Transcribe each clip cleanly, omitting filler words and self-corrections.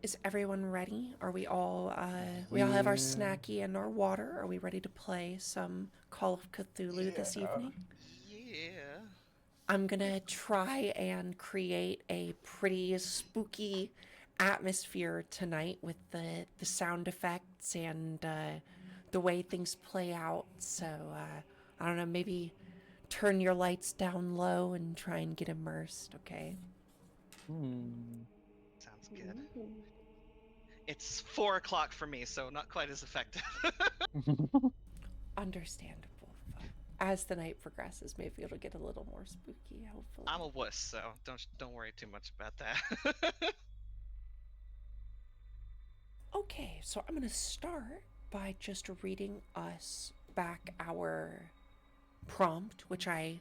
Is everyone ready? Are we all have our snacky and our water? Are we ready to play some Call of Cthulhu this Yeah. evening? Yeah. I'm gonna try and create a pretty spooky atmosphere tonight with the sound effects and the way things play out. So I don't know, maybe turn your lights down low and try and get immersed. Okay. Hmm. Sounds good. It's 4 o'clock for me, so not quite as effective. Understandable. As the night progresses, maybe it'll get a little more spooky, hopefully. I'm a wuss, so don't worry too much about that. Okay, so I'm going to start by just reading us back our prompt, which I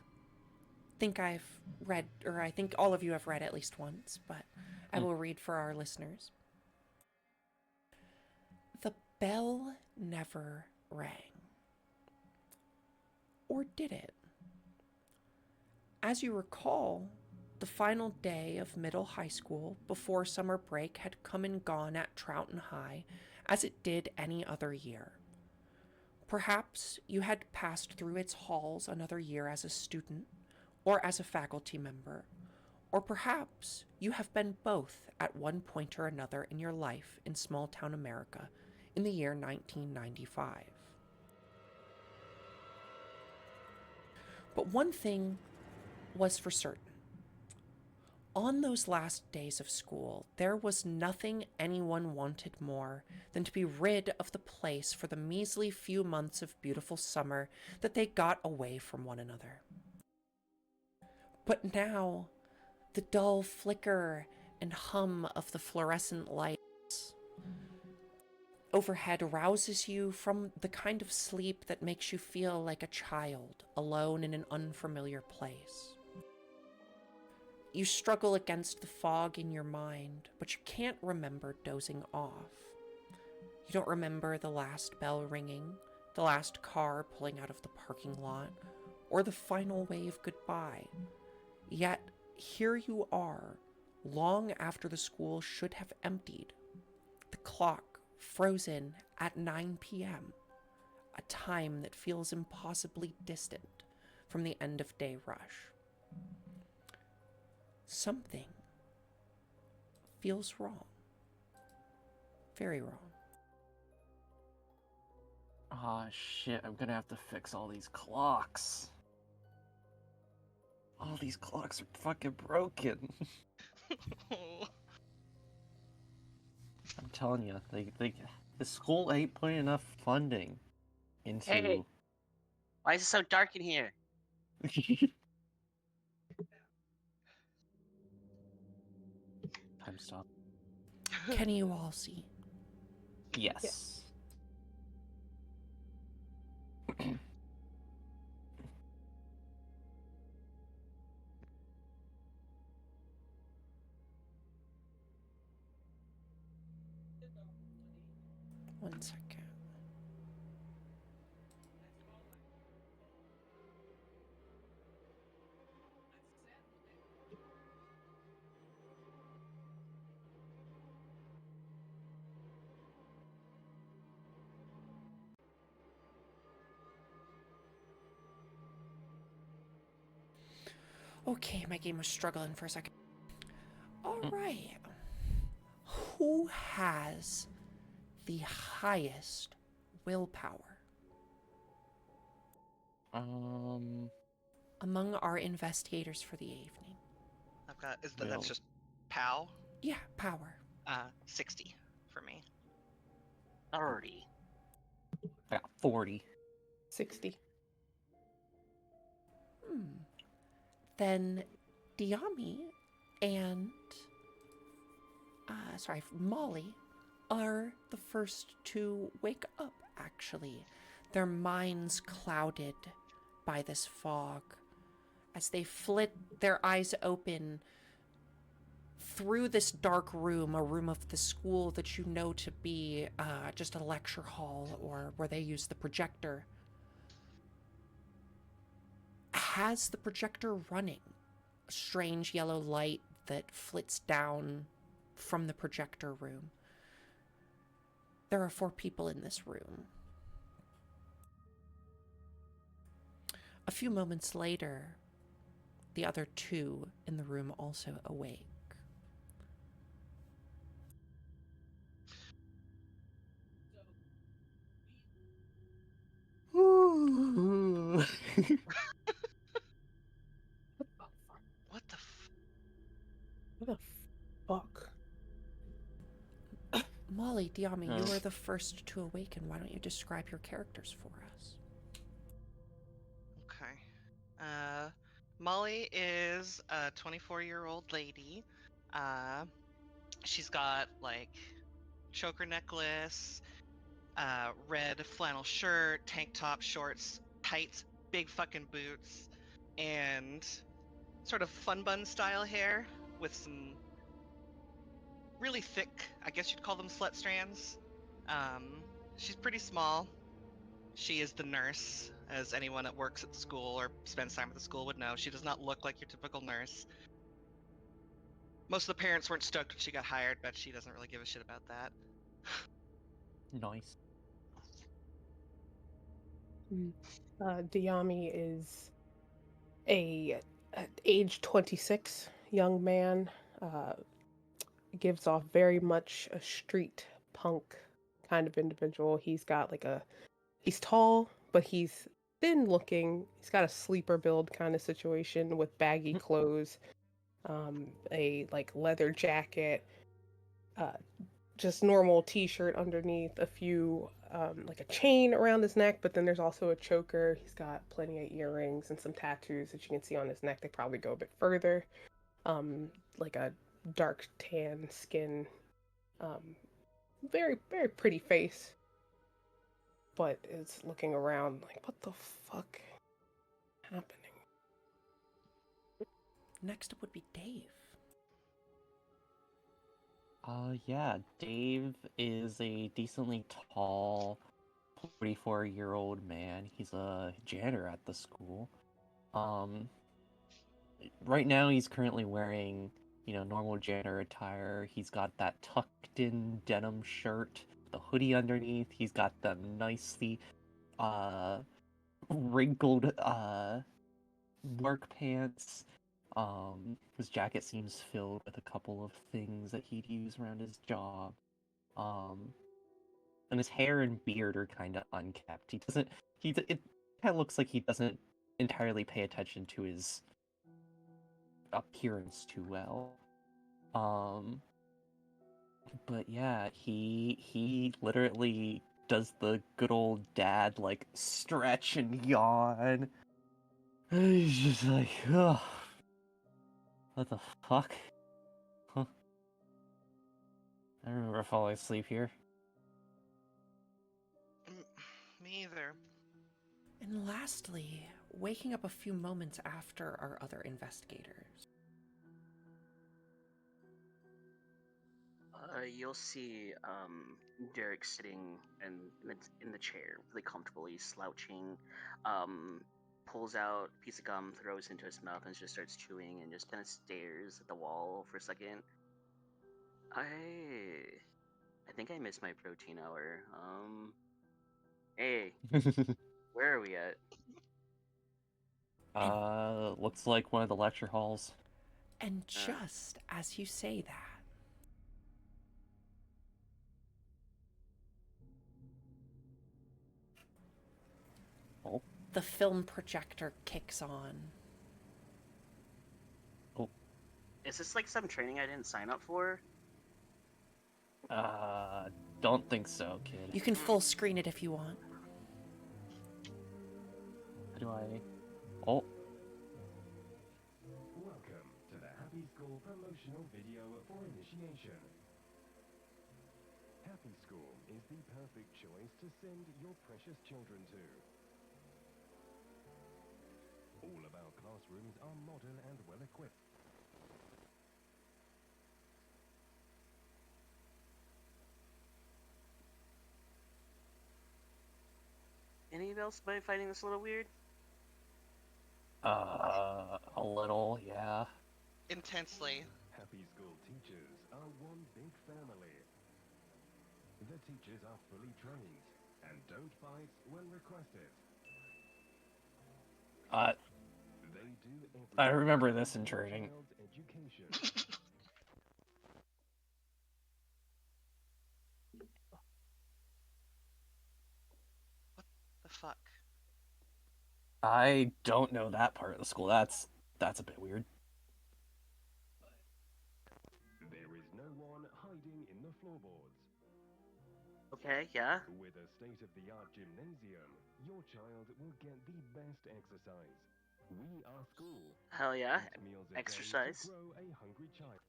think I've read, or I think all of you have read at least once, but I will read for our listeners. The bell never rang. Or did it? As you recall, the final day of middle high school before summer break had come and gone at Troughton High as it did any other year. Perhaps you had passed through its halls another year as a student or as a faculty member, or perhaps you have been both at one point or another in your life in small town America in the year 1995. But one thing was for certain. On those last days of school, there was nothing anyone wanted more than to be rid of the place for the measly few months of beautiful summer that they got away from one another. But now, the dull flicker and hum of the fluorescent lights overhead rouses you from the kind of sleep that makes you feel like a child alone in an unfamiliar place. You struggle against the fog in your mind, but you can't remember dozing off. You don't remember the last bell ringing, the last car pulling out of the parking lot, or the final wave goodbye. Yet, here you are, long after the school should have emptied. The clock frozen at 9 p.m., a time that feels impossibly distant from the end of day rush. Something feels wrong. Very wrong. Ah, shit, I'm gonna have to fix all these clocks. All these clocks are fucking broken. I'm telling you, the school ain't putting enough funding into. Hey. Why is it so dark in here? Time stop. Can you all see? Yes. 1 second. Okay, my game was struggling for a second. All right. Who has the highest willpower among our investigators for the evening? I've got Will. that's just POW. Yeah, power. 60 for me. 30. I got 40. 60. Then Diami and Molly are the first to wake up, actually. Their minds clouded by this fog. As they flit their eyes open through this dark room, a room of the school that you know to be just a lecture hall or where they use the projector, has the projector running. A strange yellow light that flits down from the projector room. There are 4 people in this room. A few moments later, the other 2 in the room also awake. What the f- What the fuck? Molly, Diami, Oh. you are the first to awaken. Why don't you describe your characters for us? Okay. Molly is a 24-year-old lady. She's got like choker necklace, red flannel shirt, tank top, shorts, tights, big fucking boots, and sort of fun bun style hair with some really thick, I guess you'd call them slut strands. She's pretty small. She is the nurse, as anyone that works at the school or spends time at the school would know. She does not look like your typical nurse. Most of the parents weren't stoked when she got hired, but she doesn't really give a shit about that. Nice. Diami is a age 26 young man. Gives off very much a street punk kind of individual. He's got like he's tall, but he's thin looking. He's got a sleeper build kind of situation with baggy clothes, a like leather jacket, just normal t-shirt underneath, a few like a chain around his neck, but then there's also a choker. He's got plenty of earrings and some tattoos that you can see on his neck. They probably go a bit further. Like a dark tan skin, very very pretty face, but is looking around like, what the fuck happening? Next up would be Dave. Yeah, Dave is a decently tall, 44-year-old man. He's a janitor at the school. Right now he's currently wearing, normal janitor attire. He's got that tucked-in denim shirt, the hoodie underneath. He's got the nicely, wrinkled, work pants. His jacket seems filled with a couple of things that he'd use around his job. And his hair and beard are kind of unkept. It kind of looks like he doesn't entirely pay attention to his appearance too well. But yeah, he literally does the good old dad like stretch and yawn. He's just like, ugh. What the fuck? Huh. I remember falling asleep here. Me either. And lastly, waking up a few moments after our other investigators. You'll see Derek sitting in the chair, really comfortably, slouching. Pulls out a piece of gum, throws it into his mouth, and just starts chewing, and just kind of stares at the wall for a second. I think I missed my protein hour. Hey, where are we at? Looks like one of the lecture halls. And just as you say that, Oh, the film projector kicks on. oh. Is this like some training I didn't sign up for? Don't think so, kid. You can full screen it if you want. How do I... Oh. Welcome to the Happy School promotional video for initiation. Happy School is the perfect choice to send your precious children to. All of our classrooms are modern and well equipped. Anybody else by finding this a little weird? A little, yeah. Intensely. Happy School teachers are one family. The teachers are fully trained and don't bite when requested. They do everything I remember this for in your training. child's education. The fuck? I don't know that part of the school. That's a bit weird. There is no one hiding in the floorboards. Okay, yeah. With a state-of-the-art gymnasium, your child will get the best exercise. We are school. Hell yeah. 8 meals a Exercise. day to grow a hungry child.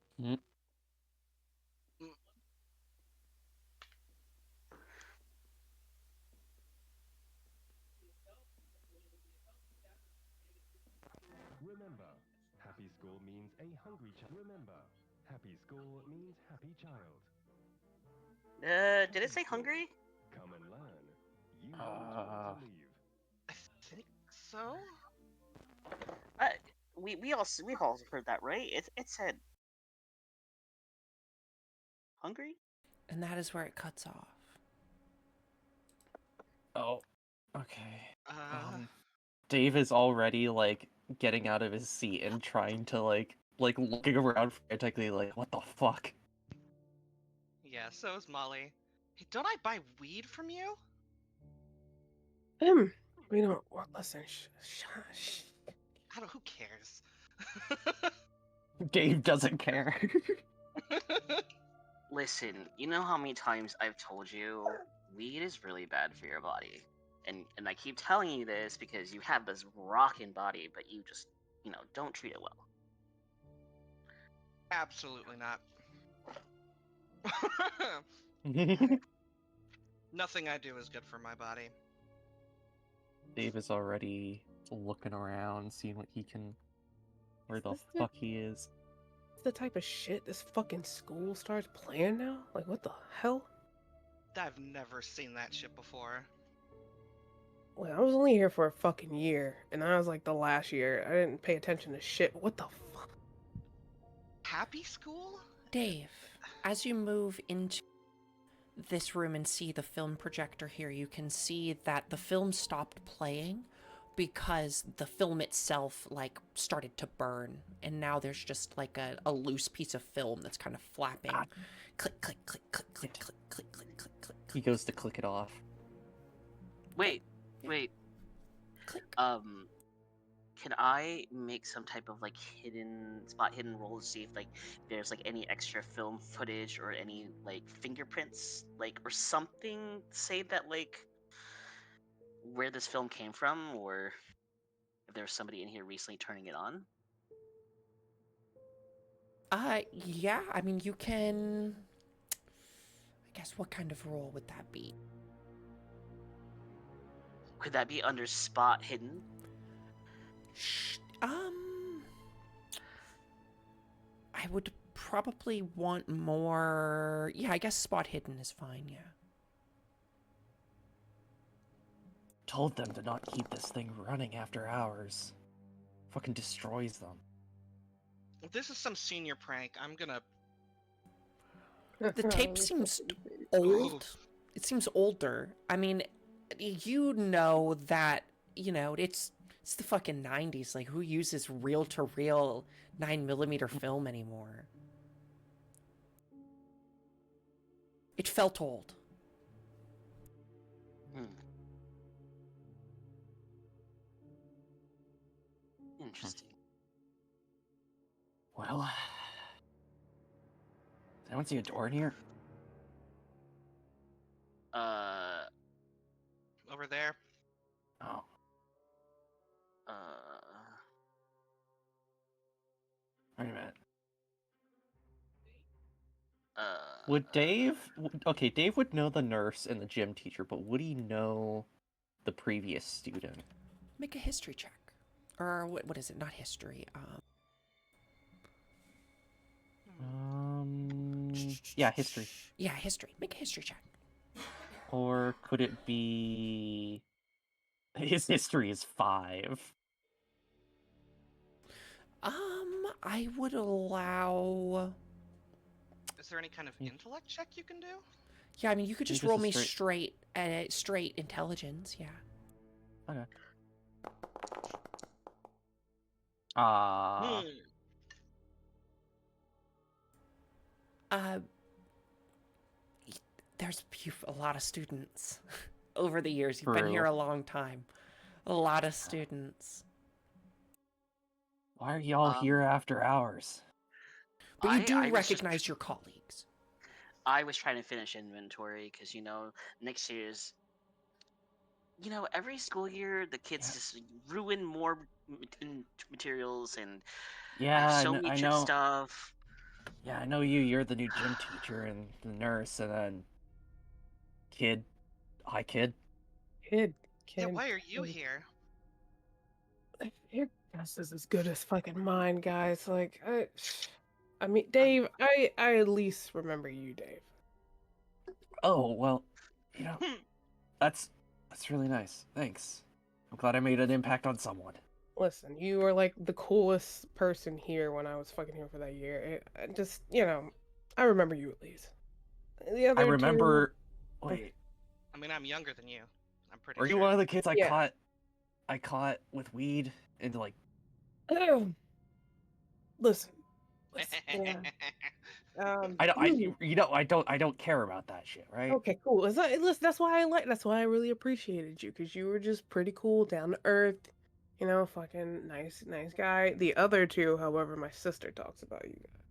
Remember, happy school means a hungry child. Remember, happy school means happy child. Did it say hungry? Come and learn. You won't want to leave. I think so. We've all heard that, right? It said hungry. And that is where it cuts off. Oh, okay. Uh, Dave is already like getting out of his seat and trying to like looking around frantically, like, what the fuck? yeah. So is Molly. Hey, don't I buy weed from you? We don't. Well, listen. Shh. I don't. Who cares? Dave doesn't care. Listen, you know how many times I've told you weed is really bad for your body, and I keep telling you this because you have this rockin' body, but you just don't treat it well. Absolutely not. Nothing I do is good for my body. Dave is already looking around, seeing where the Is this fuck he is. the type of shit this fucking school starts playing now? Like, what the hell? I've never seen that shit before. Wait, I was only here for a fucking year, and that was like the last year. I didn't pay attention to shit. What the fuck? Happy school? Dave, as you move into this room and see the film projector here, you can see that the film stopped playing because the film itself like started to burn, and now there's just like a loose piece of film that's kind of flapping. Click, click, click, click, click, click, click, click, click, click. He goes to click it off. Wait, Yeah. wait. Click. Can I make some type of like hidden roll to see if like there's like any extra film footage or any like fingerprints like or something say that like where this film came from or if there's somebody in here recently turning it on? Yeah, I mean, you can. I guess what kind of role would that be? Could that be under spot hidden? I would probably want more. Yeah, I guess spot hidden is fine, yeah. Told them to not keep this thing running after hours. Fucking destroys them. If this is some senior prank, I'm gonna. The tape seems old. It seems older. I mean, you know that, it's the fucking 90s. Like, who uses reel-to-reel 9mm film anymore? It felt old. Interesting. Well, does anyone see a door in here? Over there. Oh. Wait a minute. Would Dave... Okay, Dave would know the nurse and the gym teacher, but would he know the previous student? Make a history check. Or what is it? Not history. Yeah, history. Yeah, history. Make a history check. Or could it be... His history is 5. I would allow... Is there any kind of Yeah. intellect check you can do? Yeah, I mean, you could Maybe just just roll a me straight- straight intelligence. Yeah. Okay. Ah, Hmm. Uh, there's a lot of students over the years. You've been here True. a long time. A lot of students. why are y'all Um, here after hours? But you I do I was just recognize your colleagues. I was trying to finish inventory because next year's every school year the kids Yeah. just ruin more materials, and I have Yeah, so I much know. stuff. Yeah, I know you. You're the new gym teacher and the nurse, and then kid. Hi, kid. Kid, Yeah, kid. why are you kid. here? Your guess is as good as fucking mine, guys. Like, I mean, Dave, I at least remember you, Dave. Oh well, you know that's really nice. Thanks. I'm glad I made an impact on someone. Listen, you were like the coolest person here when I was fucking here for that year. I just, I remember you at least. The I other two, remember. Wait, I mean, I'm younger than you. I'm pretty are you sure. one of the kids Yeah. I caught with weed into like? listen, yeah. I don't. I don't care about that shit, right? Okay, cool. Listen, that's why I really appreciated you, because you were just pretty cool, down to earth, fucking nice guy. The other two, however, my sister talks about you guys.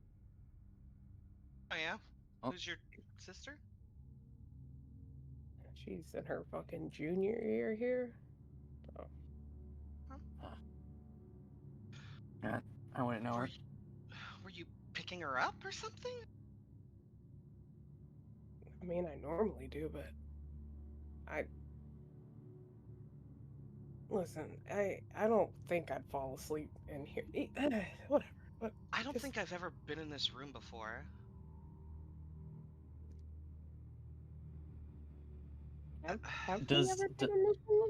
Oh yeah? Oh. Who's your sister? She's in her fucking junior year here. Huh. Yeah, I wouldn't know Were her. you, were you picking her up or something? I mean, I normally do, but I listen. I don't think I'd fall asleep in here. Whatever. But I don't just think I've ever been in this room before. have we Does ever been in this room?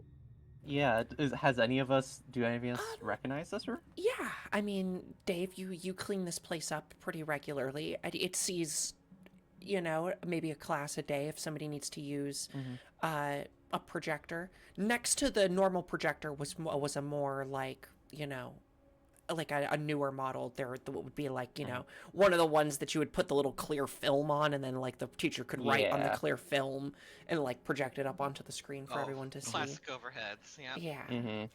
yeah? Has any of us? Do any of us recognize this room? Yeah, I mean, Dave, you clean this place up pretty regularly. It sees, maybe a class a day if somebody needs to use Mhm. a projector. Next to the normal projector was a more like, like a newer model. There would be like, one of the ones that you would put the little clear film on, and then like the teacher could write on the Yeah. clear film and like project it up onto the screen for everyone to see. Classic overheads, yeah. Yeah. Mhm.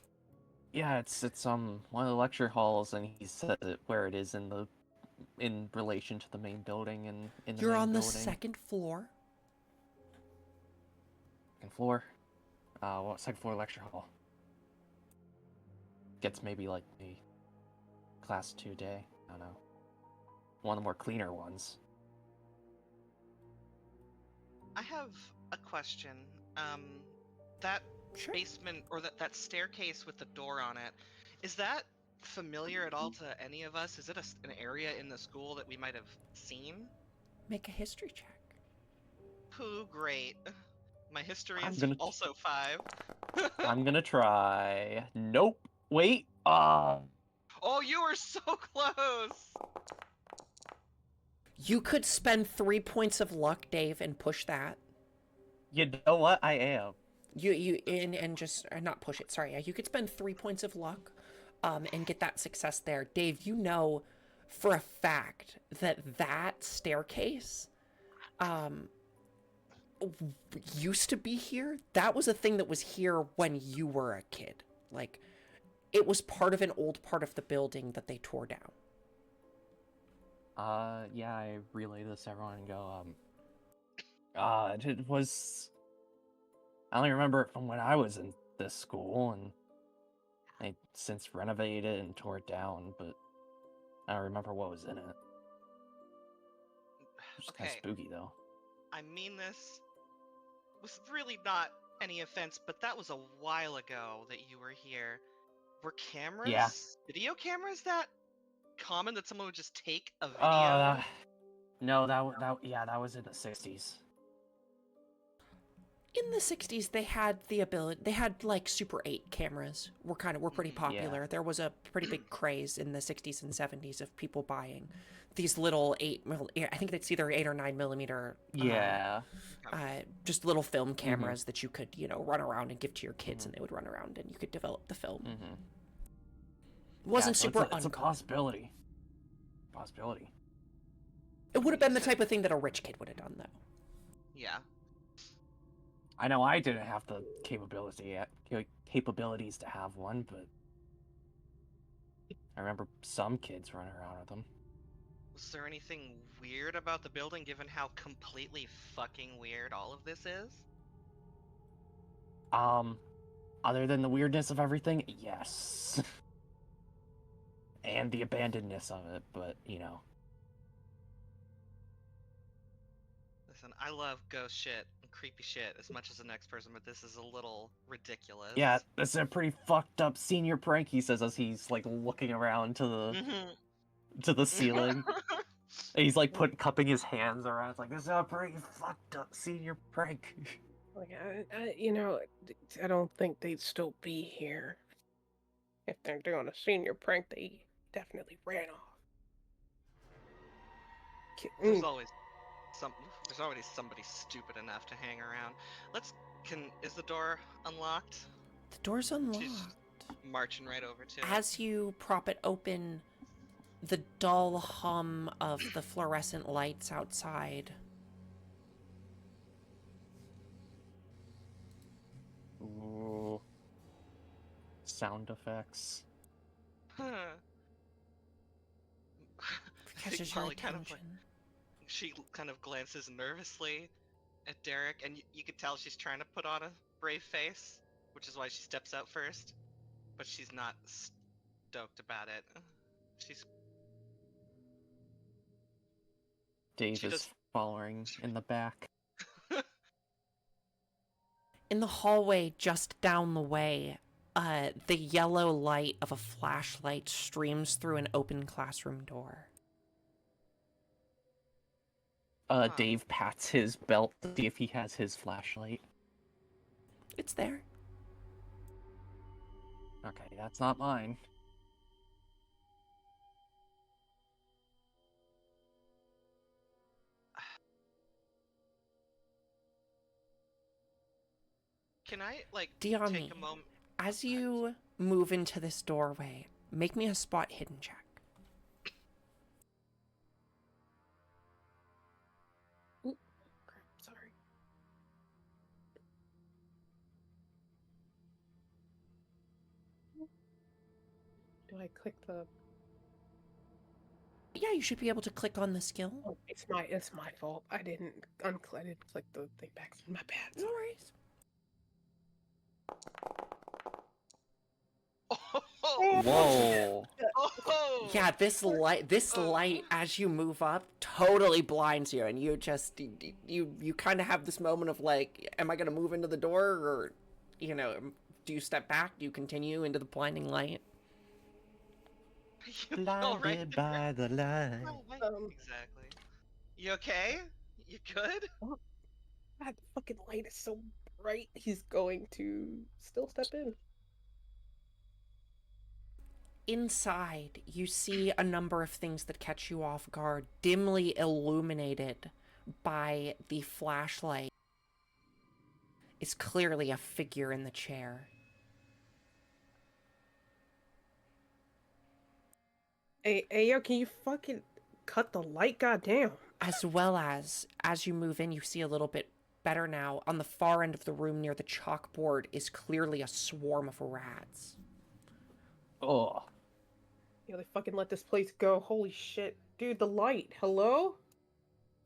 Yeah, it's one of the lecture halls, and he says it where it is in relation to the main building and in the You're main on the building. second floor. Second floor. Second floor lecture hall. Gets maybe like a class 2 day. I don't know. One of the more cleaner ones. I have a question. That Sure. basement or that staircase with the door on it, is that familiar at all to any of us? Is it an area in the school that we might have seen? Make a history check. Pooh, great. My history I'm is gonna also 5. I'm gonna try. Nope. Wait. Oh, you were so close! You could spend 3 points of luck, Dave, and push that. You know what? I am. And just not push it. Sorry, you could spend 3 points of luck, and get that success there. Dave, you know for a fact that staircase, used to be here. That was a thing that was here when you were a kid. Like, it was part of an old part of the building that they tore down. Yeah, I relay this to everyone and go, it was... I only remember it from when I was in this school, and they since renovated it and tore it down, but I don't remember what was in it. It's just kind of Okay, spooky, though. I mean this was really not any offense, but that was a while ago that you were here. Were cameras, Yeah. video cameras, that common that someone would just take a video? No, that was in the 60s. In the 60s, they had the ability, they had like Super 8 cameras were pretty popular. There was a pretty big craze in the 60s and 70s of people buying these little I think it's either 8 or 9 millimeter, Yeah. just little film cameras that you could, run around and give to your kids, and they would run around and you could develop the film. Wasn't super it's a uncommon. possibility. It would have been the type of thing that a rich kid would have done, though. Yeah. I know I didn't have the capabilities to have one, but I remember some kids running around with them. Was there anything weird about the building, given how completely fucking weird all of this is? Other than the weirdness of everything, yes. And the abandonedness of it, but, Listen, I love ghost shit and creepy shit as much as the next person, but this is a little ridiculous. Yeah, this is a pretty fucked up senior prank, he says as he's, like, looking around to the ceiling. And he's, like, cupping his hands around. It's like, this is a pretty fucked up senior prank. Like, I don't think they'd still be here. If they're doing a senior prank, they definitely ran off. There's always somebody stupid enough to hang around. Is the door unlocked? The door's unlocked. She's marching right over to it. As you prop it open, the dull hum of the fluorescent lights outside. Ooh. Sound effects. Catches your Molly attention. she kind of glances nervously at Derek, and you can tell she's trying to put on a brave face, which is why she steps out first. But she's not stoked about it. Dave is following in the back. In the hallway just down the way, the yellow light of a flashlight streams through an open classroom door. Dave pats his belt to see if he has his flashlight. It's there. Okay, that's not mine. Can I, Diami, take a moment? as you move into this doorway, make me a spot hidden check. Ooh, crap, sorry. Do I click the... Yeah, you should be able to click on the skill. Oh, it's my fault. I didn't click the thing back. My bad. No worries. Whoa! Oh! Yeah, this light as you move up totally blinds you, and you just you kind of have this moment of like, am I gonna move into the door, or do you step back? Do you continue into the blinding light? Blinded by the light. Exactly. You okay? You good? God, the fucking light is so bright. He's going to still step in. Inside, you see a number of things that catch you off guard, dimly illuminated by the flashlight. Is clearly a figure in the chair. Hey, yo, can you fucking cut the light? Goddamn. As well as you move in, you see a little bit better now. On the far end of the room near the chalkboard is clearly a swarm of rats. Oh. Yo, they fucking let this place go. Holy shit. Dude, the light. Hello?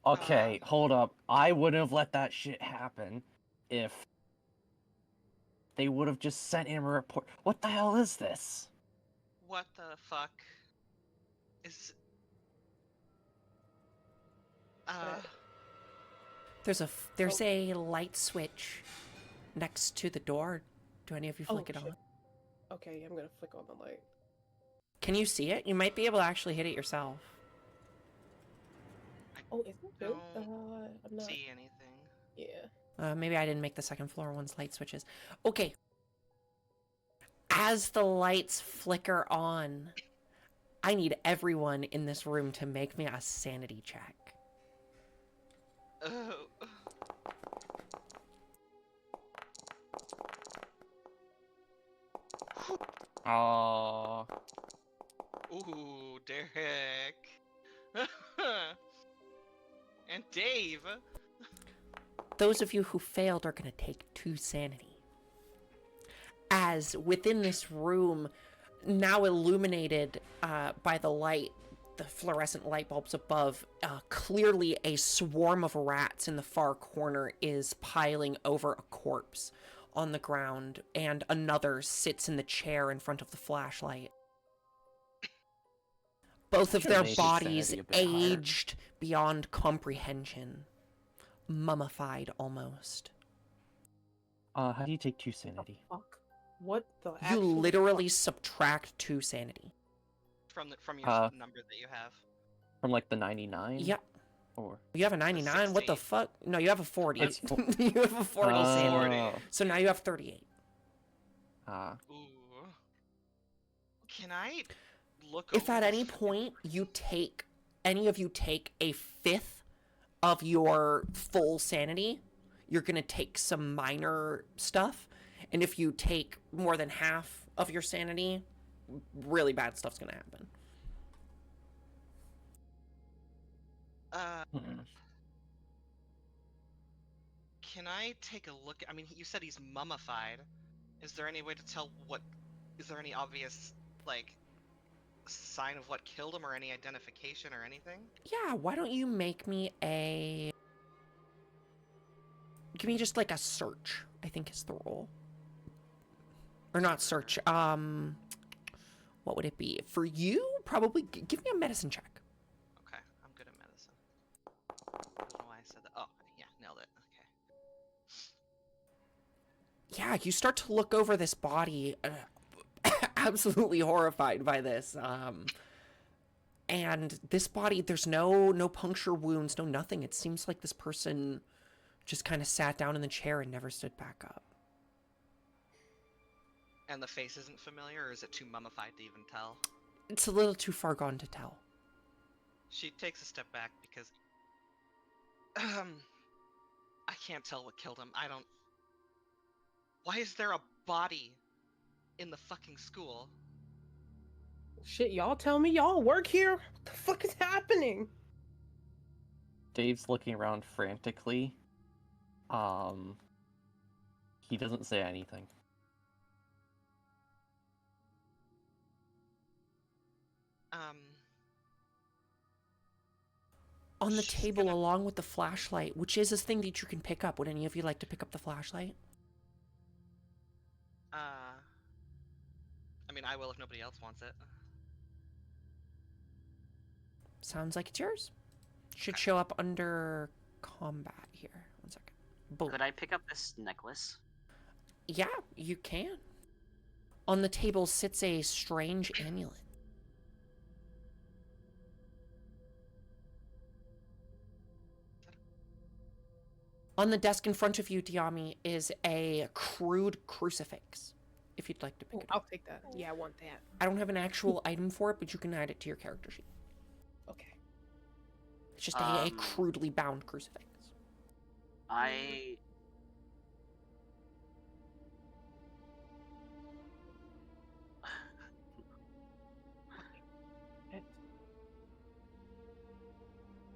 Okay, hold up. I wouldn't have let that shit happen if they would have just sent in a report. What the hell is this? What the fuck is... There's a light switch next to the door. Do any of you flick it on? Okay, I'm gonna flick on the light. Can you see it? You might be able to actually hit it yourself. Oh, is it good? don't I'm not... see anything. Yeah. Maybe I didn't make the second floor ones light switches. Okay. As the lights flicker on, I need everyone in this room to make me a sanity check. Oh. Oh. Ooh, Derek. And Dave. Those of you who failed are going to take 2 sanity. As within this room, now illuminated by the light, the fluorescent light bulbs above, clearly a swarm of rats in the far corner is piling over a corpse on the ground, and another sits in the chair in front of the flashlight. Both of Should've their made his bodies sanity a bit higher. aged beyond comprehension. Mummified almost. How do you take 2 sanity? Fuck. What the You actual literally subtract 2 sanity. From your number that you have. From like the 99? Yep. Or You have a 99? What the 60. fuck? No, you have a 40. It's You have a 40 sanity. Oh. So now you have 38. Ah. Ooh. Can I look If over at this any fucking point any of you take a fifth of your full sanity, you're going to take some minor stuff. And if you take more than half of your sanity, really bad stuff's going to happen. Hmm. Can I take a look? I mean, you said he's mummified. Is there any way to tell what? Is there any obvious, like, sign of what killed him or any identification or anything? Yeah, why don't you make me a... Give me just like a search, I think is the role. Or not search, what would it be? For you, probably give me a medicine check. Okay, I'm good at medicine. I don't know why I said that. Oh, yeah, nailed it. Okay. Yeah, you start to look over this body, absolutely horrified by this. And this body, there's no puncture wounds, no nothing. It seems like this person just kind of sat down in the chair and never stood back up. And the face isn't familiar, or is it too mummified to even tell? It's a little too far gone to tell. She takes a step back because... I can't tell what killed him. I don't... Why is there a body in the fucking school? shit? Y'all tell me y'all work here? What the fuck is happening? Dave's looking around frantically. He doesn't say anything. On the She's table, gonna- along with the flashlight, which is a thing that you can pick up. Would any of you like to pick up the flashlight? I mean, I will if nobody else wants it. Sounds like it's yours. Should Okay. show up under combat here. 1 second. Boom. Could I pick up this necklace? Yeah, you can. On the table sits a strange amulet. On the desk in front of you, Diami, is a crude crucifix. If you'd like to pick Ooh, it up. I'll take that. Yeah, I want that. I don't have an actual item for it, but you can add it to your character sheet. Okay. It's just a Um, crudely bound crucifix. I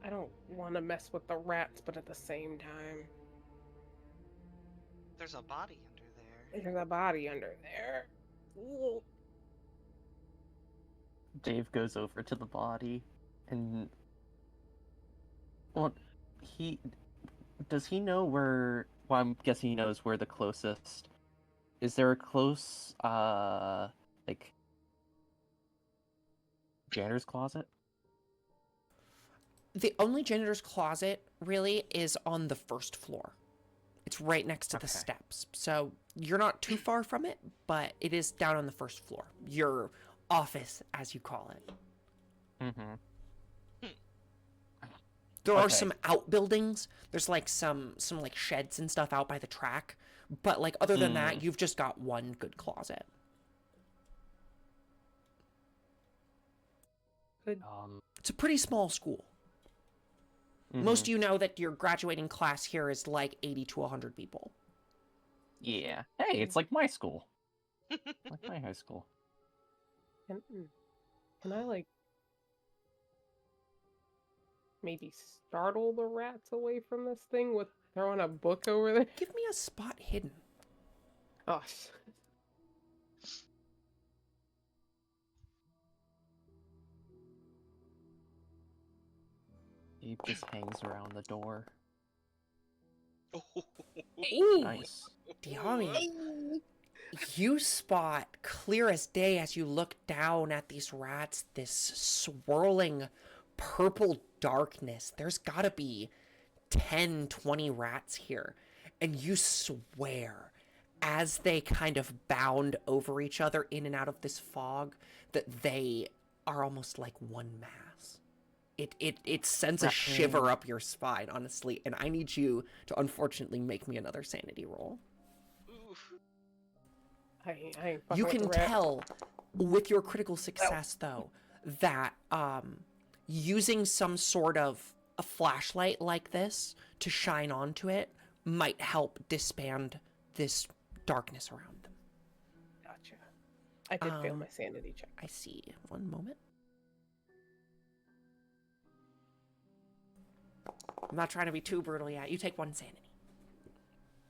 I don't want to mess with the rats, but at the same time, There's a body under there. there's a body under there. Ooh. Dave goes over to the body and... Well, does he know where... Well, I'm guessing he knows where the closest... Is there a close, like... janitor's closet? The only janitor's closet, really, is on the first floor. It's right next to the Okay. steps. So you're not too far from it, but it is down on the first floor. Your office, as you call it. Mm-hmm. There are Okay. some outbuildings. There's like some like sheds and stuff out by the track. But like other than that, you've just got one good closet. Good. It's a pretty small school. Most of you know that your graduating class here is like 80 to 100 people. Yeah. Hey, it's like my school. Like my high school. Can I like maybe startle the rats away from this thing with throwing a book over there? Give me a spot hidden. Oh, He just hangs around the door. Ooh, Nice. Diami. You spot clear as day as you look down at these rats, this swirling purple darkness. There's gotta be 10, 20 rats here. And you swear, as they kind of bound over each other in and out of this fog, that they are almost like one mass. It sends a shiver up your spine, honestly, and I need you to unfortunately make me another sanity roll. Oof. I ain't fucking You with can the rat. tell with your critical success, though, that using some sort of a flashlight like this to shine onto it might help disband this darkness around them. Gotcha. I did fail my sanity check. I see. One moment. I'm not trying to be too brutal yet. You take one sanity.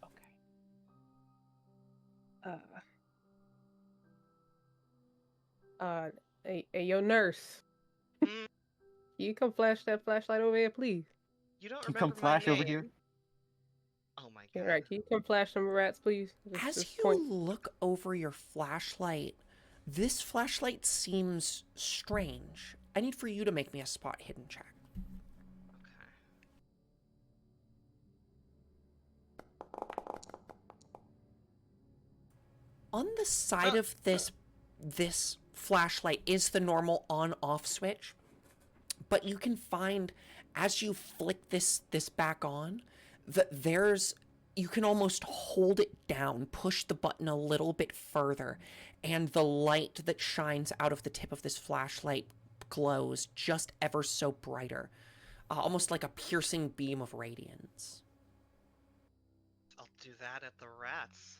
Okay. Hey, yo, nurse. Mm, You come flash that flashlight over here, please. you don't Can you remember come flash my over name. here? Oh my Yeah, god. right. Can you come flash some rats, please? As you look over your flashlight, this flashlight seems strange. I need for you to make me a spot hidden check. On the side of this flashlight is the normal on-off switch, but you can find as you flick this back on that you can almost hold it down, push the button a little bit further, and the light that shines out of the tip of this flashlight glows just ever so brighter, almost like a piercing beam of radiance. I'll do that at the rats.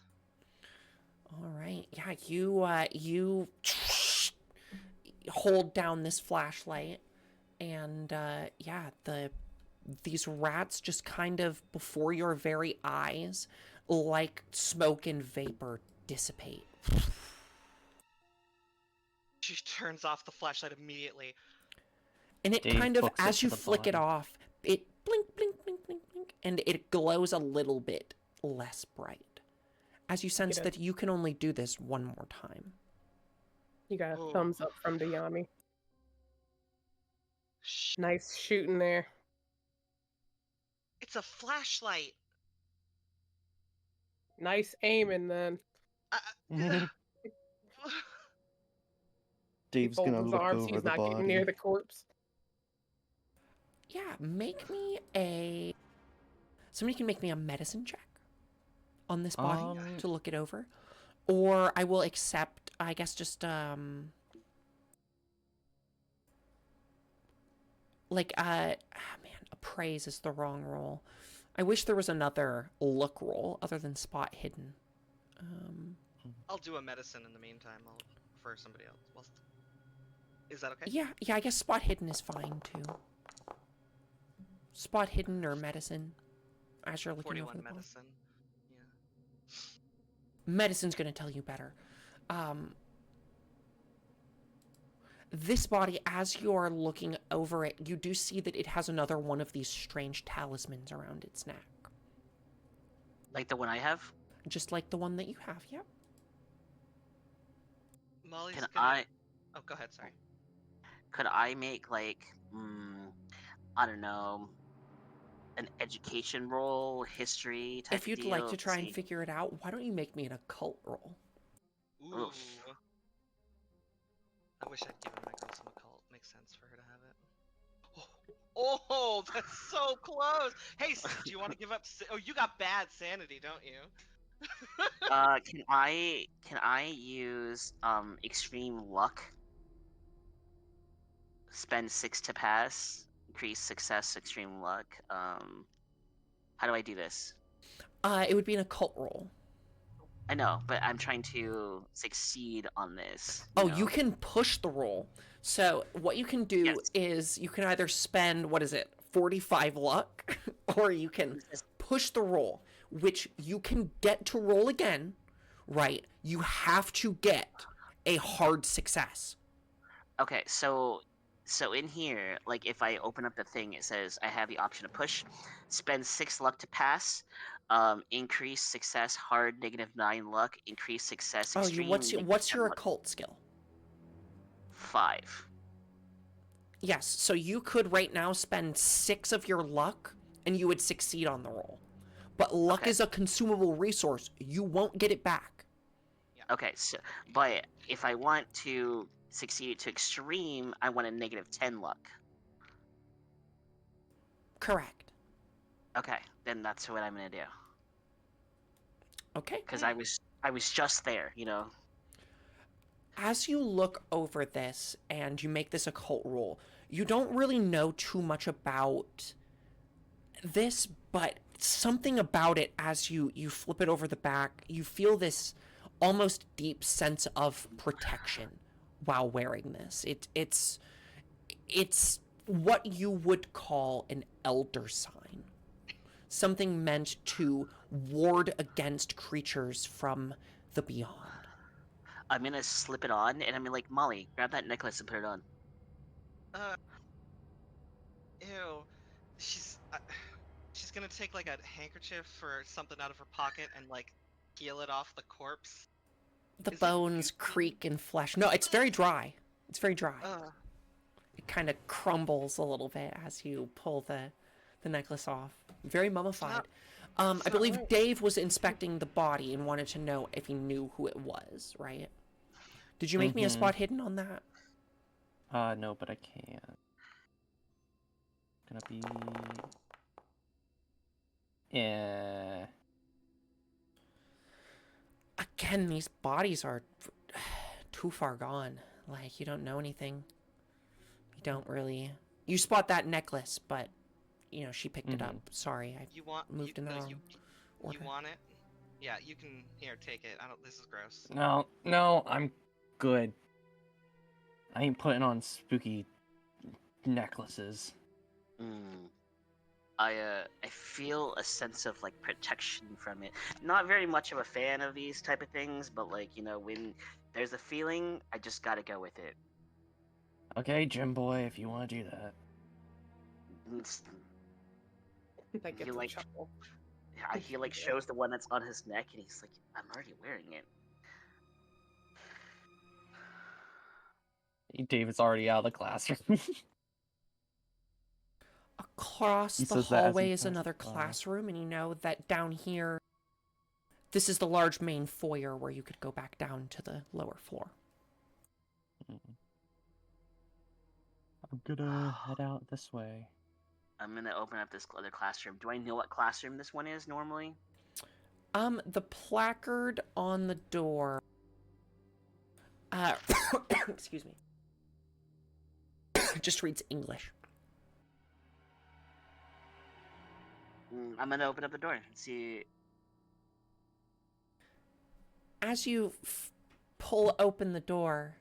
All right. Yeah, you hold down this flashlight, and yeah, these rats just kind of before your very eyes, like smoke and vapor, dissipate. She turns off the flashlight immediately. And it Dave kind of, hooks it as to you the flick it body. off, it blink, blink, blink, blink, blink, and it glows a little bit less bright. As you sense that you can only do this one more time. You got a Ooh. thumbs up from Diami. Nice shooting there. It's a flashlight. Nice aiming then. Dave's Folds gonna his look arms. over He's the not getting body. near the corpse. Yeah, somebody can make me a medicine check on this body to look it over. Or I will accept, I guess, just, appraise is the wrong roll. I wish there was another look roll other than spot hidden. I'll do a medicine in the meantime. I'll for somebody else. Is that okay? Yeah, I guess spot hidden is fine too. Spot hidden or medicine, as you're looking over 41 the ball. medicine. Yeah. Medicine's gonna tell you better. This body, as you're looking over it, you do see that it has another one of these strange talismans around its neck. Like the one I have? Just like the one that you have, yep. Molly's Can gonna... Oh, go ahead, sorry. Could I make like, I don't know, an education roll, history type If you'd of deal? like to try and See- figure it out, why don't you make me an occult roll? Ooh. Oof. I wish I'd given my girl some occult. Makes sense for her to have it. Oh, that's so close. Hey, do you want to give up? Oh, you got bad sanity, don't you? Can I use extreme luck? Spend 6 to pass, increase success, extreme luck. How do I do this? It would be an occult roll. I know, but I'm trying to succeed on this. Oh, you can push the roll. So what you can do Yes. is you can either spend, what is it, 45 luck, or you can push the roll, which you can get to roll again, right? You have to get a hard success. Okay, so in here, like if I open up the thing, it says I have the option to push, spend 6 luck to pass, increase success hard -9 luck, increase success Oh, extreme what's -10 your luck, occult skill? 5. Yes, so you could right now spend 6 of your luck and you would succeed on the roll. But luck Okay. is a consumable resource. You won't get it back. Okay, so but if I want to succeed to extreme, I want a -10 luck. Correct. Okay, then that's what I'm gonna do. Okay. Because I was just there, you know. As you look over this and you make this occult roll, you don't really know too much about this, but something about it as you flip it over the back, you feel this almost deep sense of protection while wearing this. It's what you would call an elder sign. Something meant to ward against creatures from the beyond. I'm gonna slip it on, and I'm gonna like, Molly, grab that necklace and put it on. Uh, ew. She's she's gonna take like a handkerchief or something out of her pocket and like peel it off the corpse. The Is it bones goopy? creak and flesh. No, it's very dry. It's very dry. Ugh. It kind of crumbles a little bit as you pull the necklace off. Very mummified. I not believe right. Dave was inspecting the body and wanted to know if he knew who it was, right? Did you make me a spot hidden on that? No, but I can. Gonna be. Yeah. Again, these bodies are too far gone. Like, you don't know anything. You don't really. You spot that necklace, but, you know, she picked it up. Sorry, I You want moved in the wrong you order. want it? Yeah, you can. Here, take it. I don't. This is gross. No, I'm good. I ain't putting on spooky necklaces. I feel a sense of like protection from it. Not very much of a fan of these type of things, but like, you know, when there's a feeling, I just gotta go with it. Okay, Jim boy, if you want to do that. It's- That gets You a like- chuckle. he like shows the one that's on his neck, and he's like, I'm already wearing it. David's already out of the classroom. Across He the says that as he hallway is passes another by. classroom, and you know that down here, this is the large main foyer where you could go back down to the lower floor. I'm gonna head out this way. I'm gonna open up this other classroom. Do I know what classroom this one is normally? The placard on the door. Excuse me. Just reads English. I'm gonna open up the door and see. As you pull open the door,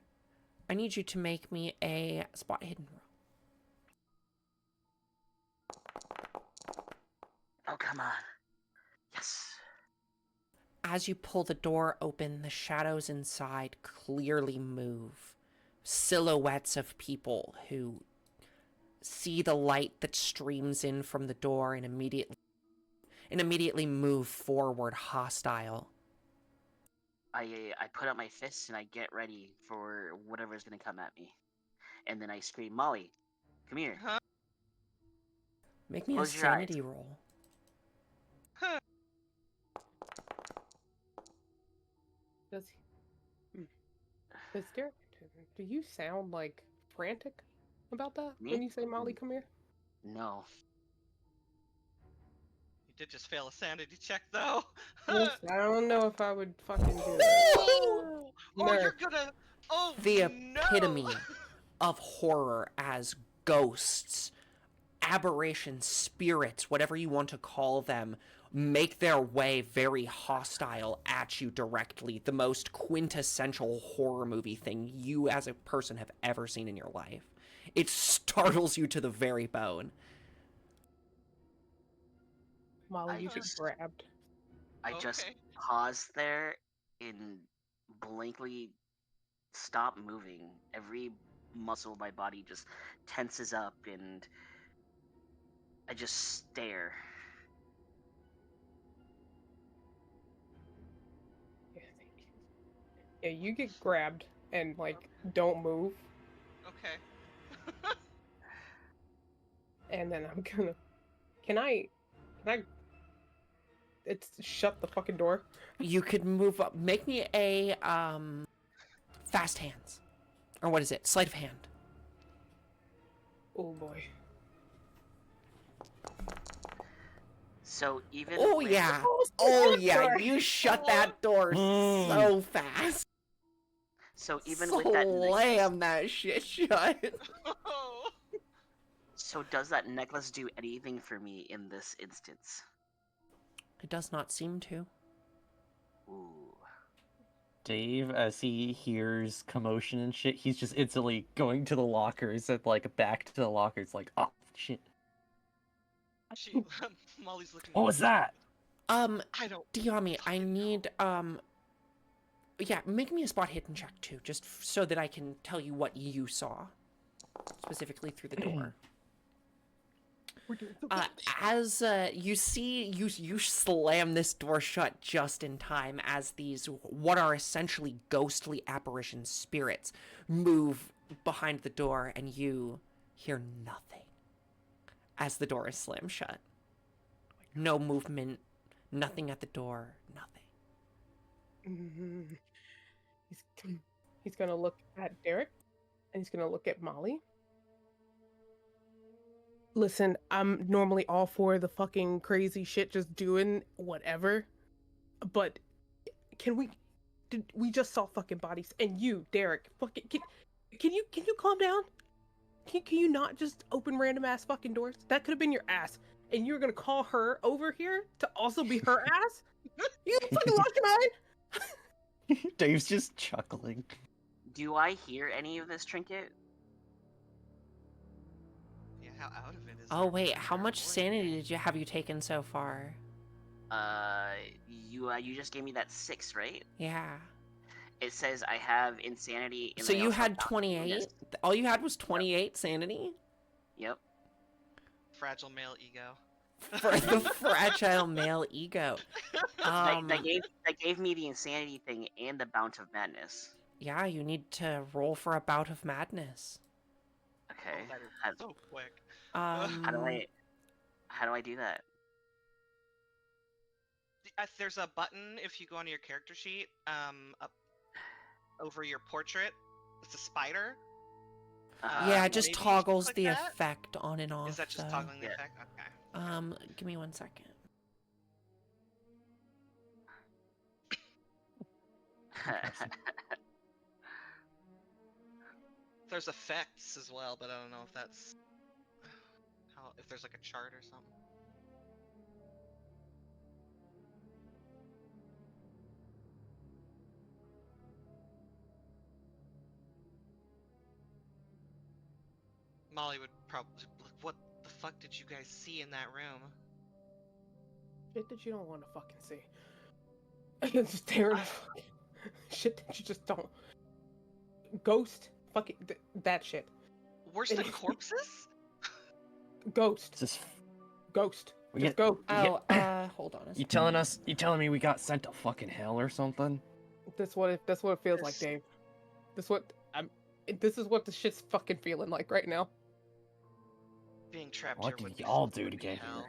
I need you to make me a spot hidden roll. Oh, come on. Yes. As you pull the door open, the shadows inside clearly move. Silhouettes of people who see the light that streams in from the door and immediately move forward, hostile. I put up my fists and I get ready for whatever's gonna come at me. And then I scream, Molly, come here. Huh? Make me Close a your eyes. sanity roll. Does Derek, do you sound like frantic about that Me? when you say Molly, come here? No. You did just fail a sanity check, though. Listen, I don't know if I would fucking do that. Oh, No. you're gonna. Oh The no! epitome of horror as ghosts, aberrations, spirits, whatever you want to call them, make their way very hostile at you directly. The most quintessential horror movie thing you as a person have ever seen in your life. It startles you to the very bone. Molly, I you get just- grabbed. I just Okay. pause there and blankly stop moving. Every muscle of my body just tenses up and I just stare. Yeah, thank you. Yeah, you get grabbed and like don't move, Okay. and then I'm gonna. Can I? Can I? It's shut the fucking door. You could move up. Make me a fast hands. Or what is it? Sleight of hand. Oh boy. So even Oh with, yeah. Oh, Oh yeah. sorry. You shut that door so fast. So even with that necklace, Slam that shit shut. Oh. so does that necklace do anything for me in this instance? It does not seem to. Ooh. Dave, as he hears commotion and shit, he's just instantly going to the lockers and like back to the lockers, like, oh shit. She, Molly's looking. What was that? I don't. Diami, I fucking know. need yeah, make me a spot hidden check too, just so that I can tell you what you saw specifically through the door. We're doing so good. As you see, you slam this door shut just in time as these what are essentially ghostly apparition spirits move behind the door, and you hear nothing as the door is slammed shut. No movement, nothing at the door, nothing. Mhm. He's gonna look at Derek, and he's gonna look at Molly. Listen, I'm normally all for the fucking crazy shit, just doing whatever, but can we? We just saw fucking bodies, and you, Derek, fucking can you calm down? Can you not just open random ass fucking doors? That could have been your ass, and you're gonna call her over here to also be her ass? You fucking lost your mind. Dave's just chuckling. Do I hear any of this, Trinket? Yeah, how out of it is? Oh our- wait, how our much boy? sanity have you taken so far? You just gave me that 6, right? Yeah. It says I have insanity. And So I you also have had Bounty 28? Madness. All you had was 28 sanity? Yep. Fragile male ego. For the fragile male ego. That gave me the insanity thing and the Bounty of Madness. Yeah, you need to roll for a bout of madness. Okay. Oh, that is How, so quick. how do I do that? There's a button if you go onto your character sheet, up over your portrait. It's a spider. Yeah, Uh, it just maybe you should toggles click the that? effect on and off. Is that just though. toggling the Yeah. effect? Okay. Give me 1 second. There's effects as well, but I don't know if that's if there's like a chart or something. Molly would probably like, what the fuck did you guys see in that room? Shit that you don't want to fucking see. Just staring at shit that you just don't. Ghost, fucking that shit. Worse than corpses? Ghost, Just ghost, we just get, go. Oh, hold on a you second. telling me we got sent to fucking hell or something? That's what it feels like, This- Dave. This is what the shit's fucking feeling like right now. Being trapped What here did would be y'all would do to be get hell.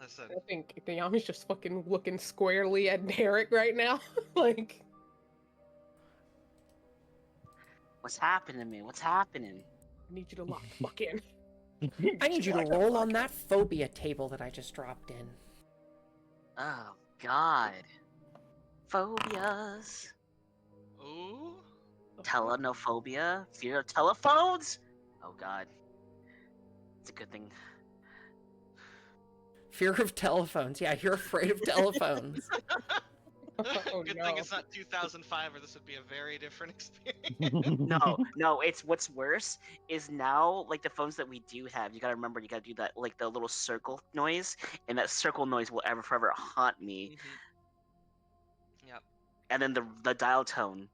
Listen, I think Yami's just fucking looking squarely at Derek right now. Like, What's happening to me? What's happening? I need you to lock the fuck in. I need you to Lock the roll fuck on in. that phobia table that I just dropped in. Oh God. Phobias. Ooh. The fuck? Telenophobia. Fear of telephones. Oh God. It's a good thing. Fear of telephones. Yeah, you're afraid of telephones. Oh Good no. thing it's not 2005, or this would be a very different experience. No, it's what's worse is now like the phones that we do have, you gotta remember you gotta do that like the little circle noise, and that circle noise will ever forever haunt me. Yep. And then the dial tone.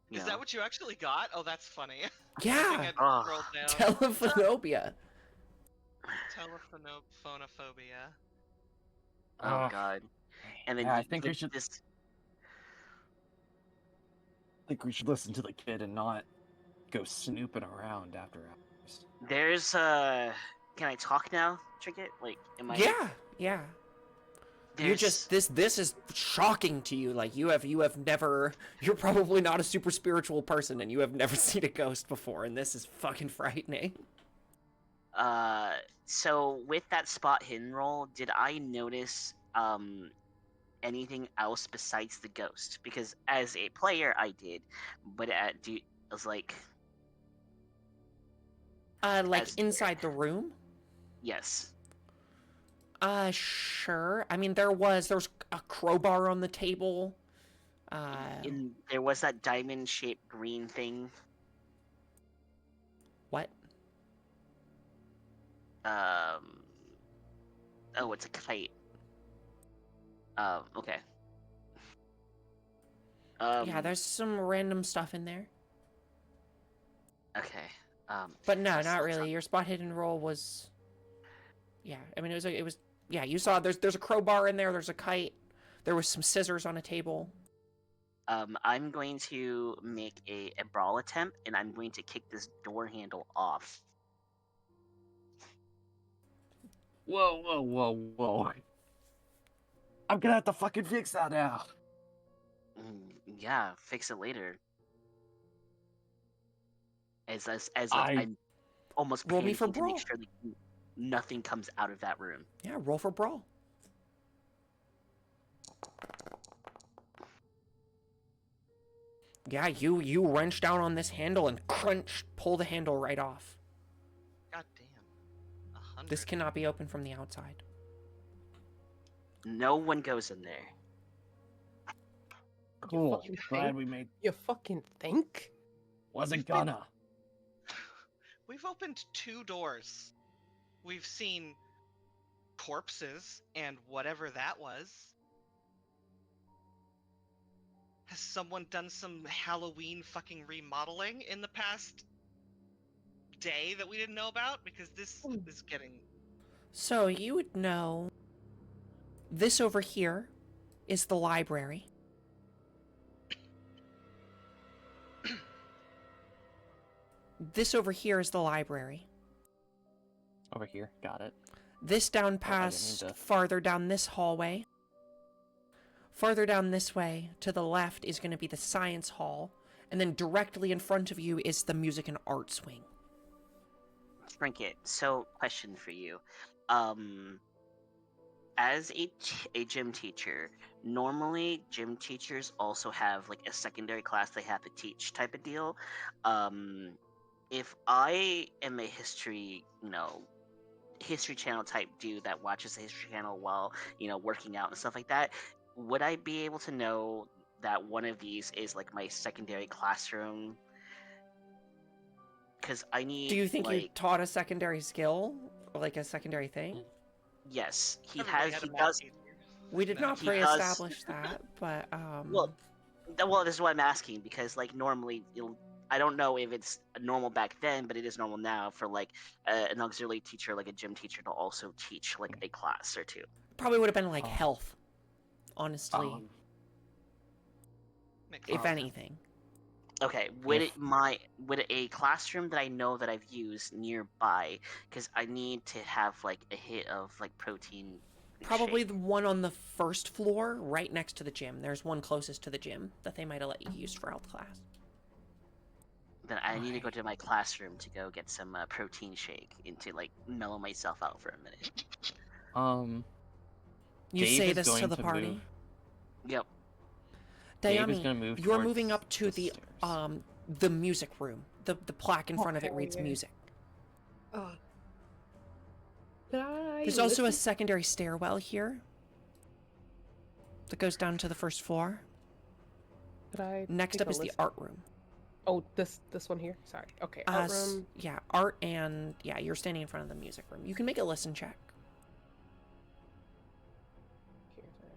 You Is know. that what you actually got? Oh, that's funny. I think Yeah, I'd Oh. scrolled down. telephonophobia. Telephonophobia. Oh God. And then Yeah, I think we should. this I think we should listen to the kid and not go snooping around after hours. there's can I talk now, Trinket? Like am I Yeah. You there's just this is shocking to you. Like you have never. You're probably not a super spiritual person, and you have never seen a ghost before, and this is fucking frightening. so with that spot hidden roll, did I notice anything else besides the ghost? Because as a player I did, but I was like Like as inside the room. yes. Sure. I mean, there was a crowbar on the table. There was that diamond shaped green thing. What? Oh, it's a kite. Okay. Yeah, there's some random stuff in there. Okay. But no, let's- not let's really. Your spot hidden roll was. Yeah, I mean, it was. Yeah, you saw there's a crowbar in there. There's a kite. There was some scissors on a table. I'm going to make a brawl attempt, and I'm going to kick this door handle off. Whoa. I'm gonna have to fucking fix that now. Yeah, fix it later. As like, I'm almost Roll me for panicking to make brawl. sure that nothing comes out of that room. Yeah, roll for brawl. Yeah, you wrench down on this handle and crunch, pull the handle right off. God damn. 100. This cannot be opened from the outside. No one goes in there. Cool. fucking Glad think? we made. You fucking think? Wasn't gonna. We've opened 2 doors. We've seen corpses and whatever that was. Has someone done some Halloween fucking remodeling in the past day that we didn't know about? Because this is getting... So you would know. This over here is the library. This over here is the library. Over here, got it. This down I didn't past, mean to- farther down this hallway. Farther down this way, to the left, is going to be the science hall. And then directly in front of you is the music and arts wing. Trinket. So, question for you. As a gym teacher, normally gym teachers also have like a secondary class they have to teach type of deal. If I am a history, history channel type dude that watches the history channel while, working out and stuff like that, would I be able to know that one of these is like my secondary classroom? Because I need. Do you think you like, taught a secondary skill? Or like a secondary thing? Yes, he Everybody has. had a He math does. teacher. We did not He does. pre-establish that, but Well, this is what I'm asking because, like, normally, I don't know if it's normal back then, but it is normal now for like an auxiliary teacher, like a gym teacher, to also teach like a class or two. probably would have been like Oh. health, honestly, Makes if sense. anything. Okay, would a classroom that I know that I've used nearby, because I need to have like a hit of like protein. Probably shake. the one on the first floor, right next to the gym. There's one closest to the gym that they might have let you use for health class. Then I need to go Alright. to my classroom to go get some protein shake and to like mellow myself out for a minute. You Dave say is this to going the to party? move. Yep. Dave is Dayami, gonna move you're towards moving up to the stairs. the music room. The plaque in front of it Oh, reads yeah. music. Oh. Could I There's also a listen? secondary stairwell here that goes down to the first floor. Could I Next take up a is the listen? art room. Oh, this one here. Sorry. Okay, art room. Yeah, art and yeah, you're standing in front of the music room. You can make a listen check. Here, sorry,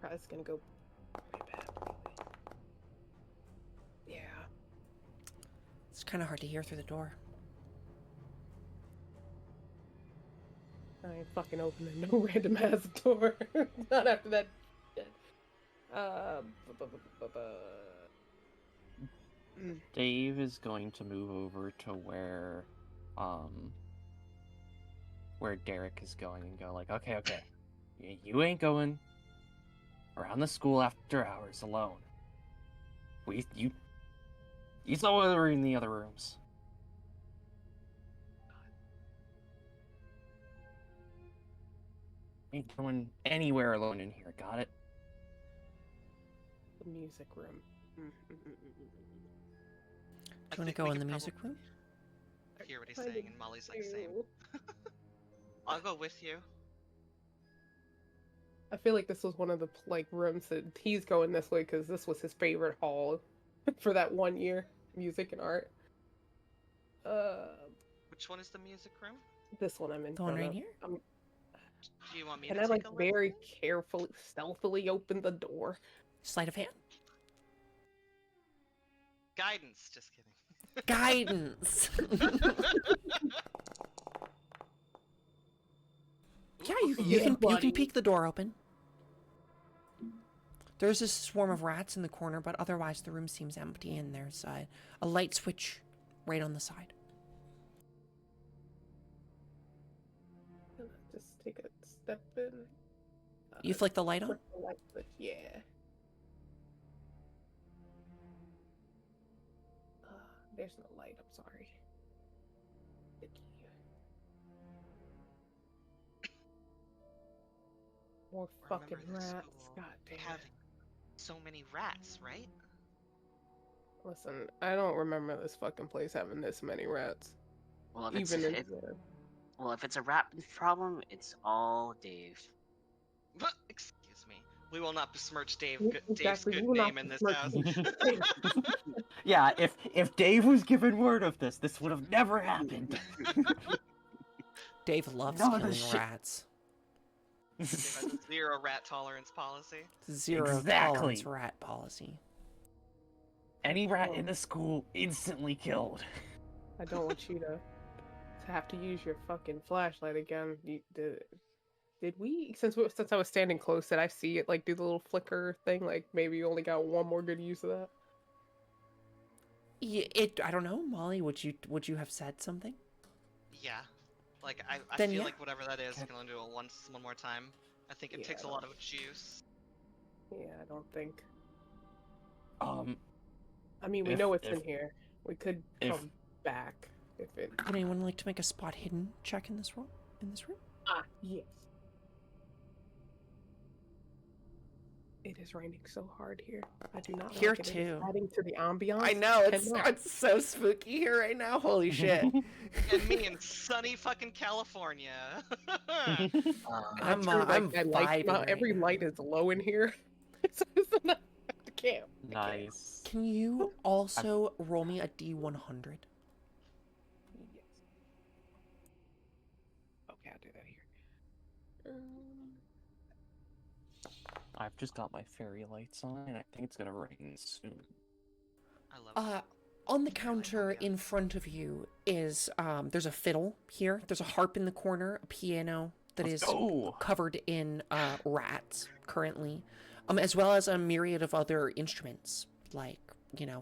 okay. It's gonna go really bad. Yeah. It's kind of hard to hear through the door. I ain't fucking opening no random ass door. Not after that. Dave is going to move over to where Derek is going and go like, okay, you ain't going around the school after hours alone. You saw what were in the other rooms. Ain't going anywhere alone in here, got it? The music room. Do you want to go in the music room? Hear what he's saying, and Molly's like, same. I'll go with you. I feel like this was one of the like rooms that he's going this way because this was his favorite hall for that 1 year, music and art. Which one is the music room? This one I'm in. The one front right of. here? Do you want me Can to I take like a look? very carefully, stealthily open the door? Sleight of hand. Guidance. Just kidding. Guidance. Yeah, you can buddy. peek the door open. There's a swarm of rats in the corner, but otherwise the room seems empty, and there's a light switch right on the side. Just take a step in. You flick the light on? Flick the light switch, yeah. There's no light, I'm sorry. More fucking Remember this rats. school God damn it. having so many rats, right? Listen, I don't remember this fucking place having this many rats. Well, if Even it's a rat problem, it's all Dave. But excuse me, we will not besmirch Dave's Exactly, good we will not name in this besmirch house. Dave. Yeah, if Dave was given word of this would have never happened. Dave loves No, killing shit. rats. Dave has a 0 rat tolerance policy. Zero Exactly. tolerance rat policy. Any rat in the school instantly killed. I don't want you to have to use your fucking flashlight again. Did we? Since I was standing close, did I see it like do the little flicker thing? Like maybe you only got one more good use of that. Yeah, I don't know, Molly. Would you have said something? Yeah, like I Then feel yeah. like whatever that is, you can only do it one more time. I think it Yeah, takes I a lot don't- of juice. Yeah, I don't think. Um, I mean, we If- know it's if- in here. We could if- come back if it. Would anyone like to make a spot hidden check in this room? Yes. It is raining so hard here. I do not Here like it. It is too. adding to the ambiance. I know Cannot. it's so spooky here right now. Holy shit! And me in sunny fucking California. I'm true, I'm I like vibing not right every now. light is low in here. So it's not the camp. nice. Can you also roll me a D100? Yes. Okay, I'll do that here. I've just got my fairy lights on, and I think it's gonna rain soon. I love it. On the counter in front of you is there's a fiddle here. There's a harp in the corner, a piano that Let's is go. covered in rats currently, as well as a myriad of other instruments like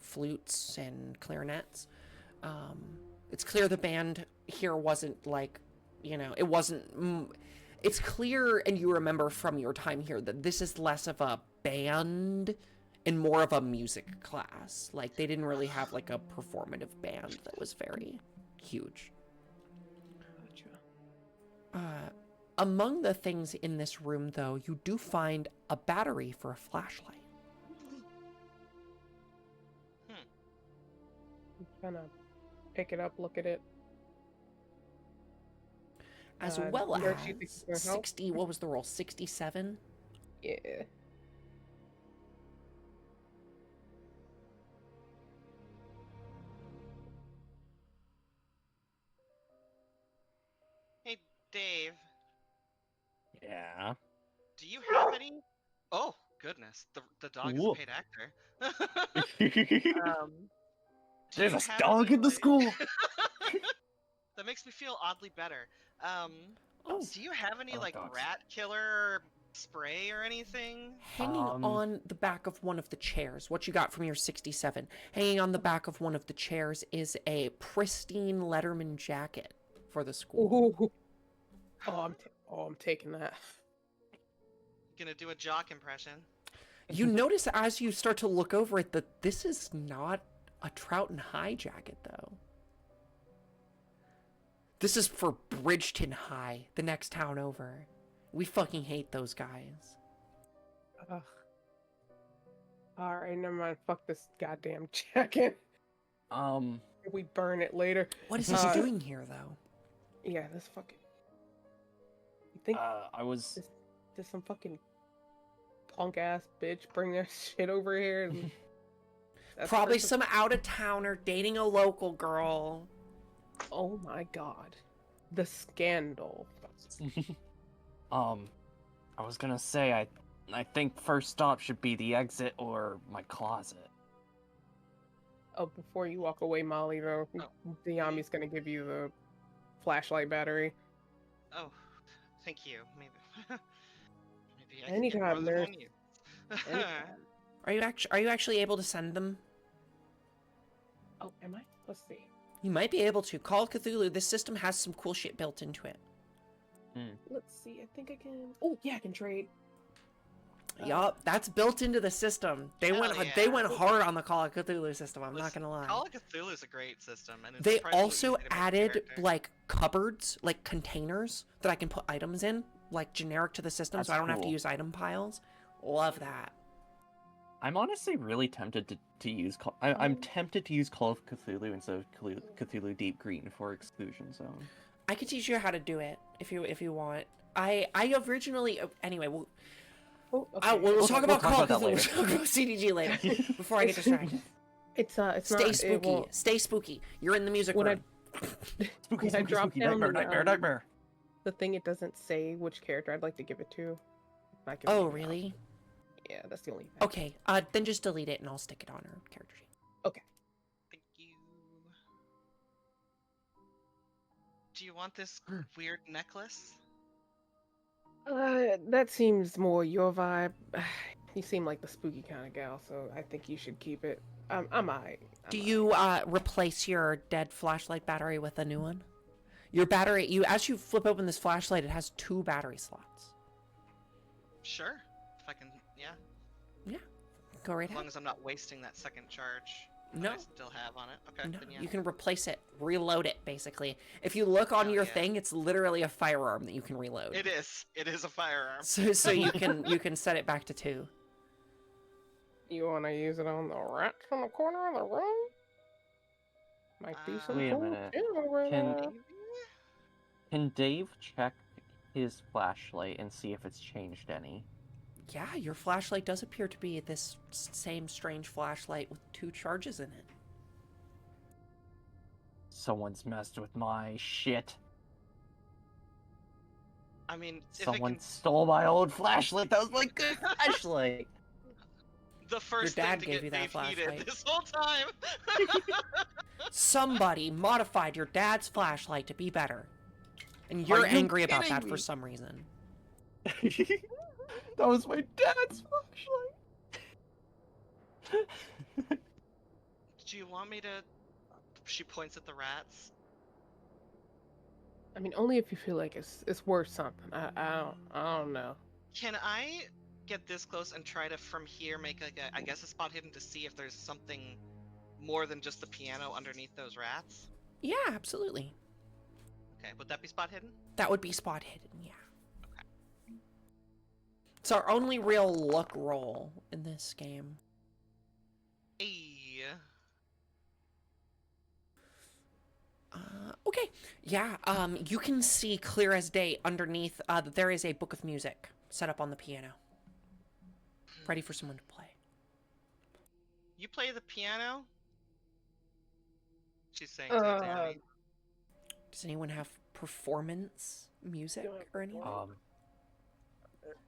flutes and clarinets. It's clear the band here wasn't like it wasn't. It's clear, and you remember from your time here that this is less of a band in more of a music class. Like, they didn't really have like a performative band that was very huge. Among the things in this room, though, you do find a battery for a flashlight. I'm trying to pick it up, look at it. As well nurse, you think as it's gonna help? 60, what was the roll? 67? Yeah. Hey, Dave, Yeah. do you have any? Oh, goodness. The dog is a Whoa. paid actor. Do There's you a have dog any, in the like- school. That makes me feel oddly better. Oh, Do you have any, I like like, dogs. rat killer spray or anything? hanging Um, on the back of one of the chairs, what you got from your 67, hanging on the back of one of the chairs is a pristine Letterman jacket for the school. Ooh. I'm taking that. Gonna do a jock impression. You notice as you start to look over it that this is not a Troughton High jacket, though. This is for Bridgeton High, the next town over. We fucking hate those guys. Ugh. Alright, never mind. Fuck this goddamn jacket. We burn it later. What is he doing here, though? Yeah, this fucking. You think I was. there's some fucking punk ass bitch bring their shit over here? And that's Probably perfect. some out-of-towner dating a local girl. Oh my god, the scandal. I was gonna say I think first stop should be the exit or my closet. Oh, before you walk away, Molly, though, the Yami's gonna give you the flashlight battery. Oh, thank you. Maybe. Maybe I can Anytime, get more than nurse. one use. Anytime. Are you actually able to send them? Oh, am I? Let's see. You might be able to. Call Cthulhu. This system has some cool shit built into it. Let's see. I think I can. Oh, yeah, I can trade. Yup, that's built into the system. They Hell they yeah. went hard on the Call of Cthulhu system. I'm not Listen, gonna lie. Call of Cthulhu is a great system, and it's They surprisingly also easy to make added character. like cupboards, like containers that I can put items in, like generic to the system, so That's I don't have to cool. use item piles. Love that. I'm honestly really tempted to use. I'm tempted to use Call of Cthulhu instead of Cthulhu Deep Green for Exclusion Zone. I could teach you how to do it if you want. I originally anyway. We'll talk about Call of that Cthulhu. later. We'll talk about CDG later. Before I get distracted. It's Stay not. It spooky. won't. Stay spooky. You're in the music When I- room. Spooky, When I spooky, drop spooky, down nightmare, the, nightmare, um, nightmare. The thing, it doesn't say which character I'd like to give it to. I can Oh, leave it out. really? Yeah, that's the only thing. Okay. Then just delete it and I'll stick it on her character sheet. Thank you. Do you want this weird necklace? That seems more your vibe. You seem like the spooky kind of gal, so I think you should keep it. I'm alright. Do you replace your dead flashlight battery with a new one? Your battery, as you flip open this flashlight, it has 2 battery slots. Sure. If I can, yeah. Go right As long ahead. as I'm not wasting that second charge that No. I still have on it. Okay, No, then yeah. you can replace it, reload it, basically. If you look on Oh, your yeah. thing, it's literally a firearm that you can reload. It is. It is a firearm. So you can set it back to 2. You want to use it on the rats in the corner of the room? Might be some Wait a cool minute. shit over Can- there. Can Dave check his flashlight and see if it's changed any? Yeah, your flashlight does appear to be this same strange flashlight with 2 charges in it. Someone's messed with my shit. I mean, if Someone it can, stole my old flashlight. That was my good flashlight. the first dad thing to gave get you that Dave heated flashlight. this whole time. Somebody modified your dad's flashlight to be better. And you're you angry about kidding that for me? some reason. That was my dad's flashlight. Do you want me to? She points at the rats. I mean, only if you feel like it's worth something. I don't know. Can I get this close and try to from here make like I guess a spot hidden to see if there's something more than just the piano underneath those rats? Yeah, absolutely. Okay, would that be spot hidden? That would be spot hidden, yeah. Okay. It's our only real luck roll in this game. Hey. Okay, yeah, you can see clear as day underneath that there is a book of music set up on the piano, ready for someone to play. You play the piano? She's saying to Danny. Does anyone have performance music or anything?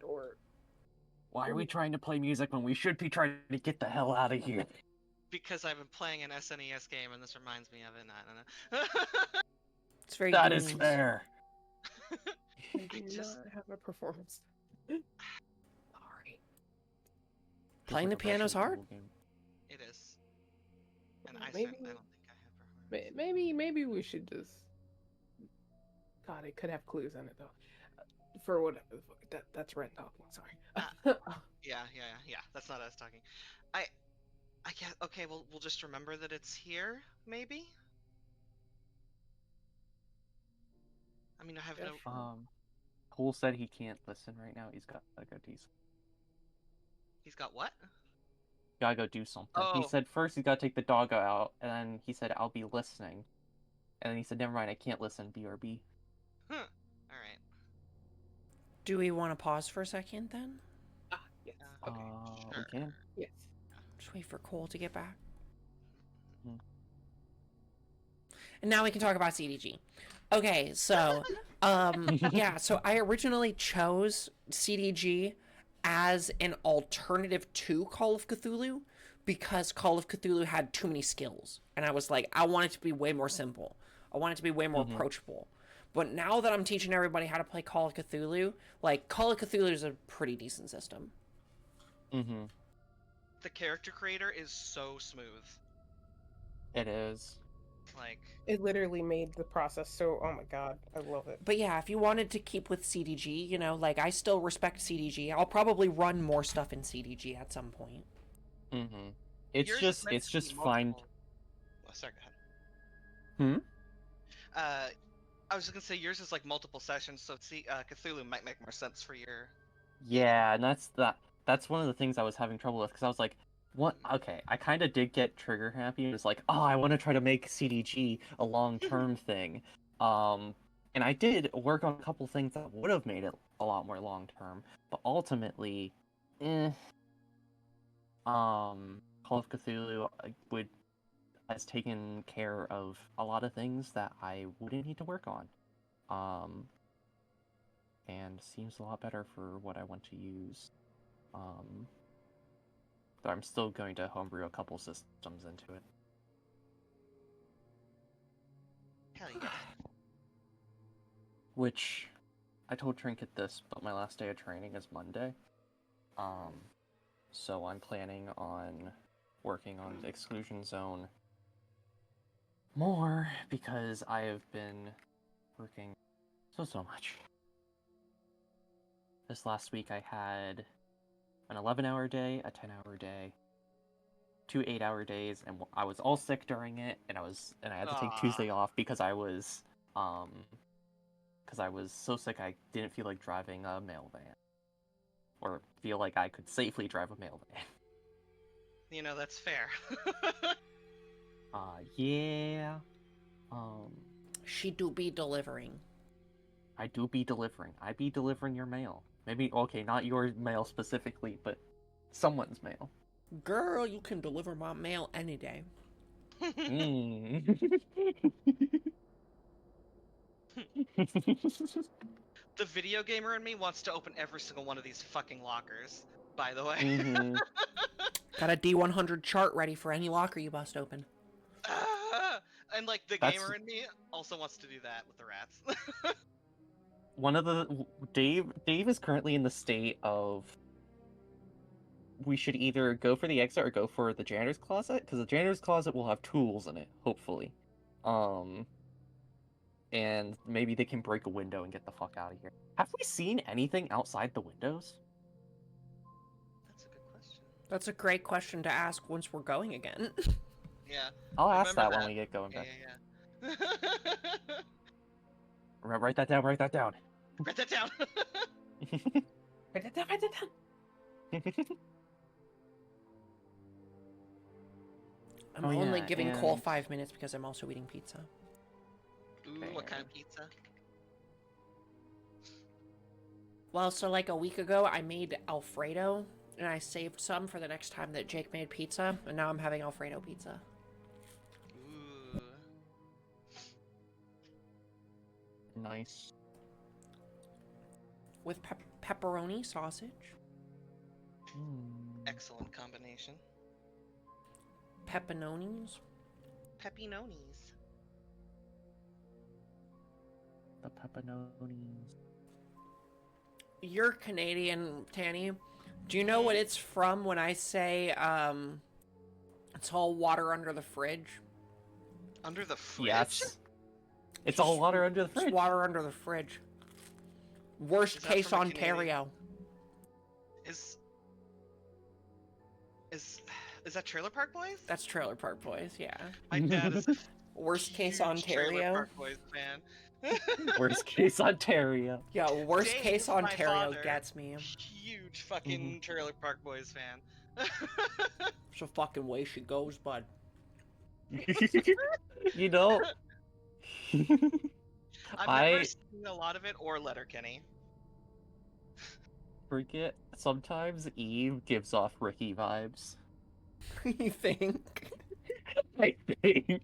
Or Why are we trying to play music when we should be trying to get the hell out of here? Because I've been playing an SNES game and this reminds me of it. I don't know. It's very That is Goonies. fair. I do not have a performance. Sorry. Playing the piano's hard. It is. And I Maybe- certainly don't think I have performance. Maybe we should just. God, it could have clues in it though. For whatever the fuck. That's Ren talking. Sorry. Yeah. That's not us talking. I guess. Okay, well, we'll just remember that it's here, maybe. I mean, I have Yeah, no. Cole said he can't listen right now. He's got to go do something. He's got what? Gotta go do something. Oh. He said first he's gotta take the dog out, and then he said I'll be listening. And then he said, never mind, I can't listen, BRB. Huh. All right. Do we want to pause for a second then? Yes. Okay. We can. Yes. Just wait for Cole to get back. Mhm. And now we can talk about CDG. Okay, so yeah, so I originally chose CDG as an alternative to Call of Cthulhu because Call of Cthulhu had too many skills. And I was like, I want it to be way more simple. I want it to be way more approachable. But now that I'm teaching everybody how to play Call of Cthulhu, like, Call of Cthulhu is a pretty decent system. Mm-hmm. The character creator is so smooth. It is. Like, It literally made the process so. Oh my god, I love it. But yeah, if you wanted to keep with CDG, you know, like, I still respect CDG. I'll probably run more stuff in CDG at some point. Mm-hmm. It's yours is just meant it's to be just fine. multiple- Oh, sorry, go ahead. I was just gonna say yours is like multiple sessions, so Cthulhu might make more sense for your. Yeah, and that's one of the things I was having trouble with because I was like, what? Okay, I kind of did get trigger happy. It was like, oh, I want to try to make CDG a long-term thing. And I did work on a couple things that would have made it a lot more long-term, but ultimately, Call of Cthulhu has taken care of a lot of things that I wouldn't need to work on. And seems a lot better for what I want to use. But I'm still going to homebrew a couple systems into it. Hell yeah. Which, I told Trinket this, but my last day of training is Monday. So I'm planning on working on the Exclusion Zone more, because I have been working so much. This last week I had an 11-hour day, a 10-hour day, 2 8-hour days, and I was all sick during it, and I had to take Tuesday off because I was so sick I didn't feel like driving a mail van, or feel like I could safely drive a mail van. You know, that's fair. Yeah. She do be delivering. I do be delivering. I be delivering your mail. Maybe, okay, not your mail specifically, but someone's mail. Girl, you can deliver my mail any day. The video gamer in me wants to open every single one of these fucking lockers, by the way. Mm-hmm. Got a D100 chart ready for any locker you bust open. And like the That's- gamer in me also wants to do that with the rats. One of the Dave is currently in the state of we should either go for the exit or go for the janitor's closet, because the janitor's closet will have tools in it, hopefully. And maybe they can break a window and get the fuck out of here. Have we seen anything outside the windows? That's a great question to ask once we're going again. Yeah. I'll ask Remember that that. when we get going Yeah, back. yeah. Write that down. Write that down. Write that down. Write that down, write that down. I'm Oh, only yeah, giving Cole and- 5 minutes because I'm also eating pizza. Ooh, what kind of pizza? Well, so like a week ago, I made Alfredo, and I saved some for the next time that Jake made pizza, and now I'm having Alfredo pizza. Ooh. Nice. With pepperoni sausage. Excellent combination. Pepinonis. Pepinonis. The pepperonis. You're Canadian, Tanny. Do you know what it's from when I say, it's all water under the fridge? Under the fridge? Yes. It's all water under the fridge. It's water under the fridge. Worst Is that case from a Canadian? Ontario. Is that Trailer Park Boys? That's Trailer Park Boys, yeah. My dad is a Worst case huge Trailer Ontario. Park Boys fan. Worst case Ontario. Yeah, worst Dave, case my Ontario father, gets me. Huge fucking Trailer Park Boys fan. It's the fucking way she goes, bud. You know, I've never seen a lot of it or Letterkenny. forget. Sometimes Eve gives off Ricky vibes. You think? I think.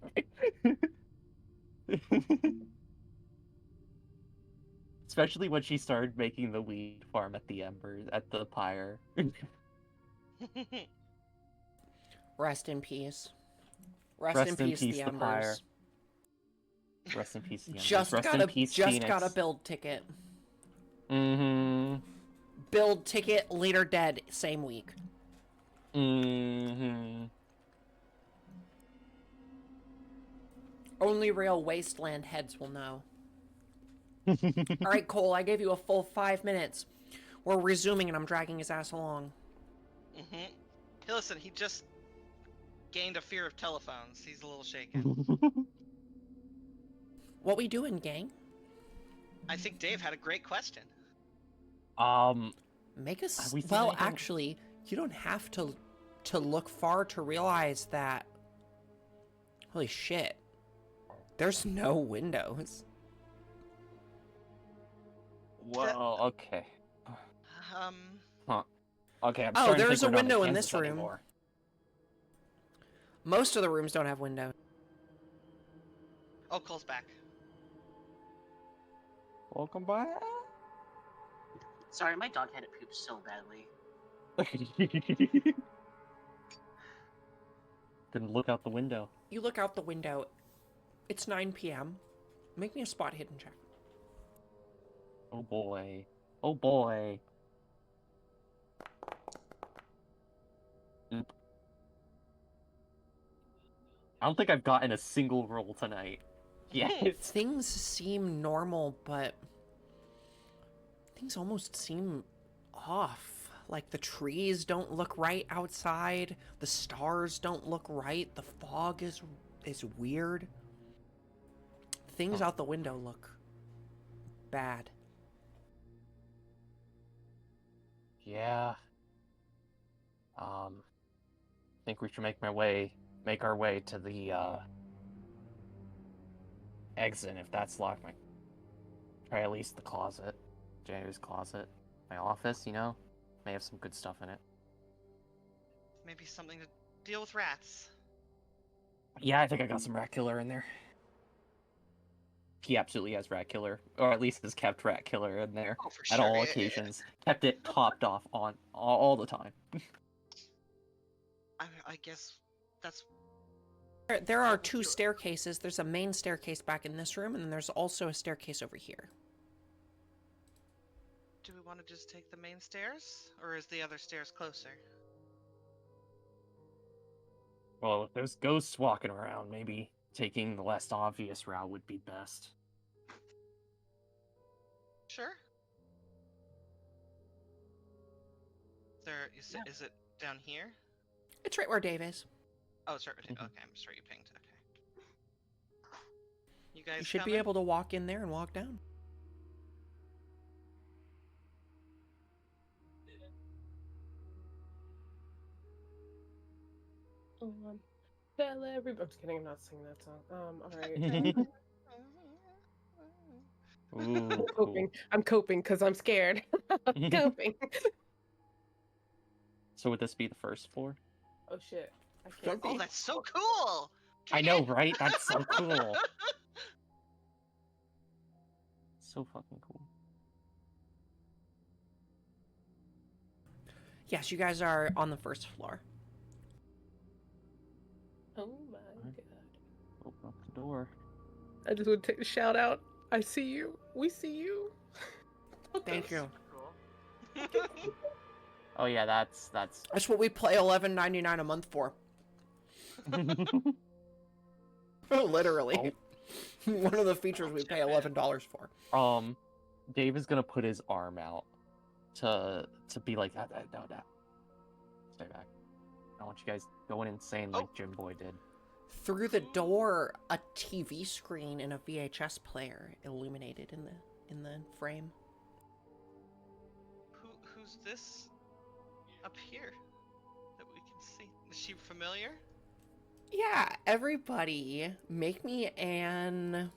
Especially when she started making the weed farm at the Embers, at the pyre. Rest in peace. Rest in peace, the the pyre. Embers. Rest in peace, the Embers. Just Rest got in peace, just Phoenix. got a build ticket. Mm-hmm. Build ticket, leader dead, same week. Mm-hmm. Only real wasteland heads will know. All right, Cole, I gave you a full 5 minutes. We're resuming, and I'm dragging his ass along. Mm-hmm. Hey, listen, he just gained a fear of telephones. He's a little shaken. What we doing, gang? I think Dave had a great question. Make us. we said Well, anything- actually, you don't have to look far to realize that. Holy shit! There's no windows. Well, okay. Um, Okay, I'm Oh, starting to there's think a we're not window in Kansas this room. anymore. Most of the rooms don't have windows. oh, Cole's back. Welcome back. Sorry, my dog had to poop so badly. Then look out the window. You look out the window. It's 9 p.m. Make me a spot hidden check. Oh boy. Oh boy. Oop. I don't think I've gotten a single roll tonight. Yes. Things seem normal, but things almost seem off. Like the trees don't look right outside, the stars don't look right, the fog is weird. Things out the window look bad. Yeah. Think we should make our way to the exit if that's locked. Try at least the closet. Janitor's closet. My office, you know? May have some good stuff in it. Maybe something to deal with rats. Yeah, I think I got some rat killer in there. He absolutely has rat killer, or at least has kept rat killer in there Oh, for at sure. all occasions. Kept it topped off on all the time. I guess that's. There are two staircases. There's a main staircase back in this room, and then there's also a staircase over here. Do we want to just take the main stairs, or is the other stairs closer? Well, if there's ghosts walking around, maybe taking the less obvious route would be best. Sure. Is Down here? It's right where Dave is. Oh, sorry. Mhm. Okay, I'm sorry you pinged. Okay. You guys You should coming? be able to walk in there and walk down. Tell everybody. I'm just kidding. I'm not singing that song. All right. Ooh, I'm cool. coping. I'm coping because I'm scared. I'm coping. So would this be the first floor? Oh shit! I Could can't. be. Oh, that's so cool! I know, right? That's so cool. So fucking cool. Yes, you guys are on the first floor. Oh my Alright. god! Open up the door. I just want to shout out. I see you. We see you. Thank you. Cool. Oh yeah, that's That's what we play $11.99 a month for. Literally. One of the features we pay $11 for. Dave is gonna put his arm out to be like no. Stay back. I want you guys going insane like Jim Boy did. Through the door, a TV screen and a VHS player illuminated in the frame. Who's this up here that we can see? Is she familiar? Yeah, everybody, make me an...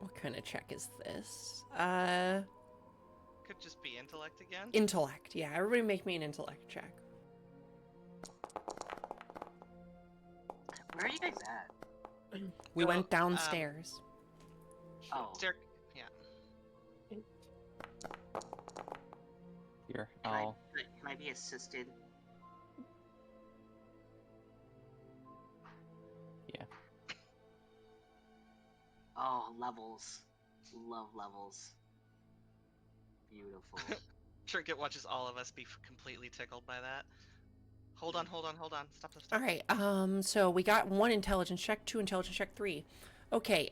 What kind of check is this? Could just be intellect again. Intellect. Yeah, everybody make me an intellect check. Where are you guys at? We Well, went downstairs. Oh. Derek, yeah. Here, Can I, I'll can I be assisted? Yeah. Oh, levels. Love levels. Beautiful. Trinket watches all of us be completely tickled by that. Hold on. Stop. All right. So we got 1 intelligence check, 2 intelligence check, 3. Okay.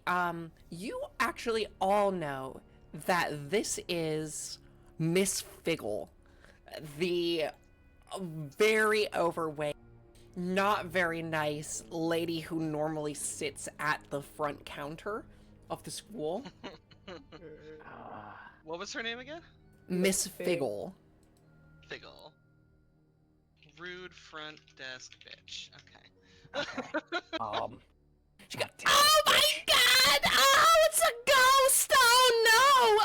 You actually all know that this is Miss Figgle, the very overweight, not very nice lady who normally sits at the front counter of the school. What was her name again? Miss Fig. Figgle. Figgle. Rude front desk bitch. Okay. She got, damn oh it, my bitch." god! Oh, it's a ghost! Oh no!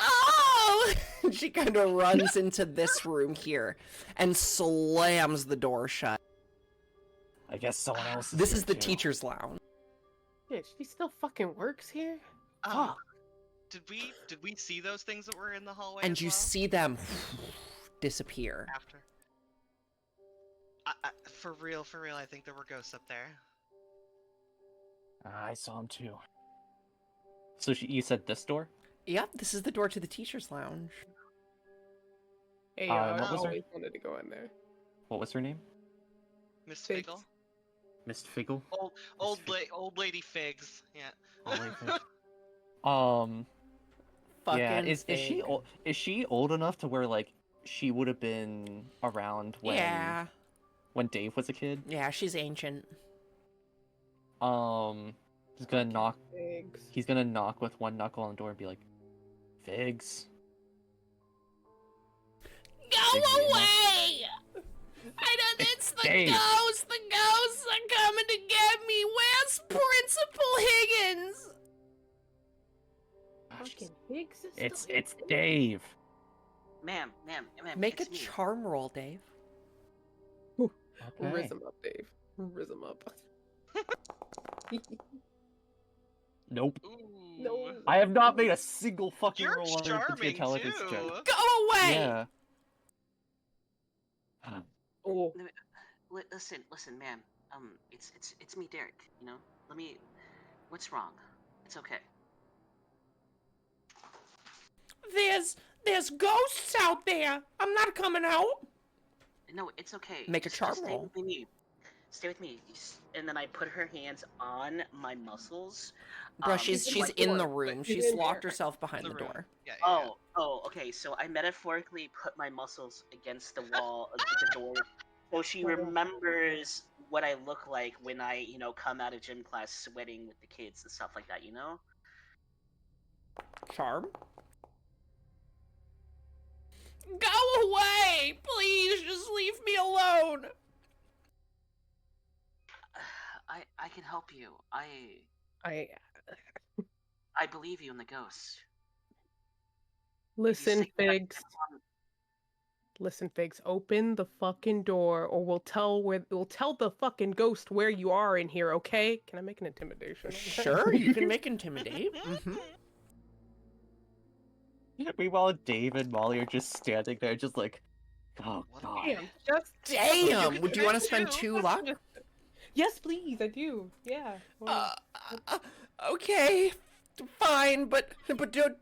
Oh! She kind of runs into this room here and slams the door shut. I guess someone else. This here is the too. teacher's lounge. Shit, she still fucking works here. Oh, did we see those things that were in the hallway? And as you well? see them disappear. After. For real, I think there were ghosts up there. I saw him too. So you said this door? Yep, this is the door to the teacher's lounge. Hey, what I was her- always wanted to go in there. What was her name? Miss Figs. Figgle? Miss Figgle. Old lady Figs. Yeah. Fucking Yeah. Is she Fig. old? Is she old enough to where like she would have been around when when Dave was a kid? Yeah, she's ancient. He's gonna knock. Figs. He's gonna knock with one knuckle on the door and be like, "Figs." Go Big deal. away! I don't. It's the Dave. ghosts. The ghosts are coming to get me. Where's Principal Higgins? Fucking Figs is It's still it's here? Dave. Ma'am, Make a it's me. charm roll, Dave. Okay. Riz him up, Dave. Riz him up. Nope. Ooh. No. I have not made a single fucking You're roll on the charming intelligence too. check. Go away! Yeah. Oh, Listen, ma'am. It's me, Derek. You know, what's wrong? It's okay. There's ghosts out there. I'm not coming out. No, it's okay. Make a charm stay roll. with me. Stay with me. And then I put her hands on my muscles. Bro, she's in she's the in door, the but room. she's She's in locked there. herself behind the room. door. Yeah. Okay. So I metaphorically put my muscles against the wall of the door, so she Oh, wow. remembers what I look like when I, come out of gym class sweating with the kids and stuff like that. Charm? Go away! Please, just leave me alone! I can help you. I I believe you in the ghost. listen, Sick back Figs. Listen, Figs. Open the fucking door, or we'll tell the fucking ghost where you are in here. Okay? Can I make an intimidation? Sure, you can make intimidate. Mm-hmm. Meanwhile, Dave and Molly are just standing there, just like, oh What? god. Damn, just Damn! could Would you try want to spend too. 2 luck? yes, please. I do. Yeah. Well, Okay, fine, but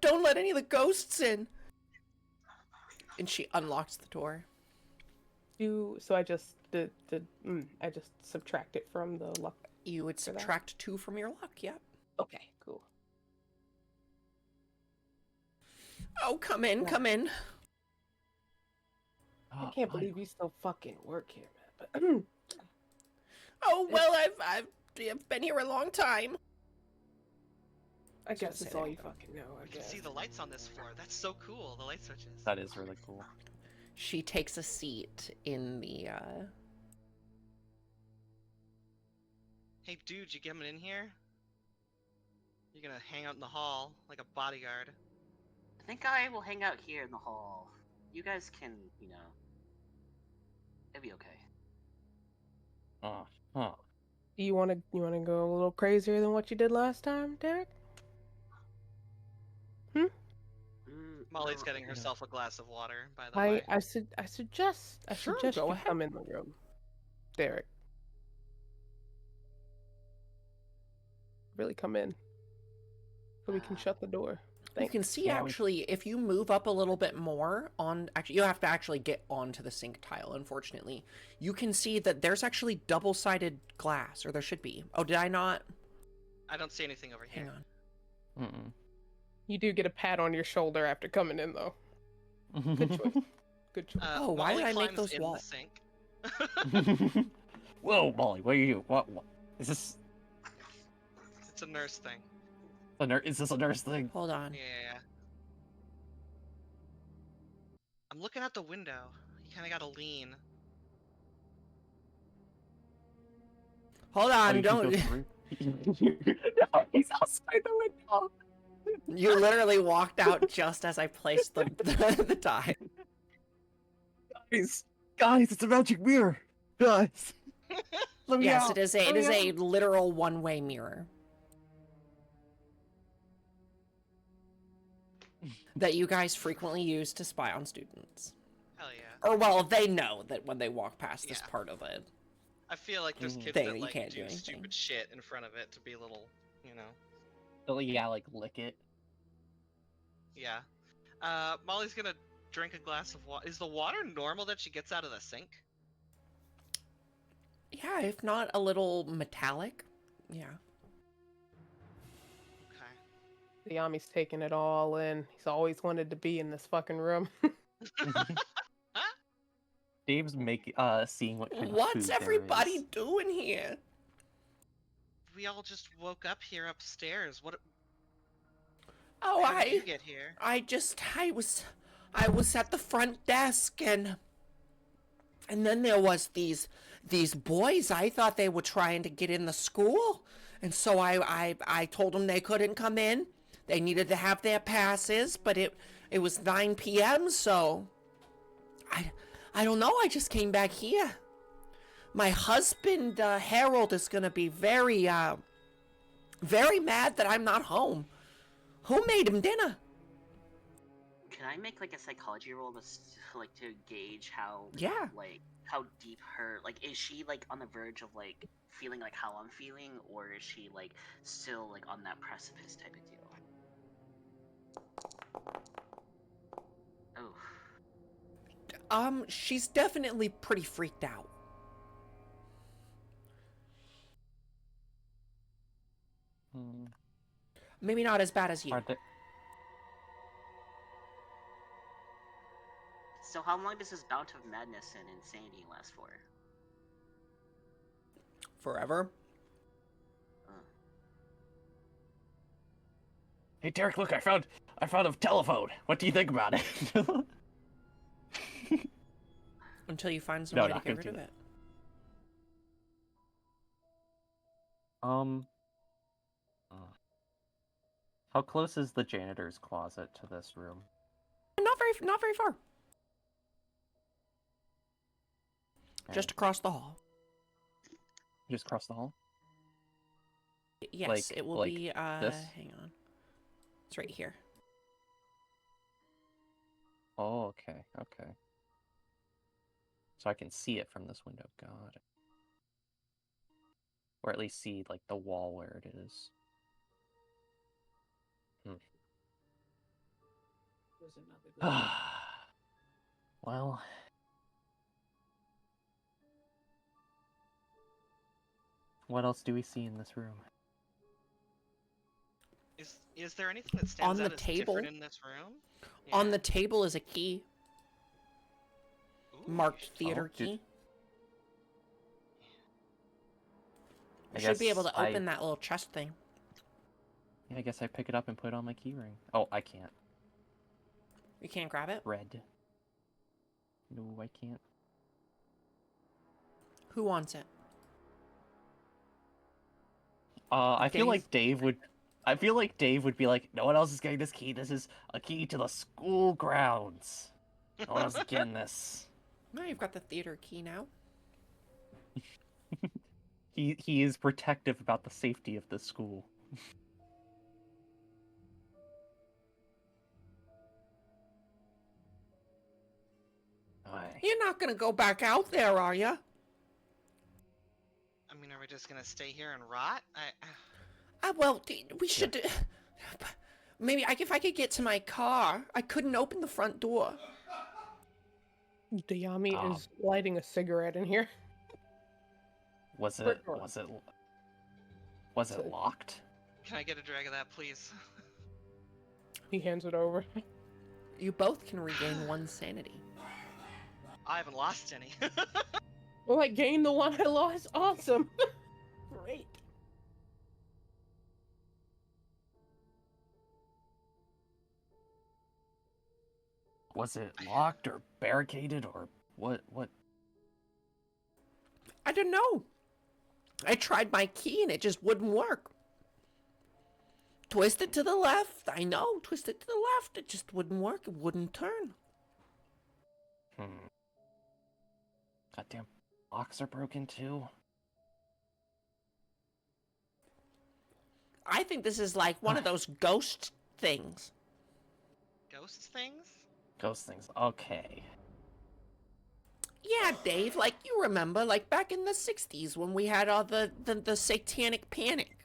don't let any of the ghosts in. And she unlocks the door. so I just I just subtract it from the luck. You would For that. subtract 2 from your luck, yeah. Okay, cool. Oh, come in, come in. I can't believe you still fucking work here, man. But Oh, well, I've been here a long time. I guess say it's all that. you fucking know. I You can guess. see the lights on this floor. That's so cool. The light switches. That is really cool. She takes a seat in the, Hey, dude, you coming in here? You're gonna hang out in the hall like a bodyguard. I think I will hang out here in the hall. You guys can, it'll be okay. Huh. You wanna go a little crazier than what you did last time, Derek? Molly's No, getting herself a glass of water, by the way. I suggest Sure, you go ahead. come in the room, Derek. Really come in, so we can shut the door. You can see, Yeah, we- actually, if you move up a little bit more actually, you have to actually get onto the sink tile, unfortunately. You can see that there's actually double-sided glass, or there should be. Oh, did I not? I don't see anything over Hang here. on. Mm-mm. You do get a pat on your shoulder after coming in, though. Good choice. Good choice. Oh, why Molly did I make climbs those in walls? the sink. Whoa, Molly, what are you? What? Is this It's a nurse thing. a nurse? Is this a nurse thing? Hold on. Yeah. I'm looking out the window. You kind of gotta lean. Hold Oh, on, you can go don't... through? No, he's outside the window. You literally walked out just as I placed the die. Guys, it's a magic mirror. Guys, let me Yes, out. it is Let me a out. literal one-way mirror. That you guys frequently use to spy on students. Hell yeah. Or, well, they know that when they walk past this Yeah. part of it. I feel like there's kids They- that you like can't do do anything. stupid shit in front of it to be little, Oh, yeah, like lick it. Yeah. Molly's gonna drink a glass of water. Is the water normal that she gets out of the sink? Yeah, if not a little metallic. Yeah. Okay. The Yami's taking it all in. He's always wanted to be in this fucking room. Dave's seeing what kind of What's food there everybody is. doing here? We all just woke up here upstairs. What? Oh, How did you get here? I was at the front desk and then there was these boys. I thought they were trying to get in the school, and so I told them they couldn't come in. They needed to have their passes, but it was 9 p.m. So I don't know. I just came back here. My husband Harold is gonna be very mad that I'm not home. Who made him dinner? Can I make like a psychology roll to to gauge how Yeah. how deep her is she on the verge of feeling how I'm feeling, or is she still on that precipice type of deal? Oh, She's definitely pretty freaked out. Maybe not as bad as you. Are there? So how long does this bout of madness and insanity last for? Forever. Hey, Derek, look, I found a telephone. What do you think about it? Until you find some No, way to not get gonna rid do of that. it. How close is the janitor's closet to this room? Not very far. Okay. Just across the hall. Just across the hall? Yes, Like- it will like be, this? hang on. It's right here. Oh, okay, okay. So I can see it from this window. Got it. Or at least see, like, the wall where it is. Well... What else do we see in this room? Is there anything that stands On the out as table? different in this room? On Yeah. the table is a key. Ooh, Marked theater did- key. I You should be guess able to open that little chest thing. Yeah, I guess I pick it up and put it on my keyring. Oh, I can't. You can't grab it? Red. No, I can't. Who wants it? I feel Dave? like Dave would... I feel like Dave would be like, no one else is getting this key. This is a key to the school grounds. No one else is getting this. No, you've got the theater key now. He is protective about the safety of the school. Aye. You're not gonna go back out there, are you? I mean, are we just gonna stay here and rot? Well, we should... Maybe if I could get to my car. I couldn't open the front door. Dayami is lighting a cigarette in here. Was it Front door. was it locked? Can I get a drag of that, please? He hands it over. You both can regain one sanity. I haven't lost any. Well, I gained the one I lost. Awesome. Great. Was it locked or barricaded or what? I don't know. I tried my key and it just wouldn't work. Twist it to the left. I know. Twist it to the left. It just wouldn't work. It wouldn't turn. Goddamn locks are broken too. I think this is like one of those ghost things. Ghost things? Ghost things. Okay. Yeah, Dave, like you remember, like back in the 60s when we had all the satanic panic.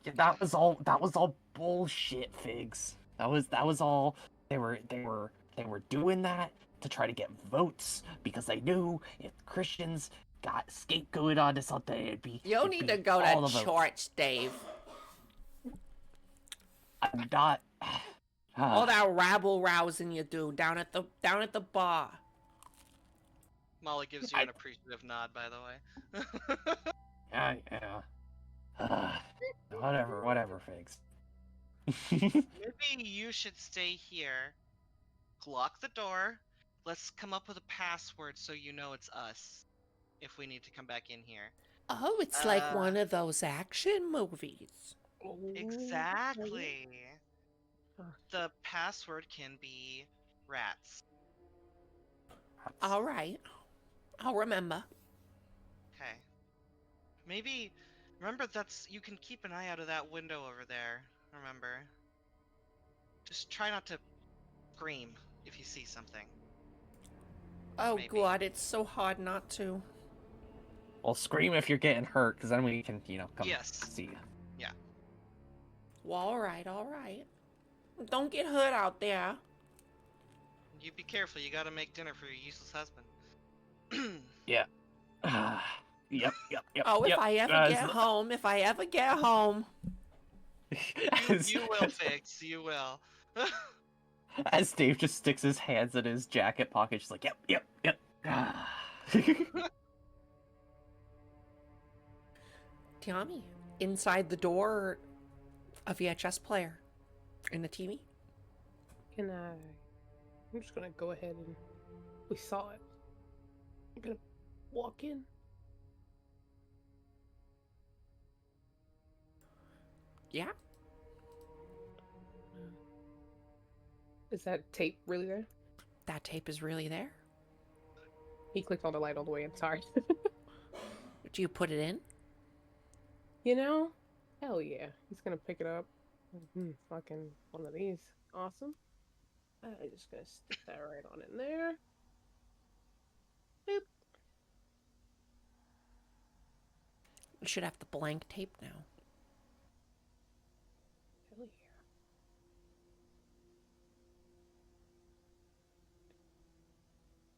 Yeah, that was all bullshit, Figs. That was all they were doing that to try to get votes because they knew if Christians got scapegoated onto something, it'd You need to go all to the votes. church, Dave. I'm not. All that rabble rousing you do down at the bar. Molly gives you an appreciative nod, by the way. Yeah. Whatever, Figs. Maybe you should stay here, lock the door, let's come up with a password so you know it's us if we need to come back in here. Oh, it's like one of those action movies. Exactly. The password can be rats. All right. I'll remember. Okay. Maybe remember you can keep an eye out of that window over there. Remember. Just try not to scream if you see something. Oh, Maybe. God, it's so hard not to. Well, scream if you're getting hurt, because then we can, come Yes. see you. Well, all right. Don't get hurt out there. You be careful, you gotta make dinner for your useless husband. Yeah. Yep. Oh, if yep. I ever get home, You will, Fix. You will. As Dave just sticks his hands in his jacket pocket, just like, yep. Tiami, inside the door, a VHS player and a TV. Can I? I'm just gonna go ahead and we saw it. I'm gonna walk in. Yeah, Is that tape really there? that tape is really there. He clicked on the light all the way. I'm sorry. Do you put it in? You know, hell yeah. He's gonna pick it up. Fucking one of these. Awesome. I'm just gonna stick that right on in there. Boop. You should have the blank tape now. Hell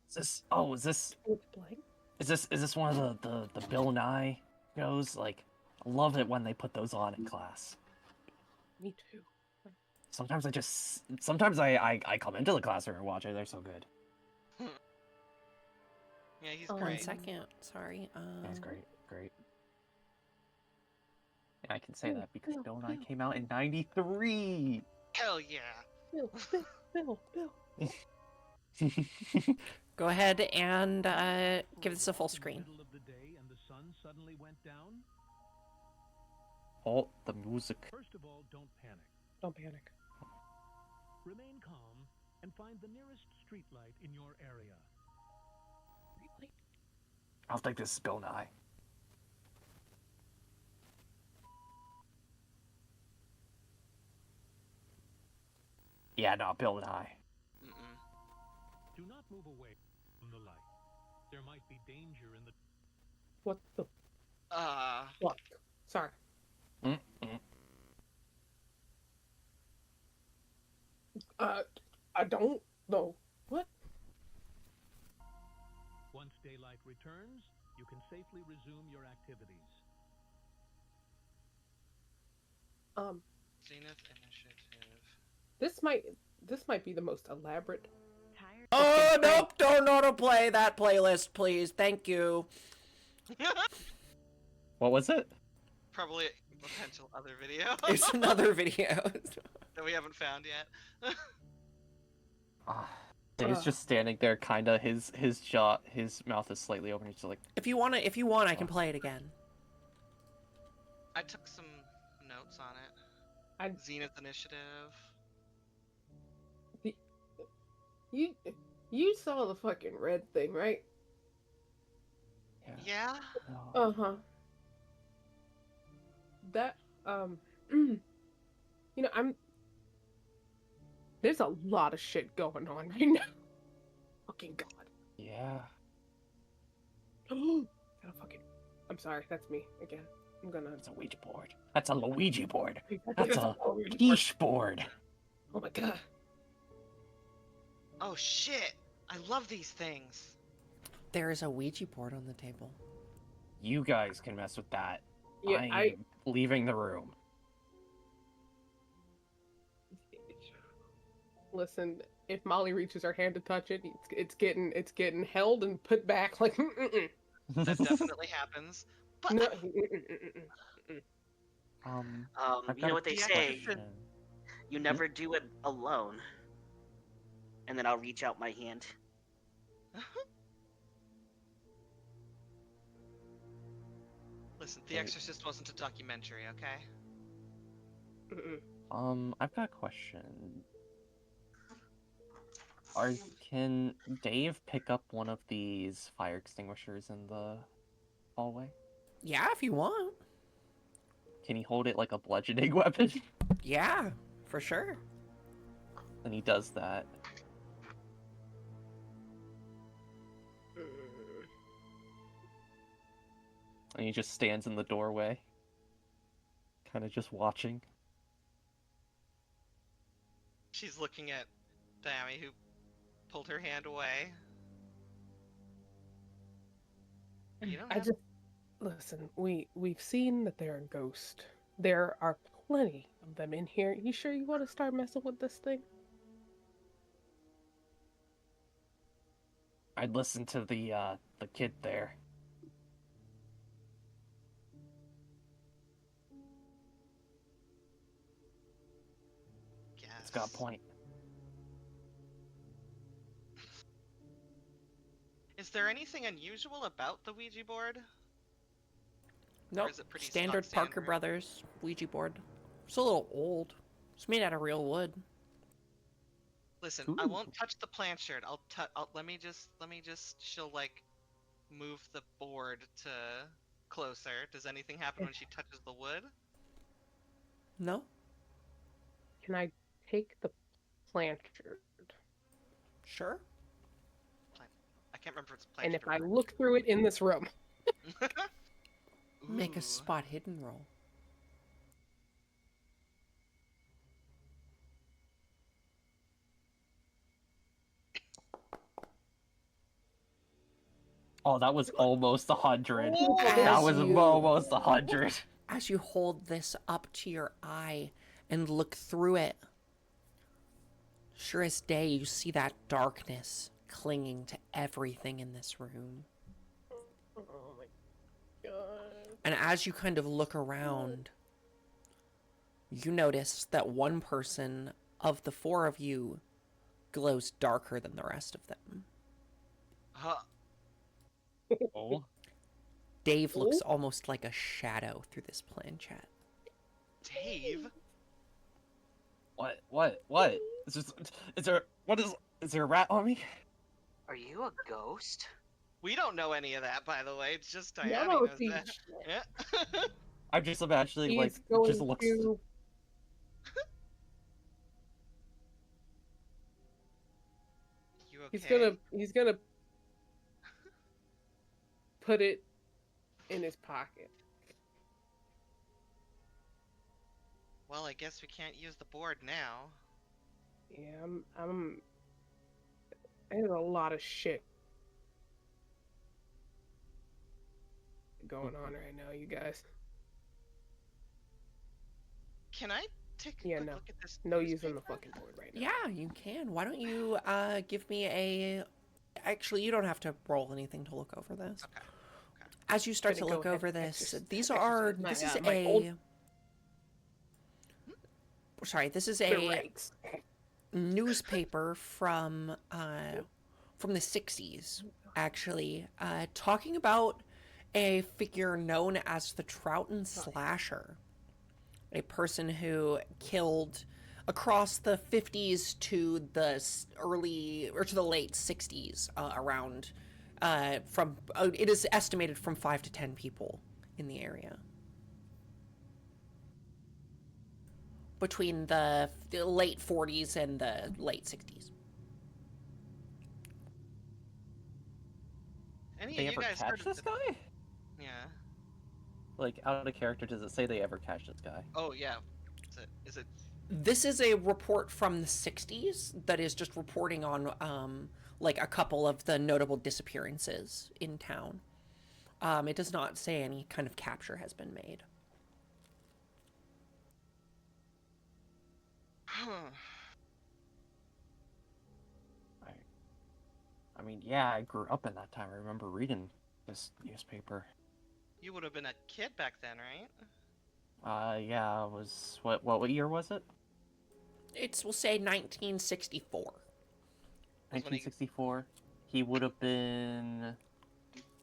Is this? Oh, is this? yeah. It's blank. Is this one of the Bill Nye shows? Like, I love it when they put those on in class. Me too. Sometimes I come into the classroom and watch it. They're so good. Yeah, he's Oh, 1 great. second. Sorry. That's great. And I can say Bill, that because Bill, Bill Nye Bill. came out in '93. Hell yeah. Bill. Go ahead and give this a full screen. Middle of the day and the sun suddenly went down. Halt the music. First of all, don't panic. Don't panic. Remain calm and find the nearest streetlight in your area. Really? I'll think this is Bill Nye. Yeah, no, Bill Nye. Mm-mm. Do not move away from the light. There might be danger in the... What the Uh, fuck? Sorry. I don't know. What? Once daylight returns, you can safely resume your activities. Zenith Initiative. This might be the most elaborate. Oh, nope. Don't autoplay that playlist, please. Thank you. What was it? Probably a potential other video There's another video. that we haven't found yet. Dave's just standing there, kinda. His mouth is slightly open. He's just like, If you want, I can play it again. I took some notes on it. I- Zenith Initiative. You saw the fucking red thing, right? Yeah. no. Uh-huh. That you know, there's a lot of shit going on right now. Fucking god. Yeah. I'm sorry, that's me again. I'm gonna That's a Ouija board. That's a Luigi board. That's That's a quiche board. Oh my god. Oh shit! I love these things. There is a Ouija board on the table. You guys can mess with that. Yeah, I'm leaving the room. Listen, if Molly reaches her hand to touch it, it's getting held and put back like That definitely happens. But no. I've You got know a what they Yeah, say? question. You never do it alone. And then I'll reach out my hand. listen, The Wait. Exorcist wasn't a documentary, okay? I've got a question. Can Dave pick up one of these fire extinguishers in the hallway? Yeah, if you want. Can he hold it like a bludgeoning weapon? Yeah, for sure. And he does that. And he just stands in the doorway. Kind of just watching. She's looking at Diami, who pulled her hand away. You don't I have... just listen. We've seen that they're a ghost. There are plenty of them in here. You sure you want to start messing with this thing? I'd listen to the kid there. Guess. It's got a point. Is there anything unusual about the Ouija board? Nope. is it pretty Standard stock Parker standard? Brothers Ouija board. It's a little old. It's made out of real wood. Listen, I Ooh. won't touch the planchet. Let me just. She'll like move the board to closer. Does anything happen when she touches the wood? No? Can I take the planchard? Sure. I can't remember if it's And planchet if or I look through it in this room, Make a Ooh. spot hidden roll. Oh, that was almost 100. Oh! That was you- almost 100. As you hold this up to your eye and look through it, sure as day, you see that darkness clinging to everything in this room. oh my god. And as you kind of look around, you notice that one person of the four of you glows darker than the rest of them. Huh. Oh. Dave looks almost like a shadow through this planchette. Dave? What? Is there a rat on me? Are you a ghost? We don't know any of that, by the way. It's just Diane Y'all knows don't see that. shit. Yeah. I'm just imagining like He's going just looks. to You okay? he's gonna put it in his pocket. Well, I guess we can't use the board now. Yeah, there's a lot of shit going on right now, you guys. Can I take a Yeah, quick no. look at this? No using the newspaper? fucking board right now. Yeah, you can. Why don't you give me a... Actually, you don't have to roll anything to look over this. Okay. As you start to Gonna go look ahead over and this, exercise my, this is my old this is the a ranks. newspaper from the 60s, actually, talking about a figure known as the Troughton Slasher, a person who killed across the 50s to the early or to the late 60s, around from it is estimated from 5 to 10 people in the area between the late 40s and the late 60s. Any They of you ever guys heard catch of this the... guy? Yeah. Like out of character, does it say they ever catch this guy? Oh yeah. Is it? This is a report from the 60s that is just reporting on like a couple of the notable disappearances in town. It does not say any kind of capture has been made. I mean, yeah, I grew up in that time. I remember reading this newspaper. You would have been a kid back then, right? Yeah, it was what year was it? We'll say 1964. 1964. He would have been,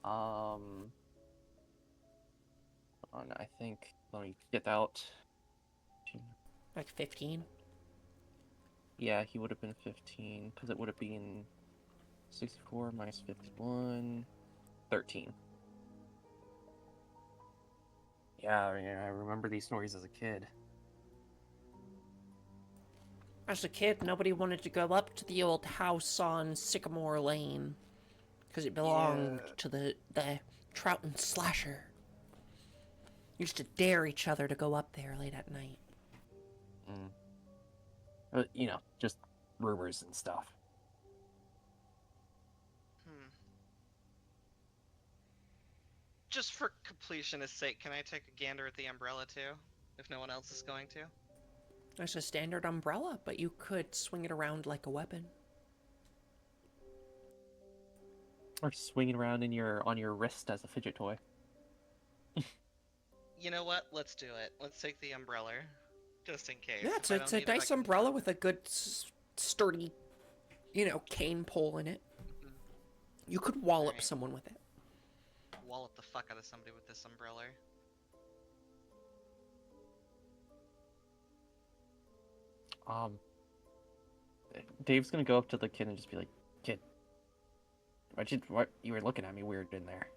I think. Let me get out. Like 15. Yeah, he would have been 15 because it would have been 64 minus 51, 13. Yeah, I remember these stories as a kid. As a kid, nobody wanted to go up to the old house on Sycamore Lane because it belonged to the Troughton Slasher. Used to dare each other to go up there late at night. But, just rumors and stuff. Just for completionist sake, can I take a gander at the umbrella too? if no one else is going to. There's a standard umbrella, but you could swing it around like a weapon. Or swinging around on your wrist as a fidget toy. You know what? Let's do it. Let's take the umbrella, just in case. Yeah, If I it's don't a need it, I nice can umbrella fuck with a good sturdy, cane pole in it. Mhm. You could wallop Alright. someone with it. wallop the fuck out of somebody with this umbrella. Dave's gonna go up to the kid and just be like, "Kid, what you were looking at me weird in there."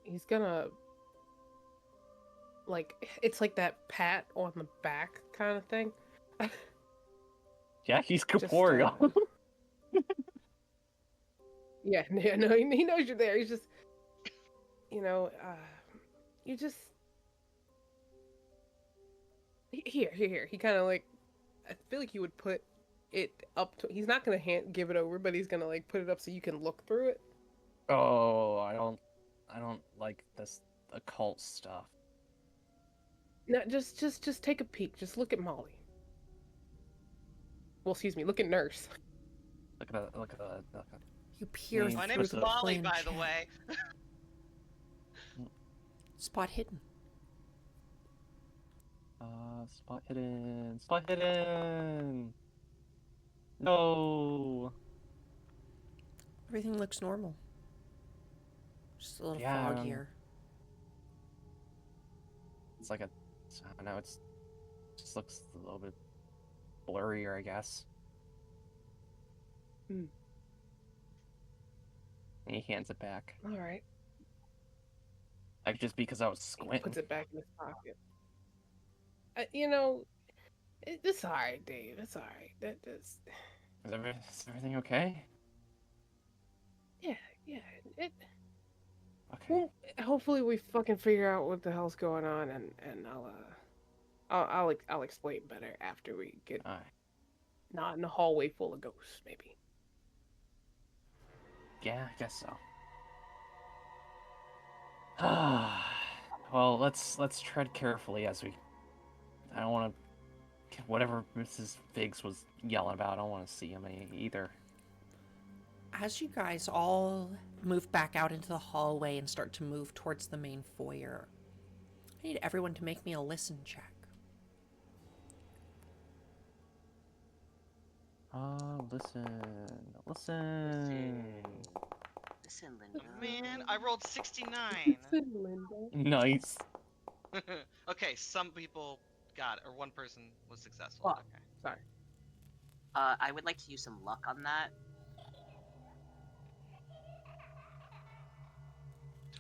He's gonna it's like that pat on the back kind of thing. Yeah, he's Just, corporeal. Yeah, no, he knows you're there. He's just, you just here. He kind of I feel like he would put it up to. He's not gonna give it over, but he's gonna put it up so you can look through it. Oh, I don't like this occult stuff. No, just take a peek. Just look at Molly. Well, excuse me. Look at Nurse. Look at the. You peer My My through name's the Molly, by the planchette. way. Spot hidden. Spot hidden. Spot hidden. No. Everything looks normal. Just a little Yeah, fog here. It's like I don't know. Just looks a little bit blurrier, I guess. Hmm. And he hands it back. All right. Like just because I was He squinting. puts it back in his pocket. It's all right, Dave. It's all right. That's Is everything okay? yeah. It. Okay. Well, hopefully we fucking figure out what the hell's going on, and I'll explain better after we get Alright. not in a hallway full of ghosts, maybe. Yeah, I guess so. Well, let's tread carefully as we. I don't want to. Whatever Mrs. Figs was yelling about, I don't want to see him either. As you guys all move back out into the hallway and start to move towards the main foyer, I need everyone to make me a listen check. Listen. Listen, Linda. Man, I rolled 69. Linda. Nice. Okay, some people got it, or one person was successful. Oh. Okay. Sorry. I would like to use some luck on that.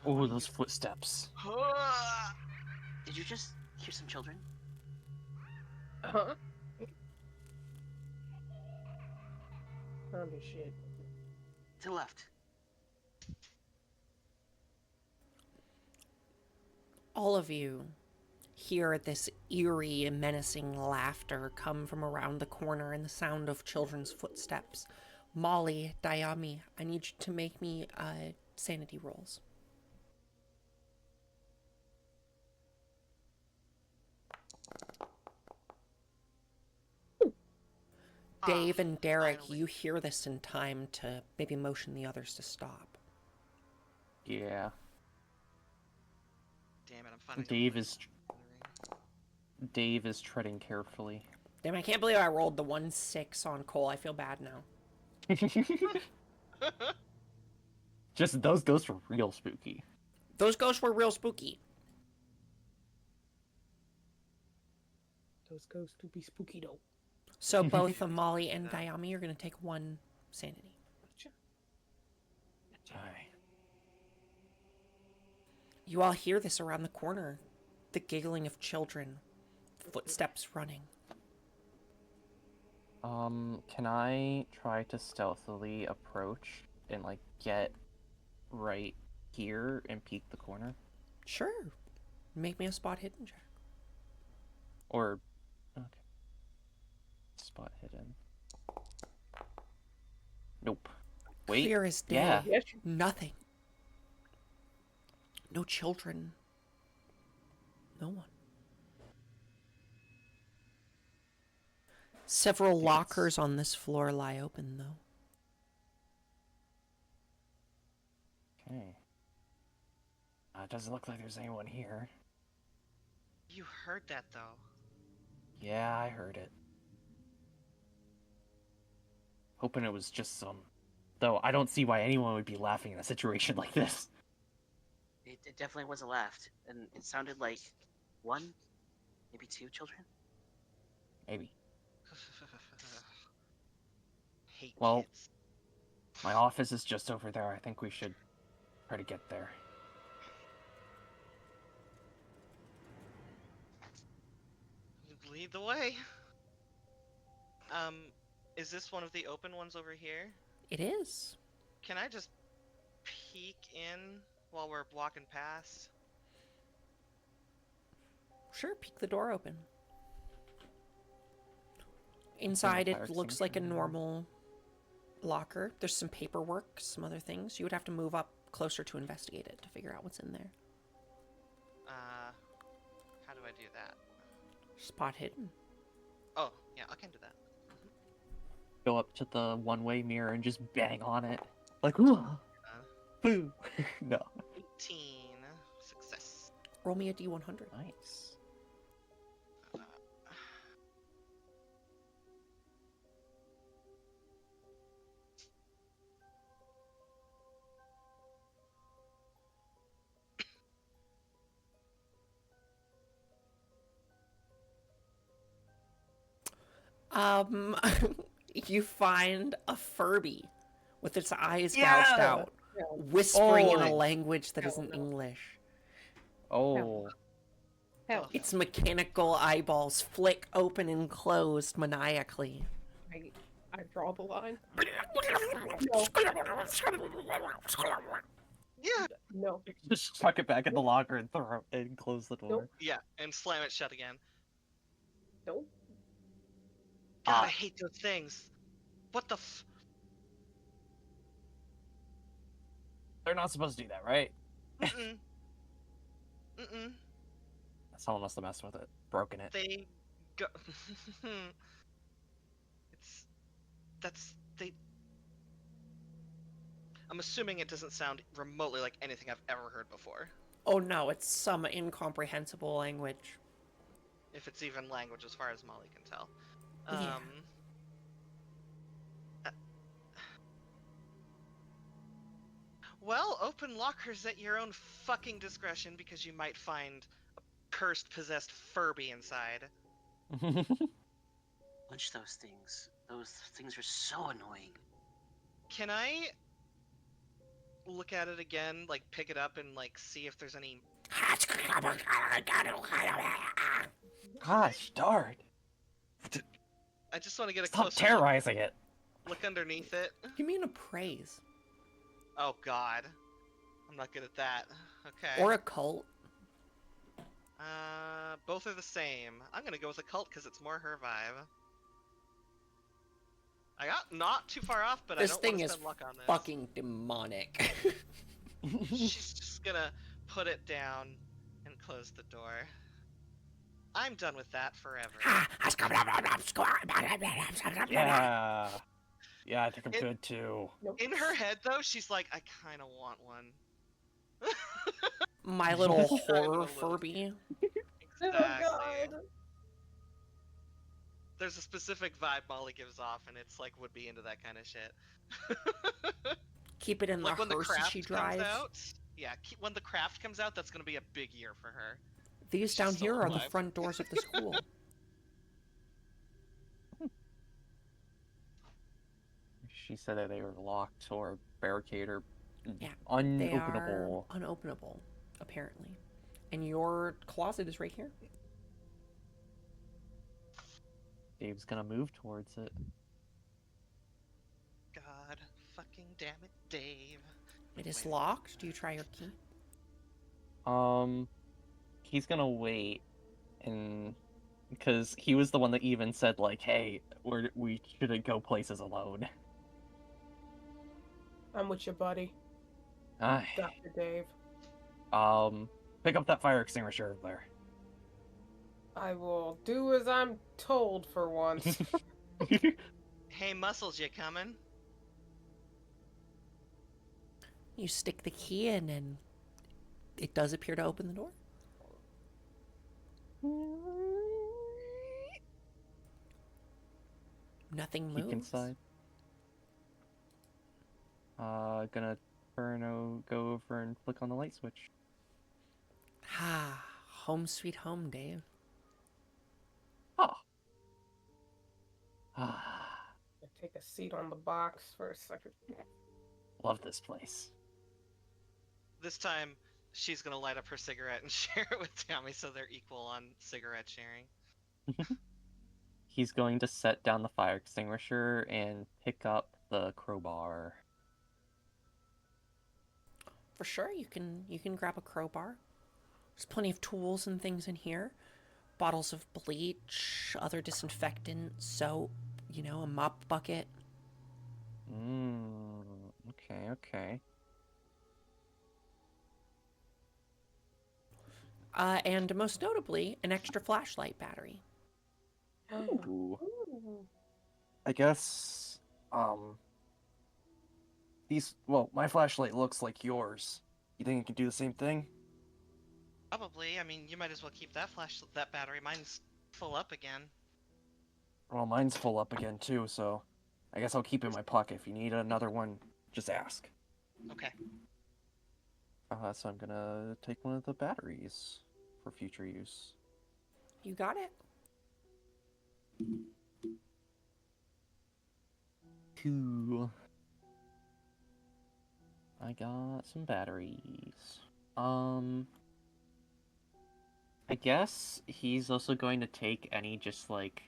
Oh, those footsteps. Did you just hear some children? Huh? Oh shit. To the left. All of you hear this eerie and menacing laughter come from around the corner and the sound of children's footsteps. Molly, Dayami, I need you to make me sanity rolls. Dave and Derek, finally. you hear this in time to maybe motion the others to stop. Yeah. Damn it, I'm finally. Dave is treading carefully. Damn, I can't believe I rolled the 1-6 on Cole. I feel bad now. Just those ghosts were real spooky. Those ghosts were real spooky. Those ghosts do be spooky though. So both Molly and Dayami are going to take 1 sanity. Aye. You all hear this around the corner. The giggling of children. Footsteps running. Can I try to stealthily approach and get right here and peek the corner? Sure. Make me a spot hidden check. Or okay. Spot hidden. Nope. Wait. Clear as day. Yeah. Yes. Nothing. No children. No one. Several It's- lockers on this floor lie open, though. Okay. It doesn't look like there's anyone here. You heard that though. Yeah, I heard it. Hoping it was just some... Though I don't see why anyone would be laughing in a situation like this. It definitely was a laugh, and it sounded like one, maybe two children. Maybe. Hate Well, kids. my office is just over there. I think we should try to get there. Lead the way. Is this one of the open ones over here? It is. Can I just peek in while we're walking past? Sure, peek the door open. Inside, fire it looks like a extinguisher. normal locker. There's some paperwork, some other things. You would have to move up closer to investigate it to figure out what's in there. How do I do that? Spot hidden. Oh, yeah, I can do that. Go up to the one-way mirror and just bang on it. Like, ooh, boo. No. 18. Success. Roll me a d100. Nice. Uh, You find a Furby with its eyes Yeah! gouged out, Yeah. whispering in a Oh. language that No, isn't no. English. Oh. Hell, Its mechanical eyeballs flick open and closed maniacally. I draw the line. yeah, No. Just chuck it back in the locker and throw and close the door. Nope. yeah, and slam it shut again. Nope. God, I hate those things. What the f? They're not supposed to do that, right? Mm-mm. Mm-mm. Someone must have messed with it, broken it. They go. They. I'm assuming it doesn't sound remotely like anything I've ever heard before. Oh no, it's some incomprehensible language. If it's even language, as far as Molly can tell. Yeah. uh, Well, open lockers at your own fucking discretion because you might find a cursed, possessed Furby inside. Punch those things. Those things are so annoying. Can I look at it again, like pick it up and like see if there's any? Gosh darn. I just want to get a Stop closer terrorizing it. look underneath it. Give me an appraise. Oh God, I'm not good at that. Okay. Or a cult. Both are the same. I'm gonna go with a cult because it's more her vibe. I got not too far off, but This I don't thing want to is spend luck on this. fucking demonic. She's just gonna put it down and close the door. I'm done with that forever. Yeah. Yeah, I think I'm good too. Nope. In her head, though, she's like, I kind of want one. My little Driving a horror little. Furby. Exactly. Oh god. There's a specific vibe Molly gives off, and it's like would be into that kind of shit. Keep it in Like the when the hearse craft she comes drives. out. Yeah, when the craft comes out, that's gonna be a big year for her. These She's down still here are the alive. front doors of the school. She said that they were locked or barricaded or Yeah, They are unopenable. unopenable, apparently. And your closet is right here. Dave's gonna move towards it. God, fucking damn it, Dave. It is Wait. locked. Do you try your key? He's gonna wait, and because he was the one that even said like, "Hey, we shouldn't go places alone." I'm with your buddy, Ay, Dr. Dave. Pick up that fire extinguisher over there. I will do as I'm told for once. Hey, Muscles, you coming? You stick the key in, and it does appear to open the door. Nothing Peek moves. inside. Gonna go over and flick on the light switch. Ah, home sweet home, Dave. Oh. Ah, Take a seat on the box for a second. love this place. This time, she's gonna light up her cigarette and share it with Tammy so they're equal on cigarette sharing. He's going to set down the fire extinguisher and pick up the crowbar. For sure, you can grab a crowbar. There's plenty of tools and things in here. Bottles of bleach, other disinfectant, soap, a mop bucket. Okay. And most notably, an extra flashlight battery. Ooh. Ooh. I guess, my flashlight looks like yours. You think it can do the same thing? Probably. I mean, you might as well keep that battery. Mine's full up again. Well, mine's full up again too, so I guess I'll keep it in my pocket. If you need another one, just ask. Okay. So I'm gonna take one of the batteries for future use. You got it. Cool. I got some batteries. I guess he's also going to take any just like...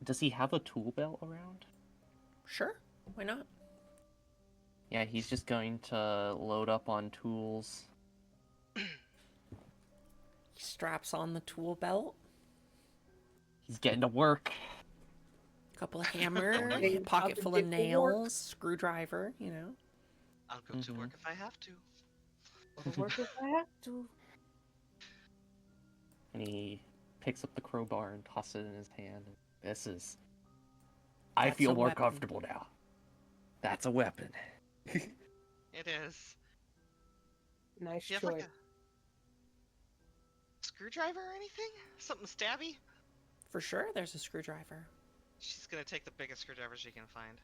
Does he have a tool belt around? Sure, why not? Yeah, he's just going to load up on tools. He straps on the tool belt. He's getting to work. Couple of hammers, Okay, a pocket I'll full of get to work. nails, screwdriver, I'll go to work if I have to. I'll work if I have to. And he picks up the crowbar and tosses it in his hand. I That's feel a more weapon. comfortable now. That's a weapon. It is. Nice Do you have choice. like a screwdriver or anything? Something stabby? For sure, there's a screwdriver. She's gonna take the biggest screwdriver she can find.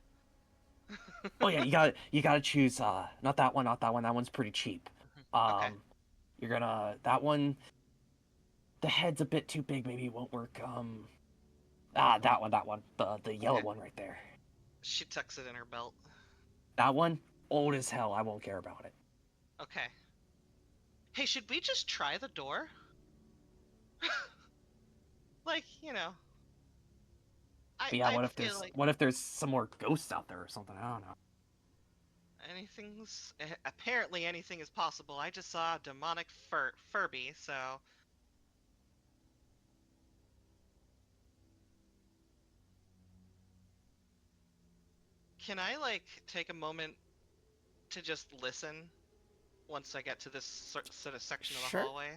Oh yeah, you gotta choose. Not that one. That one's pretty cheap. Okay. You're gonna that one. The head's a bit too big. Maybe it won't work. That one. The yellow Okay. one right there. She tucks it in her belt. That one, old as hell. I won't care about it. Okay. Hey, should we just try the door? Like, Yeah. I What if feel like there's some more ghosts out there or something? I don't know. apparently anything is possible. I just saw a demonic Furby, so can I take a moment to just listen once I get to this sort of section of the Sure. hallway?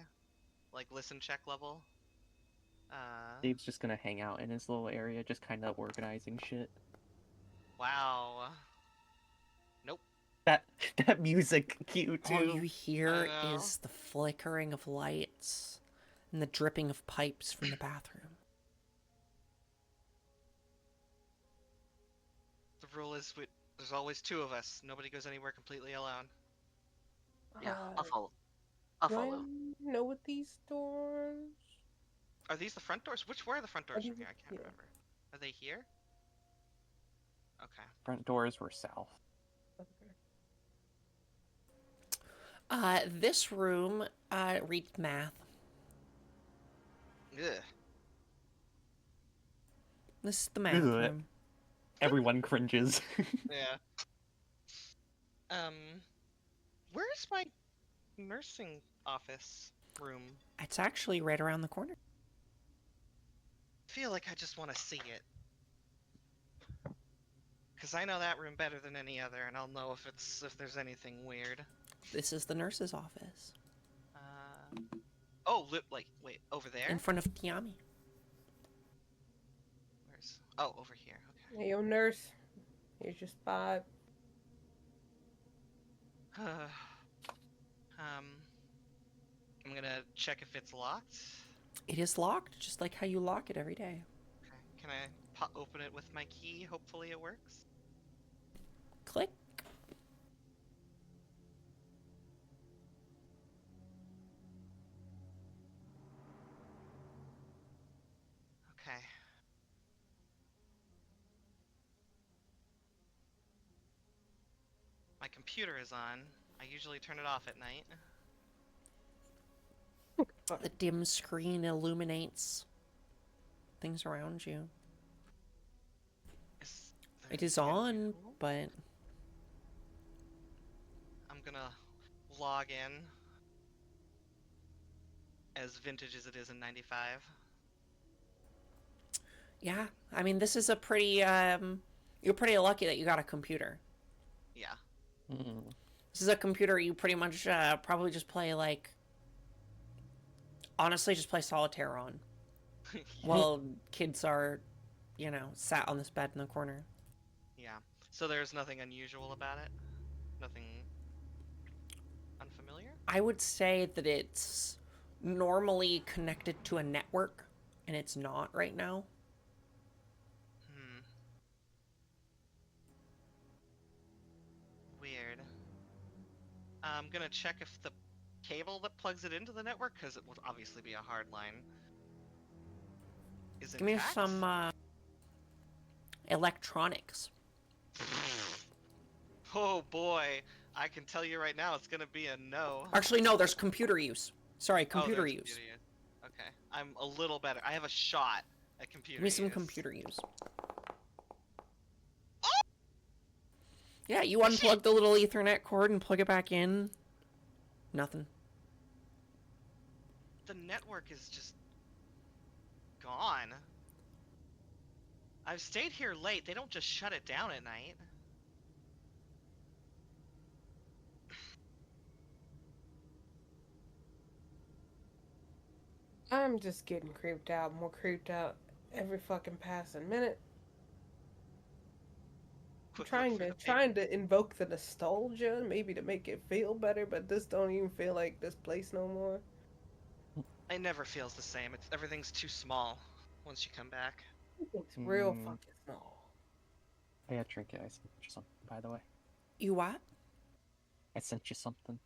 Like listen check level. Dave's just gonna hang out in his little area, just kind of organizing shit. Wow. Nope. That music cue too. All you hear I know. is the flickering of lights and the dripping of pipes from the bathroom. The rule is there's always two of us. Nobody goes anywhere completely alone. Yeah, I'll follow. I'll Do I follow. know what these doors? Are these the front doors? Where are the front doors from these- here? I can't yeah. remember. Are they here? Okay. Front doors were south. Okay. This room reads math. Ugh. This is the math Ugh. room. Everyone cringes. Yeah. Where's my nursing office room? It's actually right around the corner. I feel like I just want to see it. Because I know that room better than any other, and I'll know if there's anything weird. This is the nurse's office. Oh, wait, over there? In front of Tiami. Where's... Oh, over here. Okay. Hey, yo, nurse. Here's your spot. I'm gonna check if it's locked. It is locked, just like how you lock it every day. Okay. Can I open it with my key? Hopefully it works. Click. Okay. My computer is on. I usually turn it off at night. The dim screen illuminates things around you. It is on, but I'm gonna log in as vintage as it is in 95. yeah, I mean, this is a pretty, you're pretty lucky that you got a computer. Yeah. Mm. This is a computer you pretty much, probably just play, like, honestly, just play solitaire on. While kids are, you know, sat on this bed in the corner. Yeah. So there's nothing unusual about it? Nothing unfamiliar? I would say that it's normally connected to a network, and it's not right now. Weird. I'm gonna check if the cable that plugs it into the network, because it will obviously be a hard line, is Give me intact. some, electronics. Oh boy, I can tell you right now it's gonna be a no. Actually, no, there's computer use. Sorry, computer there's use. computer use. Okay, I'm a little better. I have a shot at computer Give me some use. computer use. Yeah, you unplug the little Ethernet cord and plug it back in. Nothing. The network is just gone. I've stayed here late. They don't just shut it down at night. I'm just getting creeped out, more creeped out every fucking passing minute. I'm trying to invoke the nostalgia, maybe to make it feel better, but this don't even feel like this place no more. It never feels the same. Everything's too small once you come back. It's real fucking small. I got trinket. I sent you something, by the way. You what? I sent you something.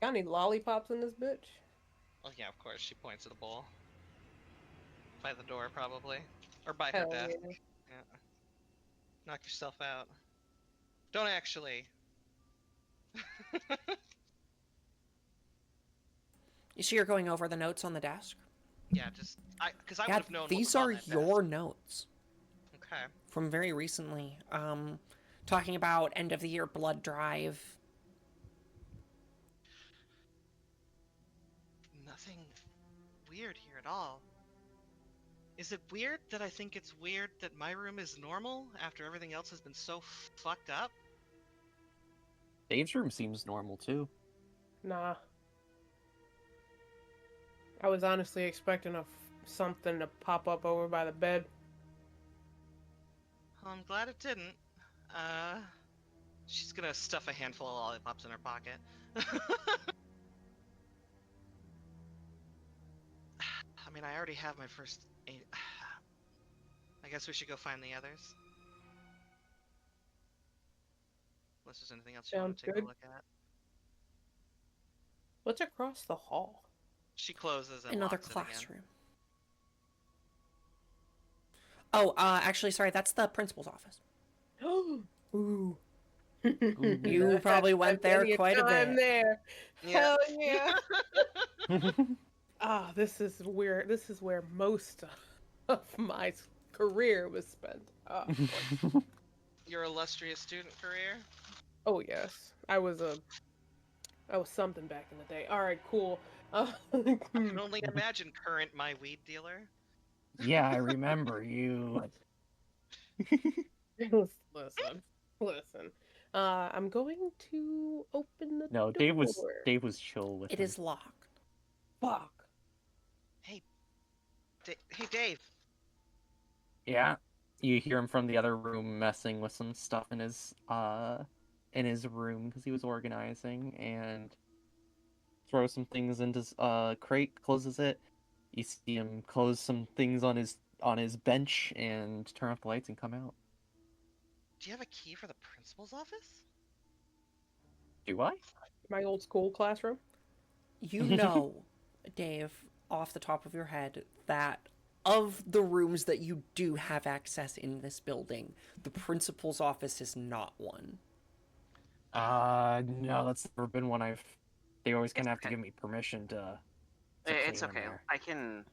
Got any lollipops in this bitch? Oh yeah, of course. She points at a bowl. By the door, probably. Or by her Hell desk. yeah. Yeah. Knock yourself out. Don't actually. You see, you're going over the notes on the desk? Yeah, just... Because I would Yeah, have known these what was on are that your desk. notes. Okay. From very recently. Talking about end of the year blood drive. Nothing weird here at all. Is it weird that I think it's weird that my room is normal after everything else has been so fucked up? Dave's room seems normal too. Nah. I was honestly expecting something to pop up over by the bed. Well, I'm glad it didn't. She's gonna stuff a handful of lollipops in her pocket. I mean, I already have my first 8. I guess we should go find the others. Unless there's anything else you want Sounds to take good. a look at. What's across the hall? She closes and Another locks it again. classroom. Oh, actually, sorry, that's the principal's office. Ooh. You probably went there Plenty of quite a time bit. there. Yeah. Hell yeah. Ah, this is where most of my career was spent. Oh, Your illustrious student career? oh yes, I was something back in the day. All right, cool. I can only imagine current my weed dealer. Yeah, I remember you. Listen. I'm going to open the No, door. Dave was chill with It him. is locked. Fuck. Hey, hey, Dave. Yeah. You hear him from the other room messing with some stuff in his room because he was organizing, and throw some things into his crate, closes it. You see him close some things on his bench and turn off the lights and come out. Do you have a key for the principal's office? Do I? My old school classroom. You know, Dave, off the top of your head, that of the rooms that you do have access in this building, the principal's office is not one. No, that's never been one I've. They always kind It's of have to okay. give me permission to It's clean in okay. there. I can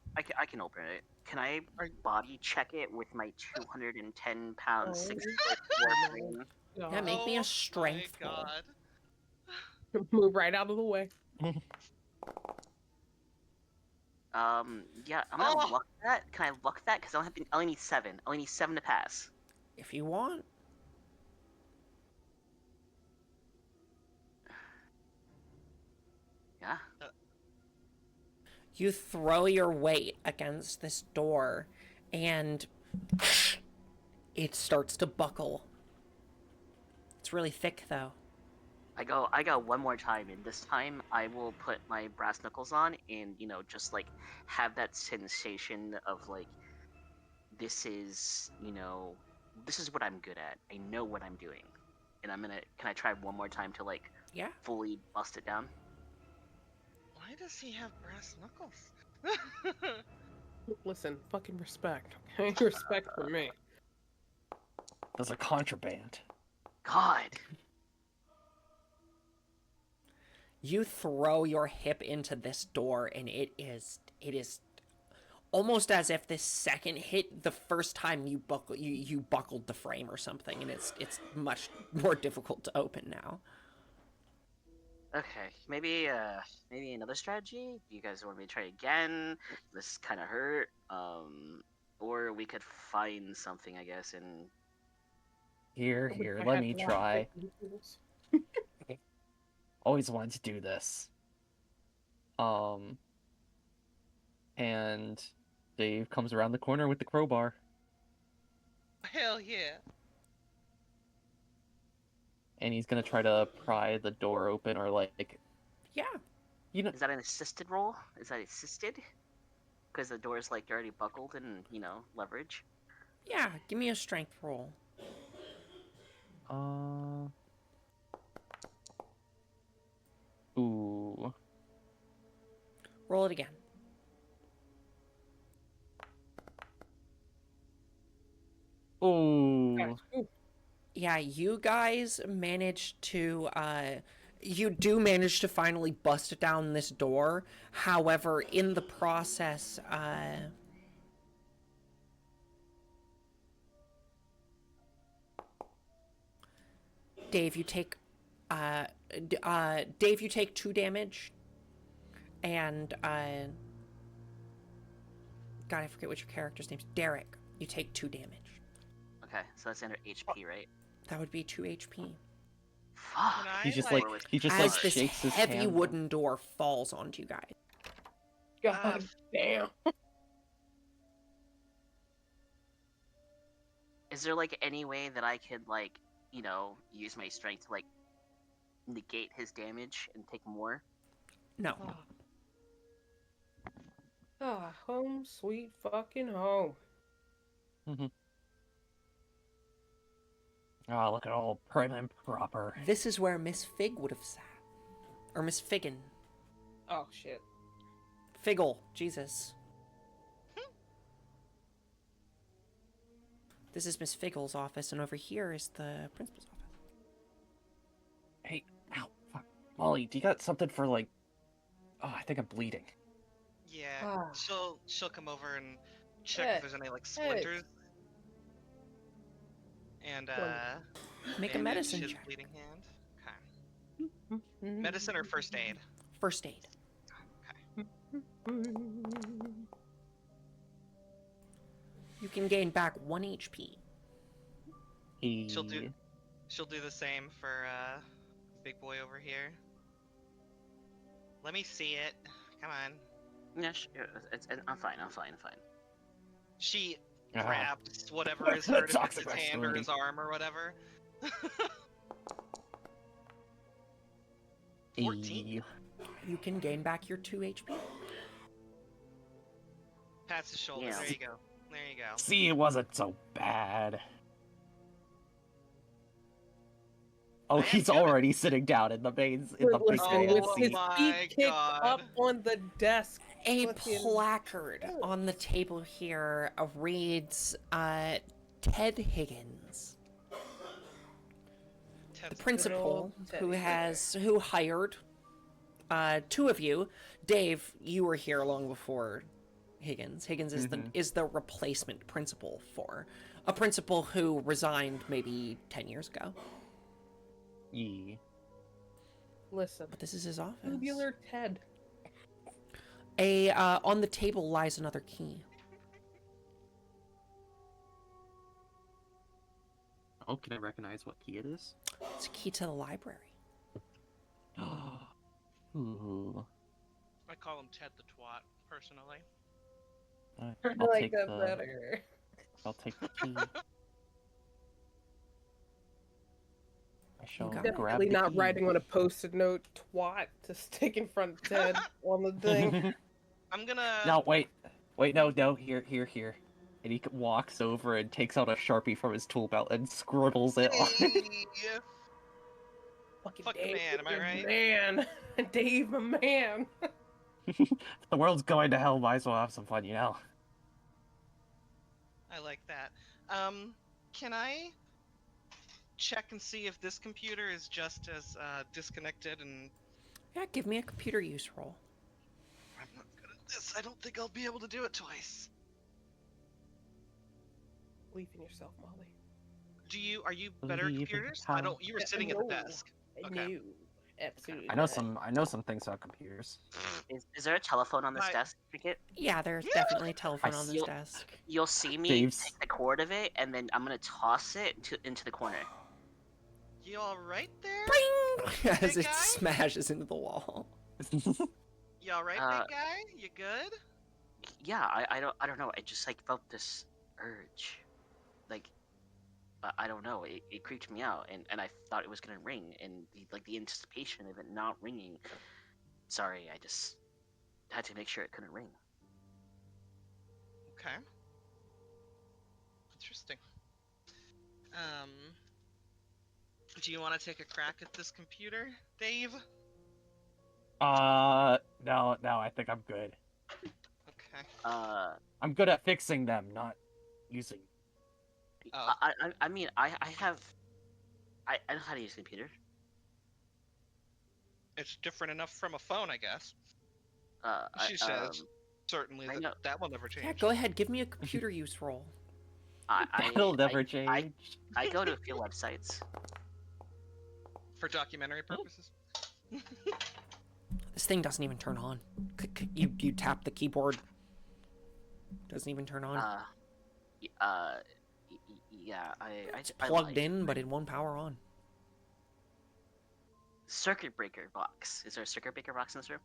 open it. Can I Are- body check it with my 210-pound Oh, 6-foot my frame? Yeah, make me a Oh strength my roll. god. Move right out of the way. Yeah, I'm gonna Oh! luck that. Can I luck that? Because I only need 7. I only need 7 to pass. If you want. Yeah. You throw your weight against this door, and it starts to buckle. It's really thick, though. I go one more time, and this time I will put my brass knuckles on, and just like have that sensation of like this is this is what I'm good at. I know what I'm doing, and Can I try one more time to like Yeah. fully bust it down? Why does he have brass knuckles? Listen, fucking respect. Okay, respect for me. Those are contraband. God. You throw your hip into this door, and it is almost as if this second hit the first time you buckled the frame or something, and it's much more difficult to open now. Okay, maybe another strategy. Do you guys want me to try again? This kind of hurt. Or we could find something, I guess, and Here, I wish I let had me black try. tools. Always wanted to do this. And Dave comes around the corner with the crowbar. Hell yeah. And he's gonna try to pry the door open, or like, Yeah. is that an assisted roll? Is that assisted? Because the door is like already buckled and leverage. Yeah, give me a strength roll. Ooh. Roll it again. Ooh. Ooh, Yeah, you guys managed to you do manage to finally bust down this door. However, in the process, Dave, you take Dave, you take 2 damage, and God, I forget what your character's name's. Derek, you take 2 damage. Okay, so that's under HP, right? That would be 2 HP. Fuck. Can I, He just like- he just As like this shakes his heavy hand. wooden door falls onto you guys. God damn. Is there like any way that I could like use my strength to like negate his damage and take more? No. Home sweet fucking home. Oh, look at all prim and proper. This is where Miss Fig would have sat. Or Miss Figgin. Oh shit. Figgle, Jesus. This is Miss Figgle's office, and over here is the principal's office. Hey, ow, fuck. Molly, do you got something for like... Oh, I think I'm bleeding. Yeah, Ah. she'll come over and check Hey, if there's any like splinters. And Make a bandage medicine his check. bleeding hand. Okay. Medicine or first aid? First aid. You can gain back 1 HP. She'll do She'll do the same for big boy over here. Let me see it. Come on. Yeah, I'm fine. She Ah. grabs whatever is hurt if it's Toxic his hand or masculinity. his arm or whatever. 14. You can gain back your 2 HP. Pats his shoulder. Yeah. There you go. There you go. See, it wasn't so bad. Oh, I am he's good. already sitting down in the big Listen, Oh with his seat. my feet kicked God. up on the desk. A Fucking- placard on the table here reads Ted Higgins, the Ted's principal Teddy. who hired 2 of you. Dave, you were here long before Higgins. Higgins is the replacement principal for a principal who resigned maybe 10 years ago. Yeah. Listen, But this is his office. tubular Ted. On the table lies another key. Oh, can I recognize what key it is? It's a key to the library. Ooh. I call him Ted the Twat, personally. I'll I like take that the, better. I'll take the key. I shall grab Definitely the not key. writing on a post-it note twat to stick in front of Ted on the thing. I'm gonna. No, wait, no, here. And he walks over and takes out a Sharpie from his tool belt and scribbles it on. Hey, Fucking Fuck the Dave, man, am I you're right? Man, Dave, my man. The world's going to hell, might as well have some fun, you know? I like that. Can I check and see if this computer is just as disconnected and Yeah, give me a computer use roll. I'm not good at this. I don't think I'll be able to do it twice. Believe in yourself, Molly. Are you better at Believe in computers? your I don't. You were Yeah, sitting at the no. desk. Okay. No, absolutely. I know not. some things about computers. Is there a telephone on this My- desk, Cricket? Yeah, there's definitely a telephone I on this see- desk. You'll see me Dave's- take the cord of it, and then I'm gonna toss it into the corner. You all right there? Bing! As Big it guy? smashes into the wall. You all right, big guy? You good? Yeah, I don't know. I just like felt this urge, like I don't know. It creeped me out, and I thought it was gonna ring, and the anticipation of it not ringing. Sorry, I just had to make sure it couldn't ring. Okay. Interesting. Do you want to take a crack at this computer, Dave? No, I think I'm good. Okay. I'm good at fixing them, not using. Oh. I mean, I know how to use a computer. It's different enough from a phone, I guess. She I, says. Certainly, I know. that will never change. Yeah, go ahead, give me a computer use roll. That'll never I change. go to a few websites. For documentary purposes. This thing doesn't even turn on. You tap the keyboard. Doesn't even turn on. Yeah, It's I plugged lied. in, but it won't power on. Circuit breaker box. Is there a circuit breaker box in this room?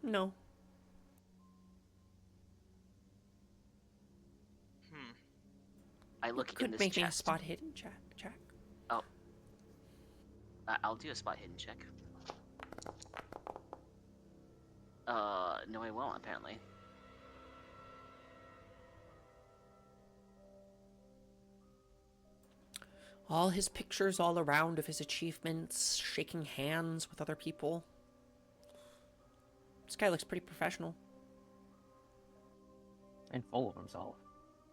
No. I look Could in this make me a chest. spot hidden check. I'll do a spot hidden check. No, I won't. Apparently. All his pictures all around of his achievements, shaking hands with other people. This guy looks pretty professional. And full of himself.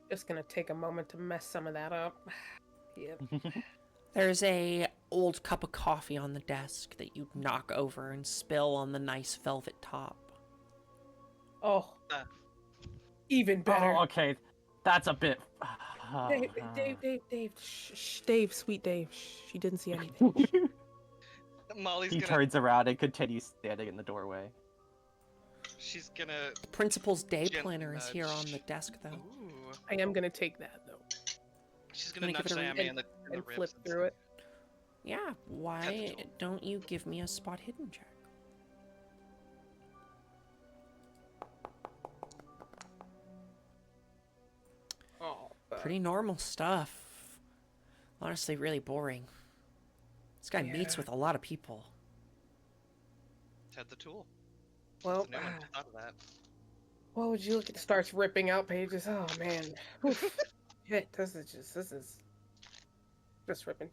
Just gonna take a moment to mess some of that up. Yep. There's a old cup of coffee on the desk that you knock over and spill on the nice velvet top. Oh, Uh. even better. Oh, okay. That's a bit. Dave, Dave, sweet Dave. Shh, she didn't see anything. Molly's He gonna. turns around and continues standing in the doorway. She's gonna. The principal's day Gently planner is here on the nudge. desk, though. Ooh. I am gonna take that though She's gonna Gonna give nudge it a Sammy in the and ribs flip and through it. Yeah, why don't you give me a spot hidden check? Oh, Pretty normal stuff. Honestly, really boring. This guy meets with a lot of people. Ted the Tool. Well, That's a new one. I thought of that. what would you look at? Starts ripping out pages. Oh man. Oof. Shit, this is just ripping.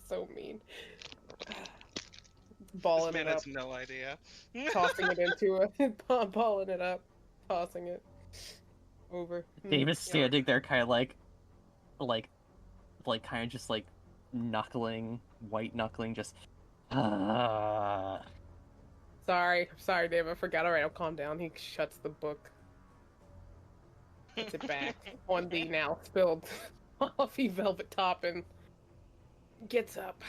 So mean. This Balling man it up, has no idea. tossing it into it, balling it up, tossing it over. David's Yeah. standing there, kind of like, kind of just like knuckling, white knuckling, just. Sorry, Dave. I forgot. All right, I'll calm down. He shuts the book, puts it back on the now spilled coffee velvet top, and gets up.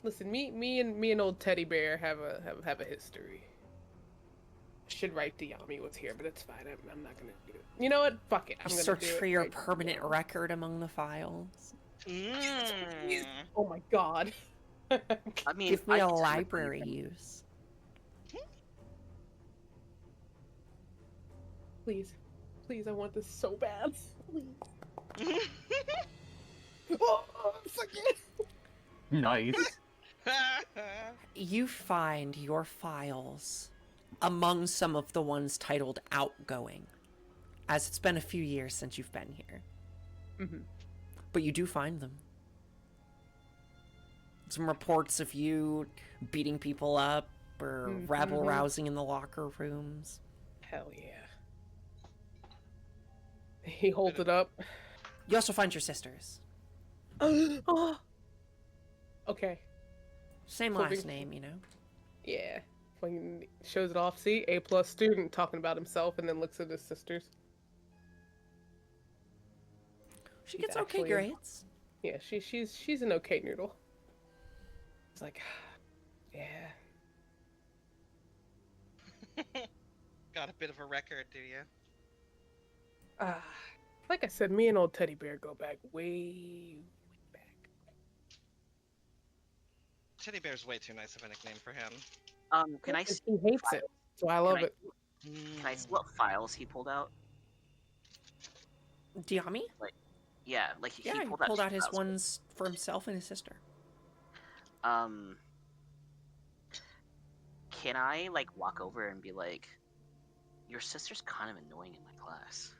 Listen, me and old teddy bear have a history. I should write Yami was here, but it's fine. I'm not gonna do it. You know what? Fuck it. I'm You gonna search do it. for your Right permanent now. record among the files. Oh my god. I mean, Give me a technically library can- use. Please, I want this so bad. Please. Oh, fuck it. Nice. You find your files among some of the ones titled Outgoing, as it's been a few years since you've been here. Mm-hmm. But you do find them. Some reports of you beating people up or rabble rousing in the locker rooms. Hell yeah. He holds it up. You also find your sisters. Oh. Okay. Same Flipping- last name, you know? Yeah. Fucking shows it off. See, A+ student talking about himself, and then looks at his sisters. She She's gets okay actually- grades. Yeah, she's an okay noodle. It's like, yeah. Got a bit of a record, do you? Like I said, me and old teddy bear go back way back. Teddy Bear's way too nice of a nickname for him. Can I And see? he hates it, so I love it. Can I see what files he pulled out? Diami? Yeah, like he Yeah, he pulled, pulled two out his files. ones for himself and his sister. Can I like walk over and be like, your sister's kind of annoying in my class?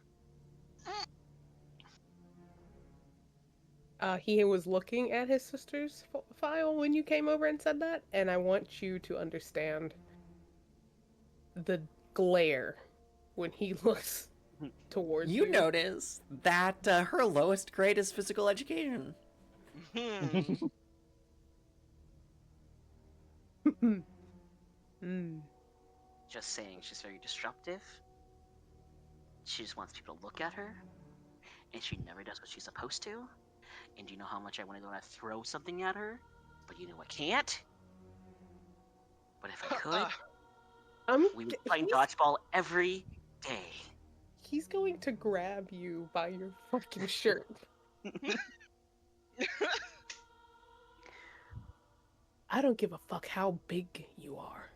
He was looking at his sister's file when you came over and said that, and I want you to understand the glare when he looks towards you. You notice that her lowest grade is physical education. Just saying, she's very disruptive. She just wants people to look at her, and she never does what she's supposed to. And do you know how much I want to go and throw something at her? But you know I can't. But if I could, we would play dodgeball every day. He's going to grab you by your fucking shirt. I don't give a fuck how big you are.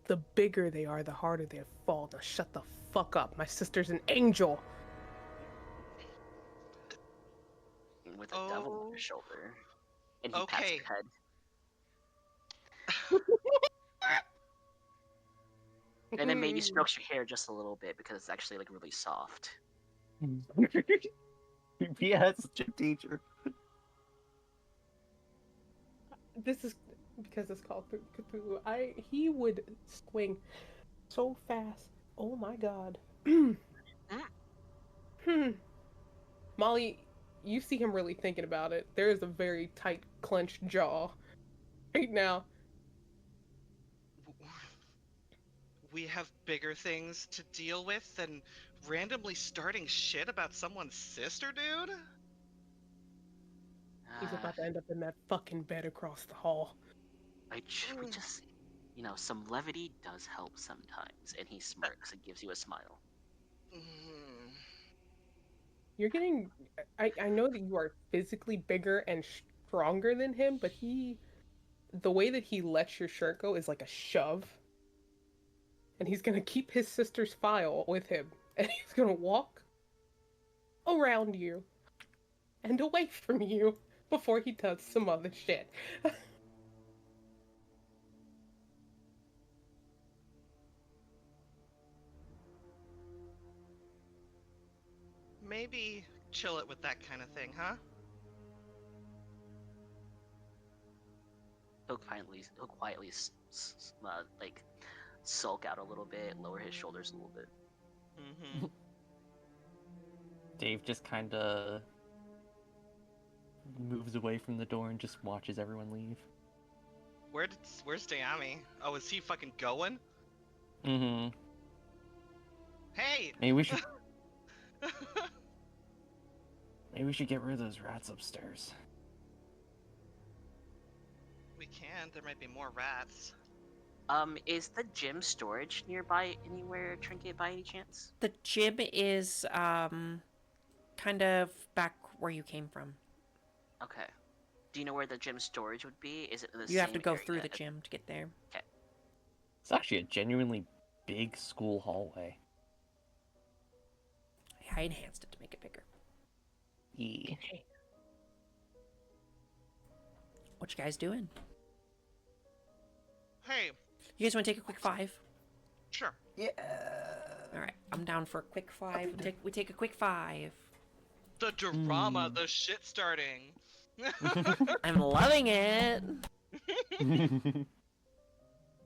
The bigger they are, the harder they fall. Now shut the fuck up. My sister's an angel. With a devil on her shoulder. And he pats Okay. your head. And then maybe strokes your hair just a little bit because it's actually like really soft. Yeah, it's such a teacher. This is because it's called Cthulhu. He would swing so fast. Oh my god. Molly, you see him really thinking about it. There is a very tight, clenched jaw right now. We have bigger things to deal with than randomly starting shit about someone's sister, dude? He's about to end up in that fucking bed across the hall. We just, some levity does help sometimes. And he smirks and gives you a smile. you're getting. I know that you are physically bigger and stronger than him, but the way that he lets your shirt go is like a shove, and he's gonna keep his sister's file with him, and he's gonna walk around you and away from you before he does some other shit. Maybe chill it with that kind of thing, huh? He'll quietly like sulk out a little bit, lower his shoulders a little bit. Mm-hmm. Dave just kind of moves away from the door and just watches everyone leave. Where's Dayami? Oh, is he fucking going? Mm-hmm. Hey! Maybe we should. Maybe we should get rid of those rats upstairs. We can. There might be more rats. Is the gym storage nearby anywhere, Trinket, by any chance? The gym is kind of back where you came from. Okay. Do you know where the gym storage would be? Is it in the You same have to go area? through the gym to get there. It's actually a genuinely big school hallway. I enhanced it to make it bigger. Yeah. What you guys doing? Hey, You guys want to take a quick 5? sure. Yeah. All right, I'm down for a quick 5. We take a quick 5. The drama, the shit starting. I'm loving it.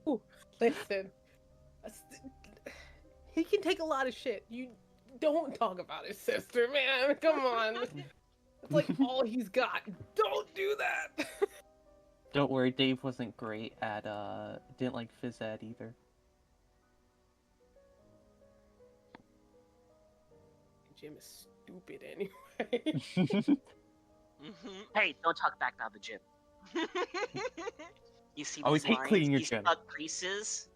Ooh, listen, he can take a lot of shit. You don't talk about his sister, man. Come on. It's like all he's got. Don't do that. Don't worry, Dave wasn't great at didn't like phys ed either. Jim is stupid anyway. Mm-hmm. Hey, don't talk back about the gym. You see Always these hate lines, cleaning your these gym. cut creases?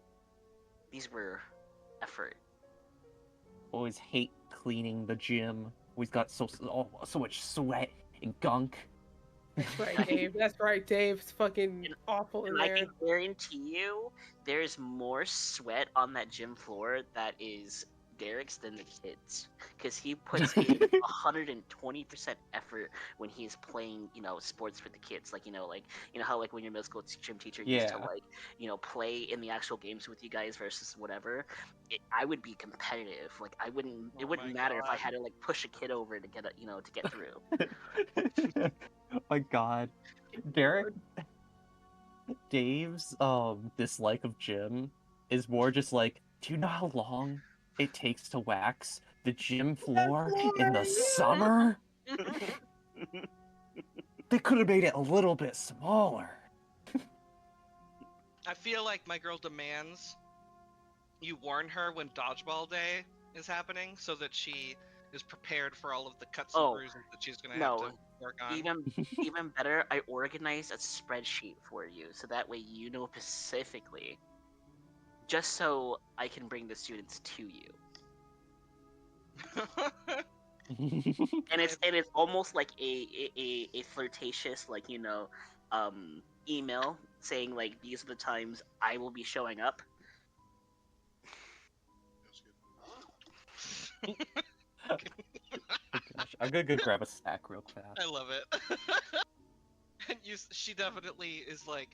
These were effort. Always hate cleaning the gym. Always got so much sweat and gunk. That's right, Dave. That's right, Dave. It's fucking awful in And I there. can guarantee you, there's more sweat on that gym floor that is Derek's than the kids, because he puts in 120% effort when he's playing, sports with the kids. Like, how like when your middle school gym teacher used to Yeah. play in the actual games with you guys versus whatever. I would be competitive. Like, I wouldn't. It Oh wouldn't my matter if I God. had to like push a kid over to get to get through. Oh my god. Derek Dave's dislike of gym is more just like, do you know how long it takes to wax the gym floor in the summer? They could have made it a little bit smaller. I feel like my girl demands you warn her when dodgeball day is happening so that she is prepared for all of the cuts and bruises that she's gonna have to work on. Even better, I organized a spreadsheet for you, so that way you know specifically, just so I can bring the students to you. And it's almost like a flirtatious, like, email saying like, these are the times I will be showing up. Oh gosh, I'm gonna go grab a snack real fast. I love it. And she definitely is like,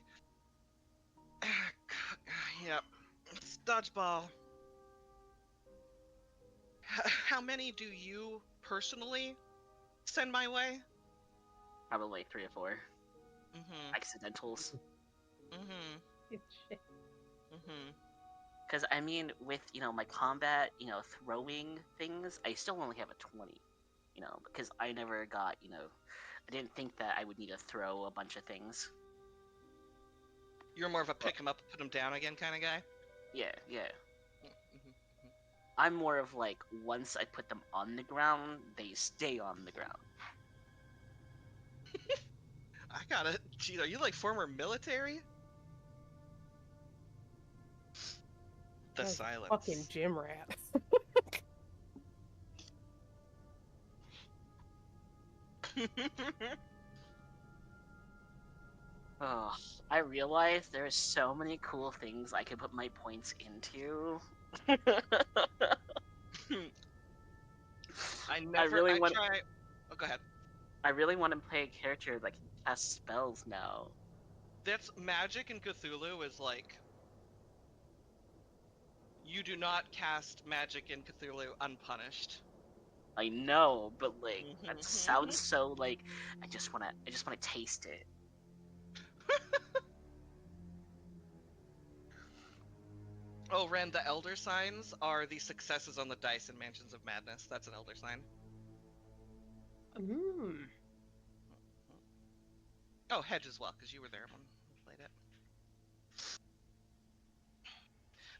yeah, it's dodgeball. How many do you personally send my way? Probably 3 or 4 Mm-hmm. accidentals. Mm-hmm. Mm-hmm. Because I mean, with my combat, throwing things, I still only have a 20. Because I never got, I didn't think that I would need to throw a bunch of things. You're more of a pick 'em up, put 'em down again kind of guy. Yeah. Mm-hmm. I'm more of like, once I put them on the ground, they stay on the ground. I got it. Gee, are you like former military? The Those silence. Fucking gym rat. Oh, I realize there are so many cool things I could put my points into. I really want try. Oh, go ahead. I really want to play a character that can cast spells now. That's magic in Cthulhu is like you do not cast magic in Cthulhu unpunished. I know, but like that Mhm. sounds so like I just wanna taste it. Oh, Ren, the elder signs are the successes on the dice in Mansions of Madness. That's an elder sign. Mm. Oh, Hedge as well, because you were there when we played it.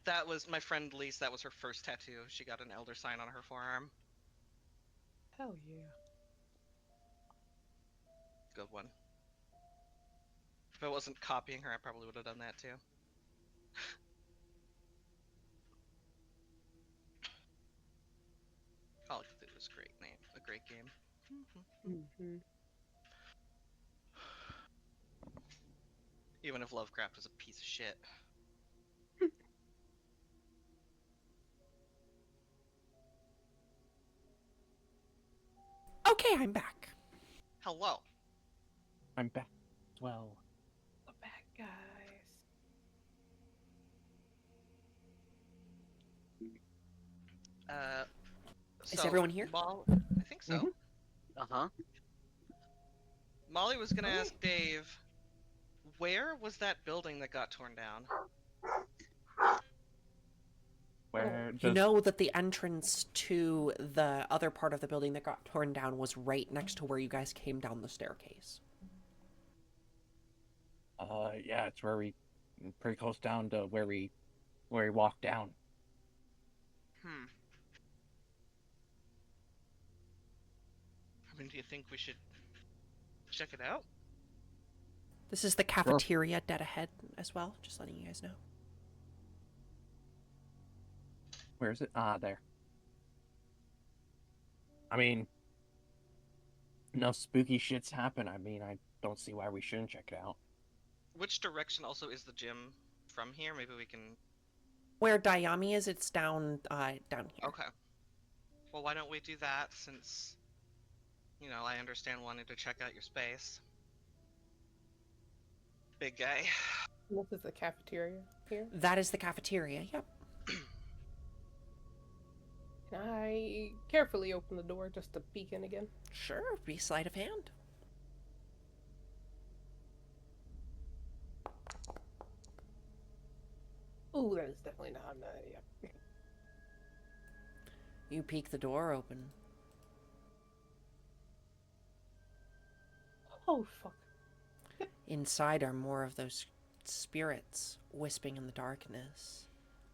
That was my friend Lise. That was her first tattoo. She got an elder sign on her forearm. Hell yeah. Good one. If I wasn't copying her, I probably would have done that too. Call of Cthulhu was a great name, a great game. Mm-hmm. Even if Lovecraft was a piece of shit. Okay, I'm back. Hello. I'm back as well. The bad guys. Is So everyone here? I think so. Mhm. Uh-huh. Molly was gonna ask Dave, where was that building that got torn down? Where You does know that the entrance to the other part of the building that got torn down was right next to where you guys came down the staircase. yeah, it's where we pretty close down to where we walked down. I mean, do you think we should check it out? This is the cafeteria dead ahead as well, just letting you guys know. Where is it? Ah, there. I mean, no spooky shits happen. I mean, I don't see why we shouldn't check it out. Which direction also is the gym from here? Maybe we can. Where Dayami is, it's down down here. Okay. Well, why don't we do that since, I understand wanting to check out your space. Big guy. This is the cafeteria here. That is the cafeteria, yep. Can I carefully open the door just to peek in again? Sure, be sleight of hand. Ooh, that is definitely not yeah. You peek the door open. Oh fuck. Inside are more of those spirits wisping in the darkness.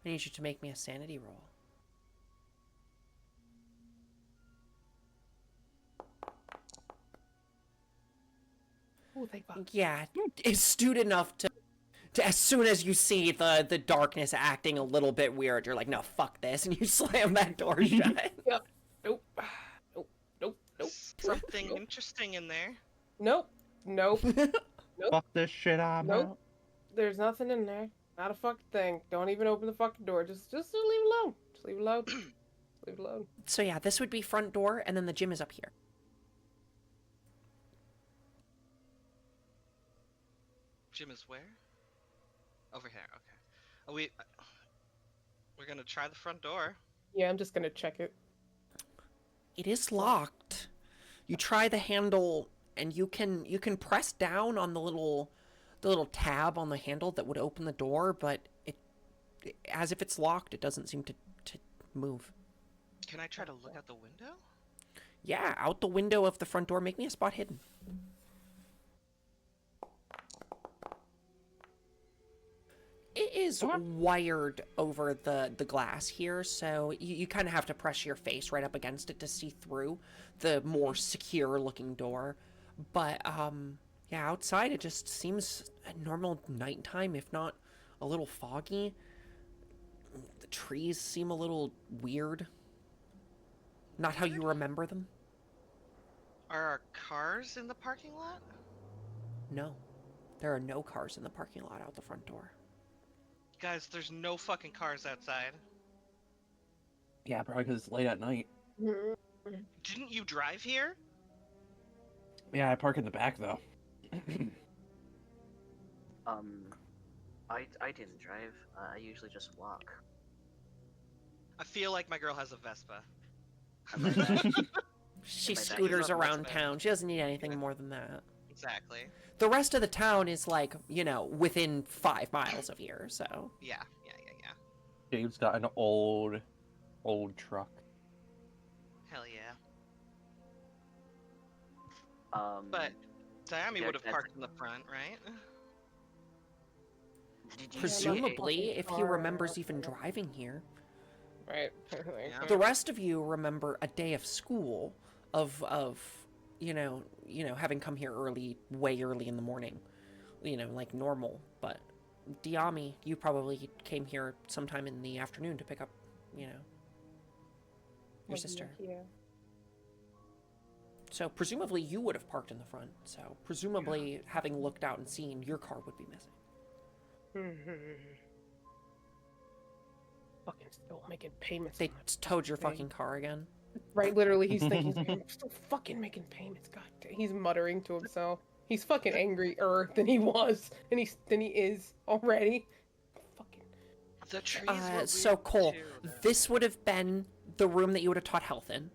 I need you to make me a sanity roll. Oh, thank fuck. Yeah, astute enough to as soon as you see the darkness acting a little bit weird, you're like, no, fuck this, and you slam that door shut. Yep. Nope. Nope. Nope. Nope. Something Nope. interesting in there. Nope. Nope. Fuck this shit, I'm Nope. out. There's nothing in there. Not a fucking thing. Don't even open the fucking door. Just leave it alone. Just leave it alone. Just leave it alone. So yeah, this would be front door, and then the gym is up here. Gym is where? Over here. Okay. We're gonna try the front door. Yeah, I'm just gonna check it. It is locked. You try the handle, and you can press down on the little tab on the handle that would open the door, but it as if it's locked, it doesn't seem to move. Can I try to look out the window? Yeah, out the window of the front door, make me a spot hidden. It is wired over the glass here, so you kind of have to press your face right up against it to see through the more secure looking door. But yeah, outside it just seems a normal nighttime, if not a little foggy. The trees seem a little weird. Not how you remember them. Are our cars in the parking lot? No, there are no cars in the parking lot out the front door. Guys, there's no fucking cars outside. Yeah, probably because it's late at night. Didn't you drive here? Yeah, I park in the back though. I didn't drive. I usually just walk. I feel like my girl has a Vespa. And by that, She by that, scooters he's up around next town. She doesn't need anything Yeah. more than that. Exactly. The rest of the town is like, you know, within 5 miles of here, so. Yeah. Dave's got an old truck. Hell yeah. but But Diami Yeah, would have that's- parked in the front, right? did you Presumably, if he car remembers even outside. driving here. Right. Yeah. The rest of you remember a day of school of you know, having come here way early in the morning. You know, like normal, but Diami, you probably came here sometime in the afternoon to pick up, you know, your sister. Yeah. So presumably you would have parked in the front. So presumably having looked out and seen, your car would be missing. Fucking still making payments. They on that towed your thing. fucking car again. Right, literally, he's thinking, I'm still fucking making payments. God damn. He's muttering to himself. He's fucking angrier than he was, than he is already. Fucking. The trees were So weird, Cole, too, though. this would have been the room that you would have taught health in.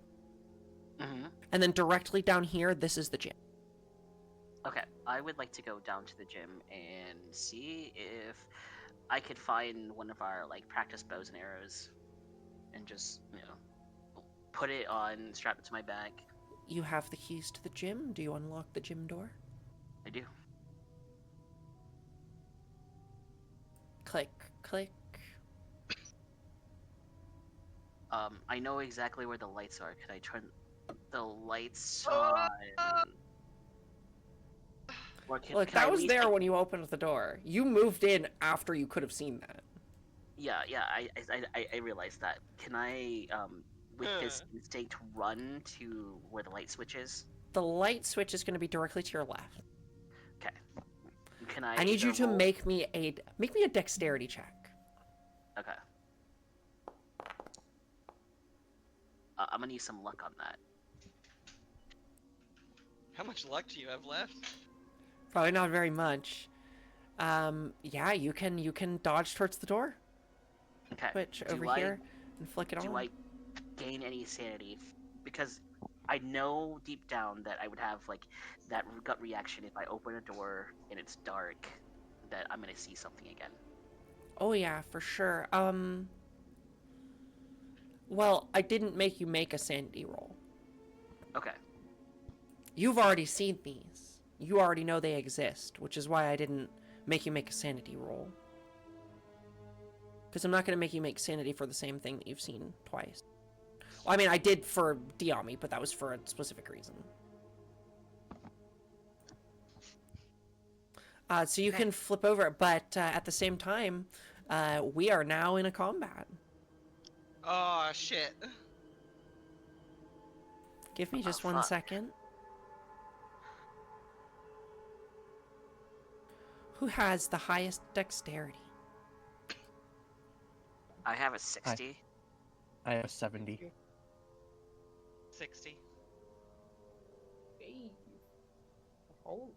Mm-hmm. And then directly down here, this is the gym. Okay, I would like to go down to the gym and see if I could find one of our like practice bows and arrows, and just put it on, strap it to my back. You have the keys to the gym. Do you unlock the gym door? I do. Click, click. I know exactly where the lights are. Could I turn the lights on? Or can, Look, can I that at was least, there like- when you opened the door. You moved in after you could have seen that. Yeah, I realized that. Can I, with this instinct, run to where the light switch is? The light switch is going to be directly to your left. Okay. Can I? I need you either to roll- make me a dexterity check. Okay. I'm gonna need some luck on that. How much luck do you have left? Probably not very much. Yeah, you can dodge towards the door. Okay. Switch Do over I- here and flick it on. Do I gain any sanity? Because I know deep down that I would have like that gut reaction if I open a door and it's dark, that I'm gonna see something again. Oh yeah, for sure. Well, I didn't make you make a sanity roll. Okay. You've already seen these. You already know they exist, which is why I didn't make you make a sanity roll. Because I'm not going to make you make sanity for the same thing that you've seen twice. Well, I mean, I did for Diami, but that was for a specific reason. So you can flip over, but at the same time, we are now in a combat. Oh shit. Give me just Oh, 1 fuck. second. Who has the highest dexterity? I have a 60. I have 70. 60. Hey. Holy.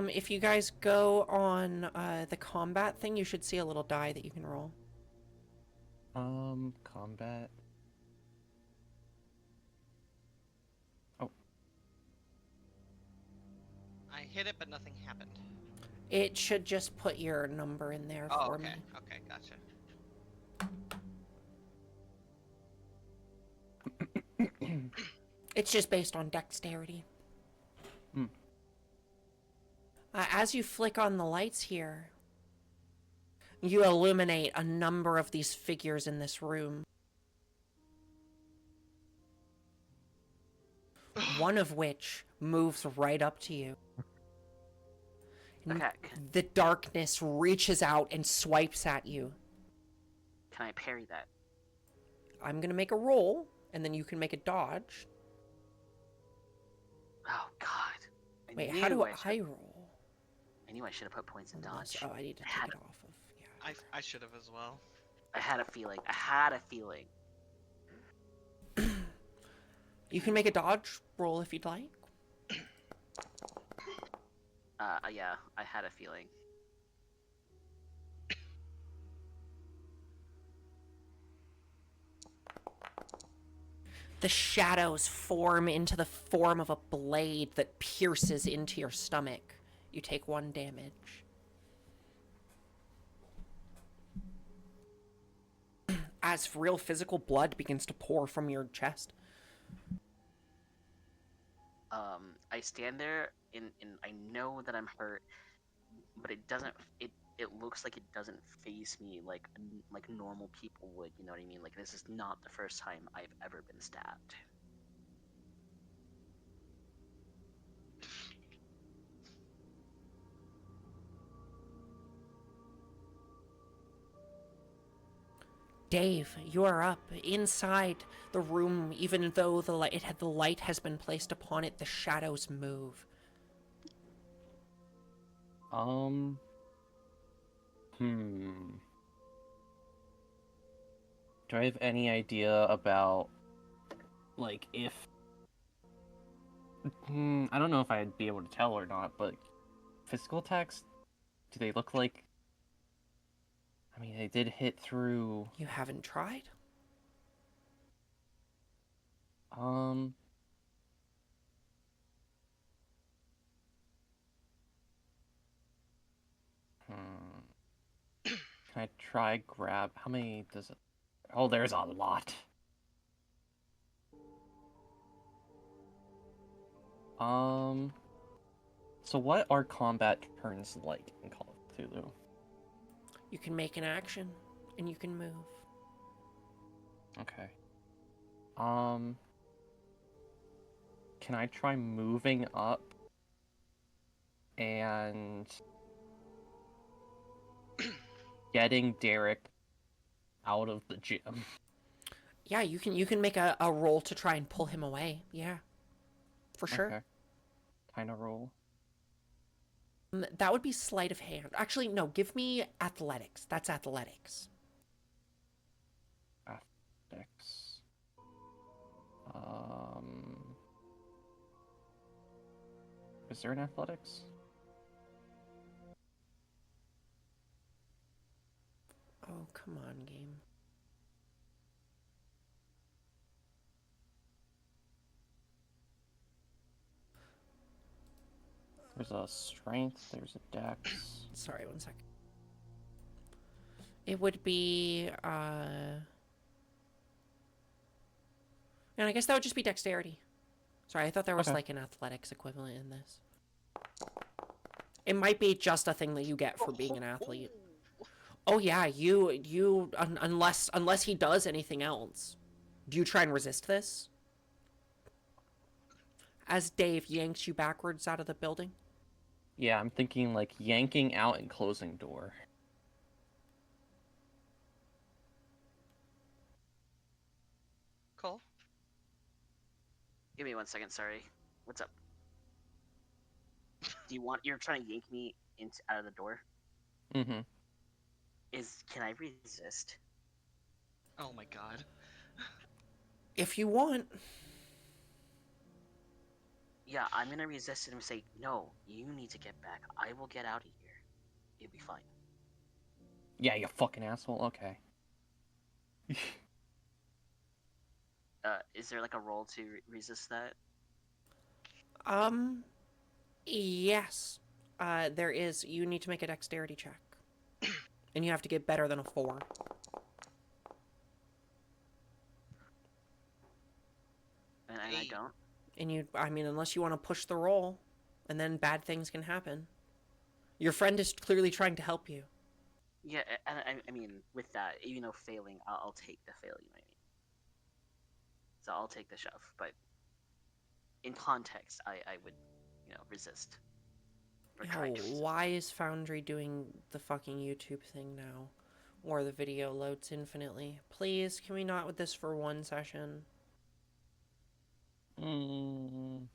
If you guys go on the combat thing, you should see a little die that you can roll. Combat. I hit it, but nothing happened. It should just put your number in there Oh, for okay. me. Okay, gotcha. It's just based on dexterity. Hmm. As you flick on the lights here, You illuminate a number of these figures in this room. One of which moves right up to you. Okay. The darkness reaches out and swipes at you. Can I parry that? I'm gonna make a roll, and then you can make a dodge. Oh God. Wait, how do I roll? I knew I should have put points in dodge. Oh, I need to take it off of. Yeah. I should have as well. I had a feeling. I had a feeling. You can make a dodge roll if you'd like. Yeah, I had a feeling. The shadows form into the form of a blade that pierces into your stomach. You take 1 damage. As real physical blood begins to pour from your chest. I stand there and I know that I'm hurt, but it doesn't. It looks like it doesn't faze me like normal people would. You know what I mean? Like this is not the first time I've ever been stabbed. Dave, you are up inside the room. Even though the light has been placed upon it, the shadows move. Do I have any idea about, like, if... I don't know if I'd be able to tell or not, but physical attacks, do they look like... I mean, they did hit through... You haven't tried? Can I try grab... How many does it... Oh, there's a lot. So what are combat turns like in Call of Cthulhu? You can make an action, and you can move. Okay. Can I try moving up and getting Derek out of the gym? Yeah, you can make a roll to try and pull him away. Yeah, for sure. Okay. Kind of roll. That would be sleight of hand. Actually, no, give me athletics. That's athletics. Athletics. Is there an athletics? Oh, come on, game. There's a strength, there's a dex. Sorry, 1 second. It would be, and I guess that would just be dexterity. Sorry, I thought there was like an athletics equivalent in this. It might be just a thing that you get for being an athlete. Oh yeah, unless he does anything else. Do you try and resist this? As Dave yanks you backwards out of the building? Yeah, I'm thinking like yanking out and closing door. Cool. Give me 1 second. Sorry. What's up? You're trying to yank me out of the door? Mm-hmm. Can I resist? Oh my god. If you want. Yeah, I'm gonna resist it and say, no, you need to get back. I will get out of here. It'll be fine. Yeah, you fucking asshole. Okay. Is there like a roll to resist that? Yes. There is. You need to make a dexterity check. And you have to get better than a 4. And I don't? And unless you want to push the roll, and then bad things can happen. Your friend is clearly trying to help you. Yeah, and I mean, with that, failing, I'll take the fail. You know what I mean? So I'll take the shove. But in context, I would, resist or Yeah, try to resist. why is Foundry doing the fucking YouTube thing now? Or the video loads infinitely? Please, can we not with this for one session? Mm,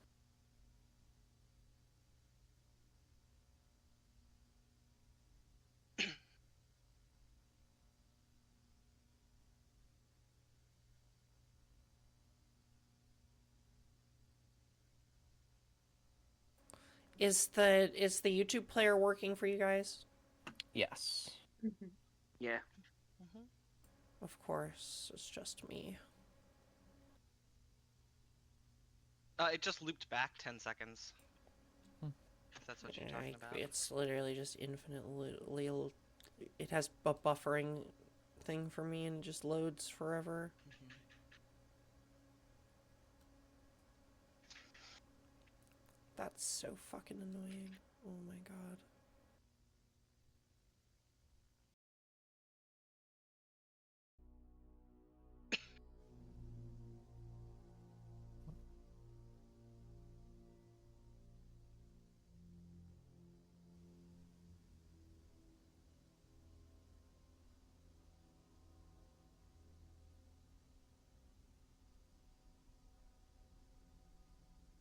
Is the YouTube player working for you guys? yes. Yeah. Hmm. Of course, it's just me. It just looped back 10 seconds. Hmm. If that's what you're talking about. It's literally just infinitely. It has a buffering thing for me and it just loads forever. Mhm. That's so fucking annoying. Oh my god.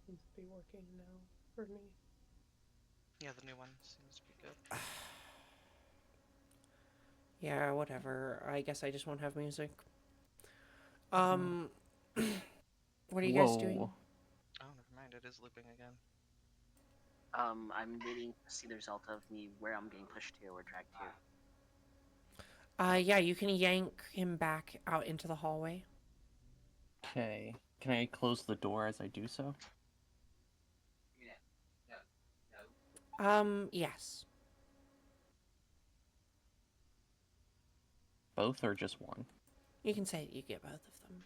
Seems to be working now for me. Yeah, the new one seems to be good. Yeah, whatever. I guess I just won't have music. Mm. What are you guys doing? Whoa. Oh, never mind. It is looping again. I'm waiting to see the result of me where I'm getting pushed to or dragged to. Yeah, you can yank him back out into the hallway. Okay. Can I close the door as I do so? Yes. Both or just one? You can say you get both of them.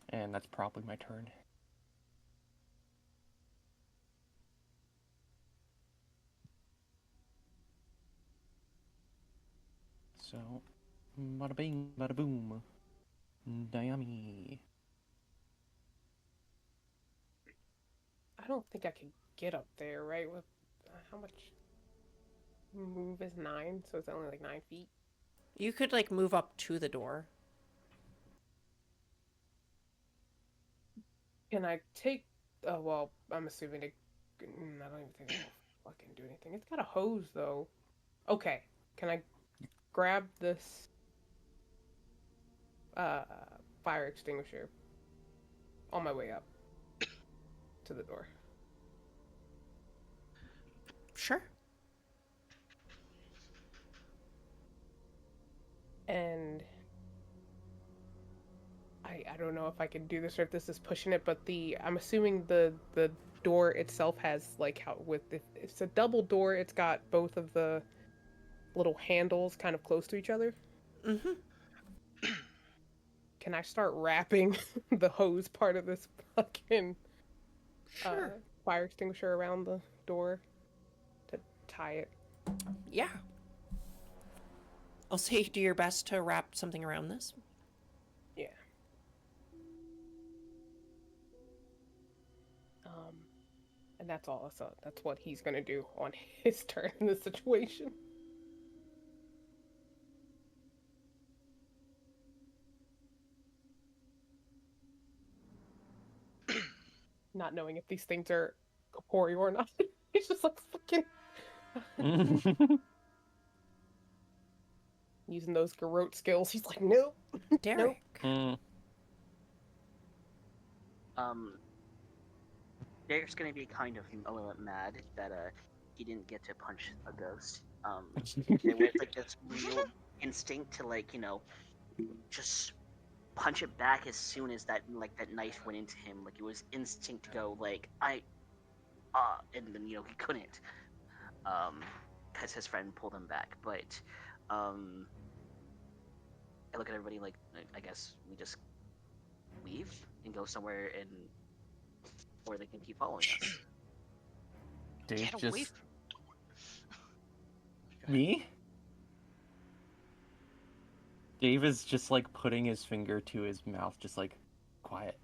And that's probably my turn. So, bada bing, bada boom. Diami. I don't think I can get up there, right? With how much move is 9? So it's only like 9 feet. You could like move up to the door. Can I take? Oh well, I'm assuming it. I don't even think it will fucking do anything. It's got a hose though. Okay, can I grab this uh fire extinguisher on my way up to the door? Sure. And I don't know if I can do this or if this is pushing it, but I'm assuming the door itself has like how with if it's a double door, it's got both of the little handles kind of close to each other. Mm-hmm. Can I start wrapping the hose part of this fucking Sure. fire extinguisher around the door to tie it? Yeah. I'll say you do your best to wrap something around this. Yeah. Um, and that's all. So that's what he's gonna do on his turn in this situation. Not knowing if these things are corporeal or not. He's just like fucking using those garrote skills. He's like, nope, Derek. nope. Um, Derek's gonna be kind of a little mad that he didn't get to punch a ghost. It was like this real instinct to just punch it back as soon as that knife went into him. Like it was instinct to go like and then he couldn't because his friend pulled him back. But I look at everybody like I guess we just leave and go somewhere and where they can keep following us. Dave Get away just from... ahead. Me? Dave is just like putting his finger to his mouth, just like quiet.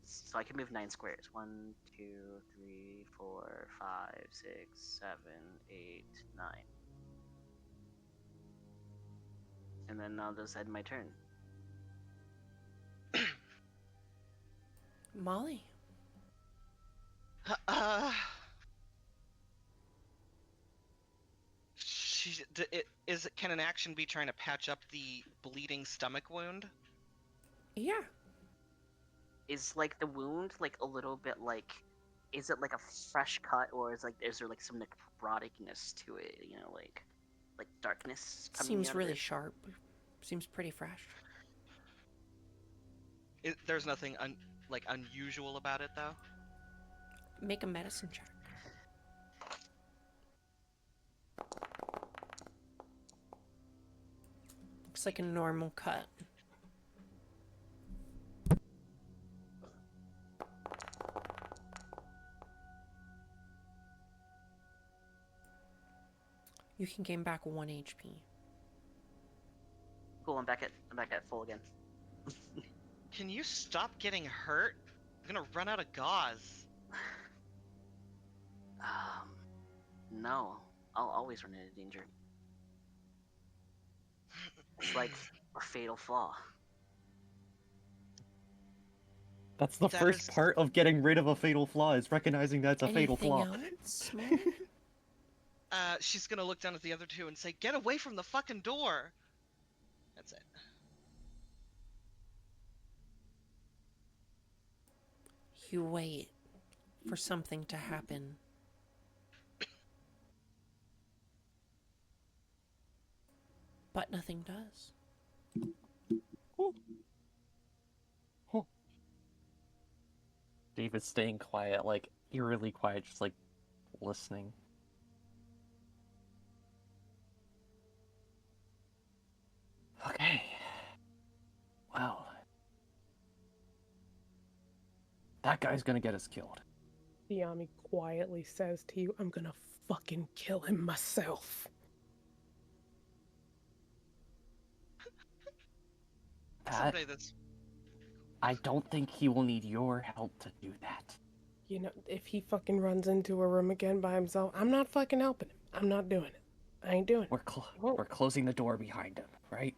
So I can move 9 squares. 1, 2, 3, 4, 5, 6, 7, 8, 9. And then I'll just end my turn. Molly. Can an action be trying to patch up the bleeding stomach wound? Yeah. Is like the wound like a little bit like, is it like a fresh cut, or is there like some necroticness to it? You know, like darkness coming Seems out really of it? sharp. Seems pretty fresh. There's nothing unusual about it though. Make a medicine check. Looks like a normal cut. You can gain back 1 HP. Cool. I'm back at full again. Can you stop getting hurt? I'm gonna run out of gauze. No. I'll always run into danger. It's like a fatal flaw. That's the That first is- part of getting rid of a fatal flaw, is recognizing that's a fatal Anything flaw. else, Molly? She's gonna look down at the other two and say, "Get away from the fucking door." That's it. You wait for something to happen. But nothing does. Dave is staying quiet, like eerily quiet, just like listening. Okay. Well. That guy's gonna get us killed. Yami quietly says to you, I'm gonna fucking kill him myself. Someday this. I I don't think he will need your help to do that. You know, if he fucking runs into a room again by himself, I'm not fucking helping him. I'm not doing it. I ain't doing it. We're closing the door behind him, right?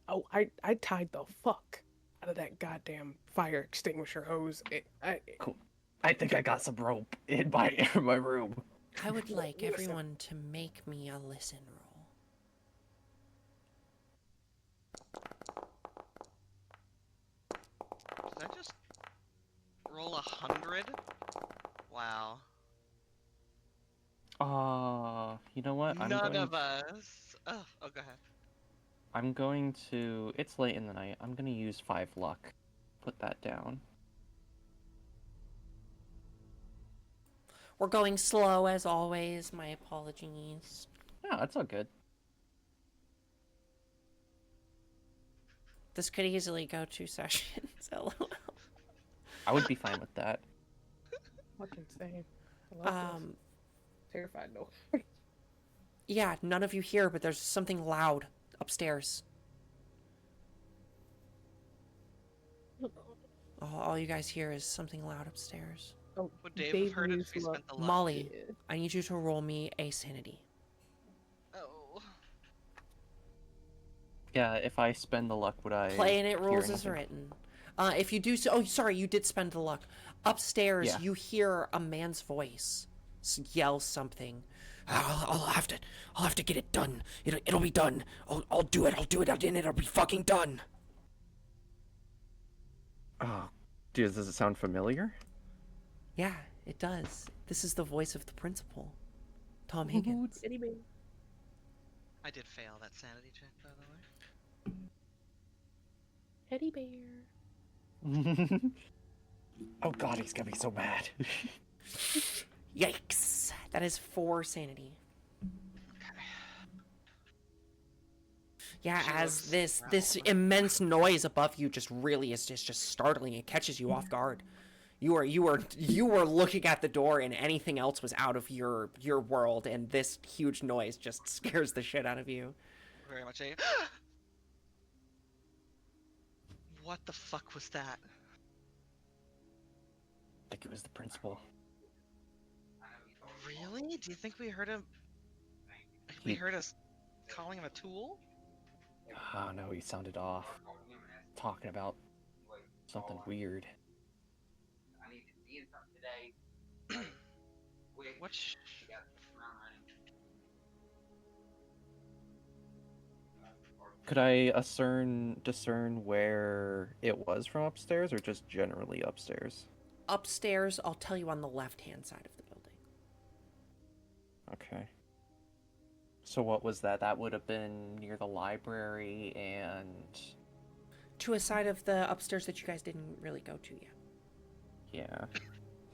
Oh, I tied the fuck out of that goddamn fire extinguisher hose. Cool. I think I got some rope in my room. I would like Listen. everyone to make me a listen roll. Did I just roll 100? Wow. You know what? None of us. Oh, go ahead. I'm going to. It's late in the night. I'm gonna use 5 luck. Put that down. We're going slow as always. My apologies. No, that's all good. This could easily go 2 sessions. LOL. I would be fine with that. fucking same. I love this. Terrified though. Yeah, none of you hear, but there's something loud upstairs. All you guys hear is something loud upstairs. Oh, Would Dave have heard it if he used spent the luck? Molly, Yeah. I need you to roll me a sanity. Oh. Yeah, if I spend the luck, would I Play and it hear rules as anything? written. If you do so, oh, sorry, you did spend the luck. Upstairs, Yeah. you hear a man's voice yell something. I'll have to get it done. It'll be done. I'll do it. And it'll be fucking done. Oh, dude, does it sound familiar? Yeah, it does. This is the voice of the principal, Tom Higgins. Teddy bear. I did fail that sanity check, by the way. Teddy bear. Oh god, he's gonna be so mad. Yikes! That is 4 sanity. Yeah, She as looks this around. immense noise above you just really is just startling. It catches you off guard. You were looking at the door, and anything else was out of your world, and this huge noise just scares the shit out of you. Very much a. What the fuck was that? I think it was the principal. Really? Do you think we heard him? We heard us calling him a tool? Oh no, he sounded off. Talking about something weird. What? Could I discern where it was from upstairs, or just generally upstairs? Upstairs, I'll tell you on the left-hand side of the building. Okay. So what was that? That would have been near the library and... To a side of the upstairs that you guys didn't really go to yet. Yeah.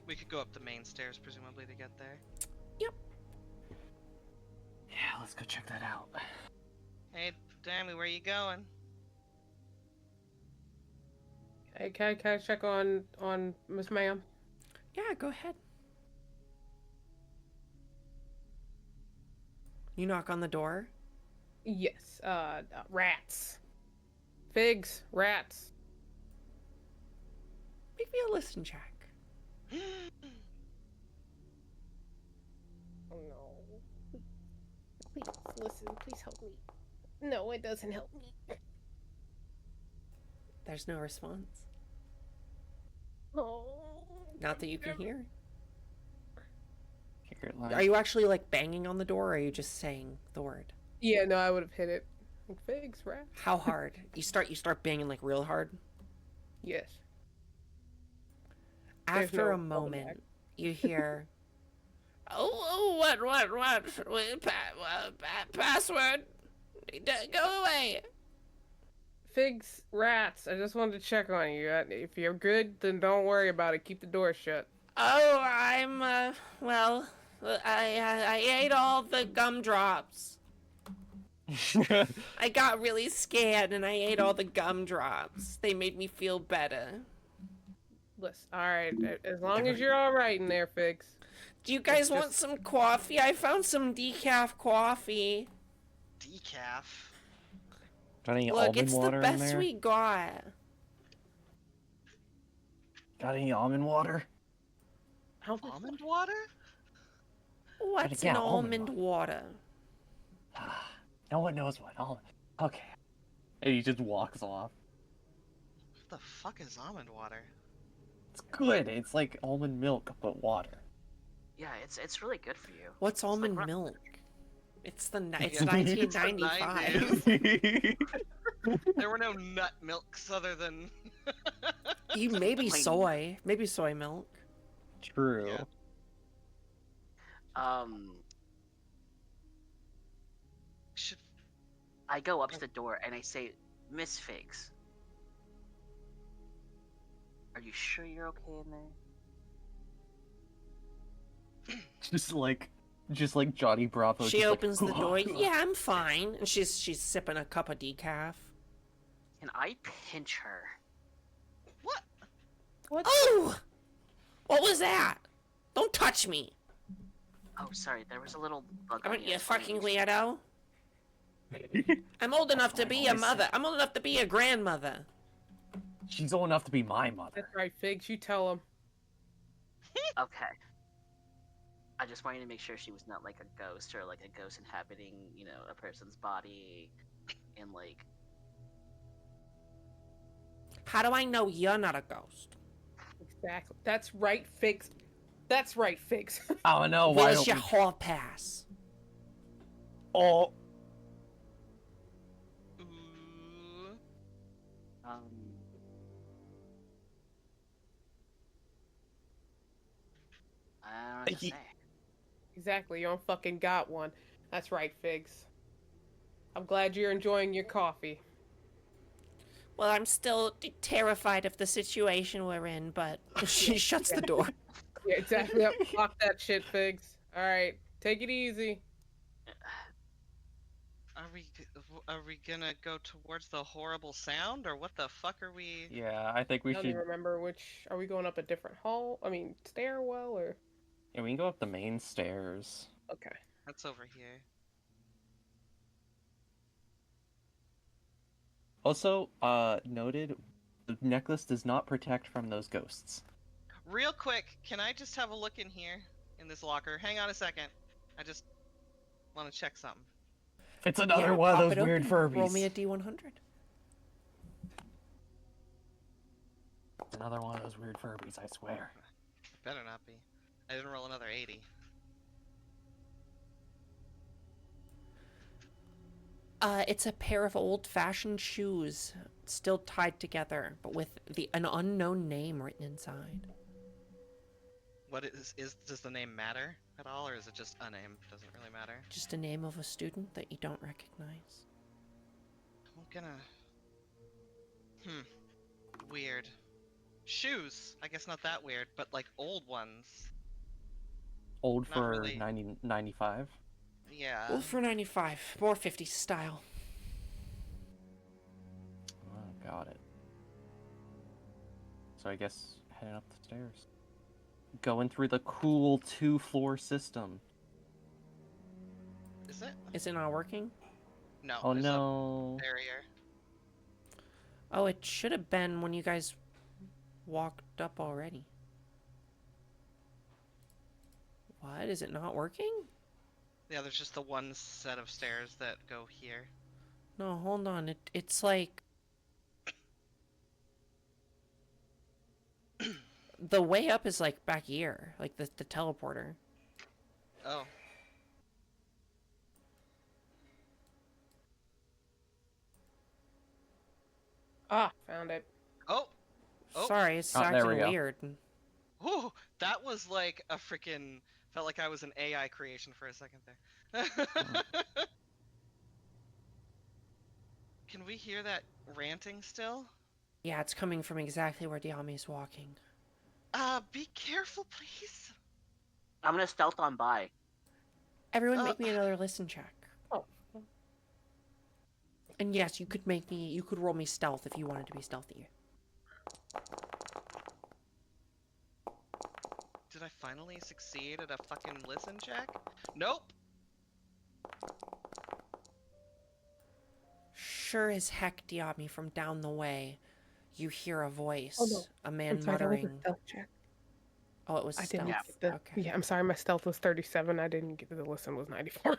We could go up the main stairs, presumably, to get there. Yep. Yeah, let's go check that out. Hey, Danny, where you going? Hey, can I check on Miss Ma'am? Yeah, go ahead. You knock on the door. Yes. Rats. Figs. Rats. Make me a listen check. Oh no. Please listen. Please help me. No, it doesn't help me. There's no response. Oh. Not that you can hear. Here, like... Are you actually like banging on the door, or are you just saying the word? Yeah, no, I would have hit it. Like, figs, rats. How hard? You start banging like real hard? Yes. After no a moment, you hear, what, password, go away. Figs, rats. I just wanted to check on you. If you're good, then don't worry about it. Keep the door shut. Oh, I'm, well, I ate all the gumdrops. I got really scared and I ate all the gumdrops. They made me feel better. Listen, alright, as long as you're alright in there, Figs. Do you guys want some coffee? I found some decaf coffee. Decaf? Got any Look, almond it's the water in best there? we got. Got any almond water? Almond water? What's Yeah, an almond almond water? No one knows what almond... Okay. And he just walks off. What the fuck is almond water? It's good. It's like almond milk, but water. Yeah, it's really good for you. What's like almond what- milk? It's 1995. 1995. There were no nut milks other than. You maybe soy milk. True. Yeah. Should I go up to the door and I say, Miss Figs, are you sure you're okay in there? Just like Johnny Bravo. She just opens like, the door. Yeah, I'm fine. And she's sipping a cup of decaf. Can I pinch her? what? What? Oh! What was that? Don't touch me. Oh, sorry, there was a little bug I on mean, your you fucking sleeve. weirdo. I'm old enough to be a mother. I'm old enough to be a grandmother. She's old enough to be my mother. That's right, Figs. You tell him. Okay. I just wanted to make sure she was not like a ghost or like a ghost inhabiting, a person's body and like... How do I know you're not a ghost? Exactly. That's right, Figs. That's right, Figs. Oh no, why Where's don't your we... hall pass? Oh, Ooh. I don't know what to Ye- say. Exactly. You don't fucking got one. That's right, Figs. I'm glad you're enjoying your coffee. Well, I'm still terrified of the situation we're in, but she shuts the door. Yeah, exactly. Yep. Lock that shit, Figs. Alright. Take it easy. Are we? Are we gonna go towards the horrible sound, or what the fuck are we? Yeah, I think I we don't should. even remember which. Are we going up a different hall? I mean, stairwell or? Yeah, we can go up the main stairs. Okay. That's over here. Also, noted, the necklace does not protect from those ghosts. Real quick, can I just have a look in here, in this locker? Hang on a second. I just want to check something. It's another Yeah, one of pop those it weird open. Furbies. Roll me a D100. It's another one of those weird Furbies, I swear. Better not be. I didn't roll another 80. It's a pair of old-fashioned shoes, still tied together, but with an unknown name written inside. What does the name matter at all, or is it just a name? Doesn't really matter. Just a name of a student that you don't recognize. I'm gonna. Weird. Shoes. I guess not that weird, but like old ones. Old Not for really. 95. Yeah. Well, for 95, more 50s style. Oh, got it. So I guess heading up the stairs. Going through the cool 2-floor system. Is it? Is it not working? No. Oh there's no. A barrier. Oh, it should have been when you guys walked up already. What? Is it not working? Yeah, there's just the one set of stairs that go here. No, hold on. It's like... The way up is like back here, like the teleporter. Oh. Ah, found it. Oh. Oh. Sorry, it's Oh, there we acting go. weird. Whew, that was like a freaking. Felt like I was an AI creation for a second there. Can we hear that ranting still? Yeah, it's coming from exactly where Diami's walking. Be careful, please. I'm gonna stealth on by. Everyone make me another listen check. Oh. And yes, you could roll me stealth if you wanted to be stealthy. Did I finally succeed at a fucking listen check? Nope. Sure as heck, Diami, from down the way, you hear a voice, Oh, no. a man I'm sorry, that was muttering. a stealth check. Oh, it was I stealth. didn't get the. Okay. Yeah, I'm sorry. My stealth was 37. I didn't get the listen was 94.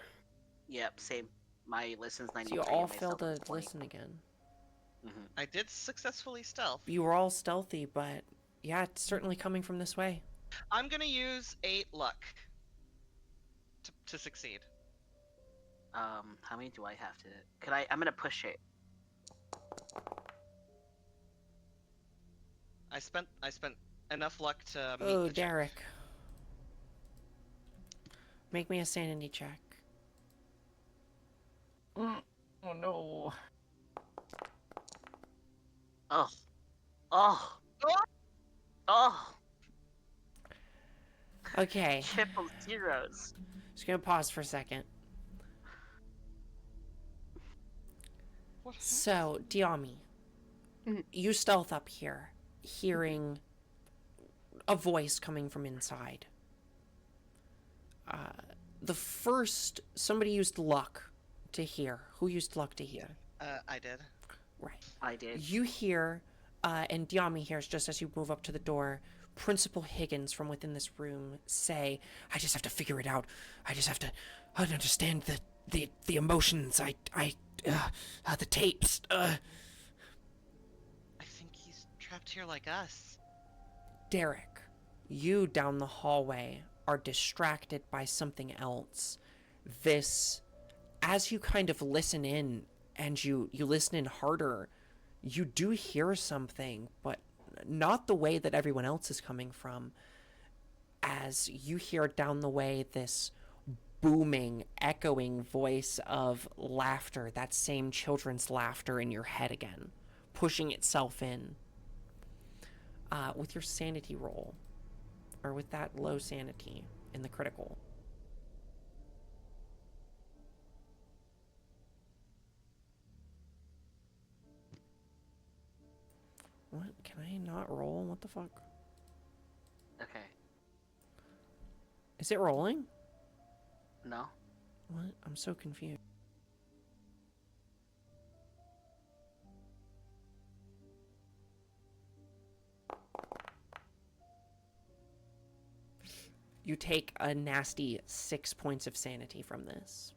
Yep, same. My listen's So 93. you all and my failed stealth to is 20. listen again. Mhm. I did successfully stealth. You were all stealthy, but yeah, it's certainly coming from this way. I'm gonna use 8 luck to succeed. How many do I have to? Could I? I'm gonna push it. I spent enough luck to meet Oh, the check. Derek. Make me a sanity check. Oh no. Oh. Oh. Oh. Okay, Triple zeros. just gonna pause for a second. What happened? So, Diami, Mhm. you stealth up here, hearing a voice coming from inside. Somebody used luck to hear. Who used luck to hear? I did. Right. I did. You hear, and Diami hears just as you move up to the door, Principal Higgins from within this room say, I just have to figure it out. I just have to understand the emotions. The tapes. I think he's trapped here like us. Derek, you down the hallway are distracted by something else. As you kind of listen in and you listen in harder, you do hear something, but not the way that everyone else is coming from. As you hear down the way this booming, echoing voice of laughter, that same children's laughter in your head again, pushing itself in. With your sanity roll, or with that low sanity in the critical. What? Can I not roll? What the fuck? Okay. Is it rolling? No? What? I'm so confused. You take a nasty 6 points of sanity from this.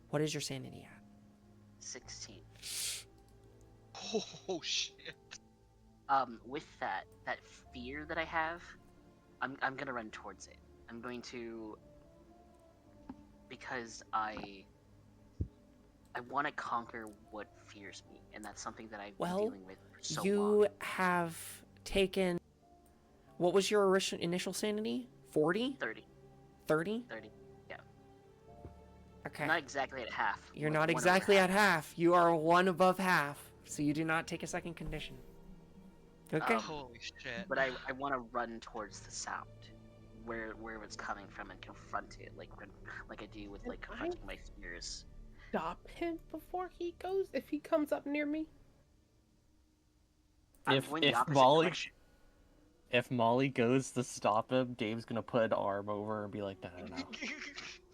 What is your sanity at? 16. Oh shit. With that fear that I have, I'm gonna run towards it. I'm going to, because I want to conquer what fears me, and that's something that I've been dealing with for so You long. have taken... What was your initial sanity? 40? 30. 30? 30. Yeah. Okay. Not exactly at half. You're but not one over exactly at half. You are one above half. So you do not take a second condition. Okay. Holy shit. But I want to run towards the sound, where it's coming from, and confront it, like I do with like confronting my fears. Stop him before he goes, if he comes up near me. I'm going the opposite direction. If Molly goes to stop him, Dave's gonna put an arm over and be like, no, no, no.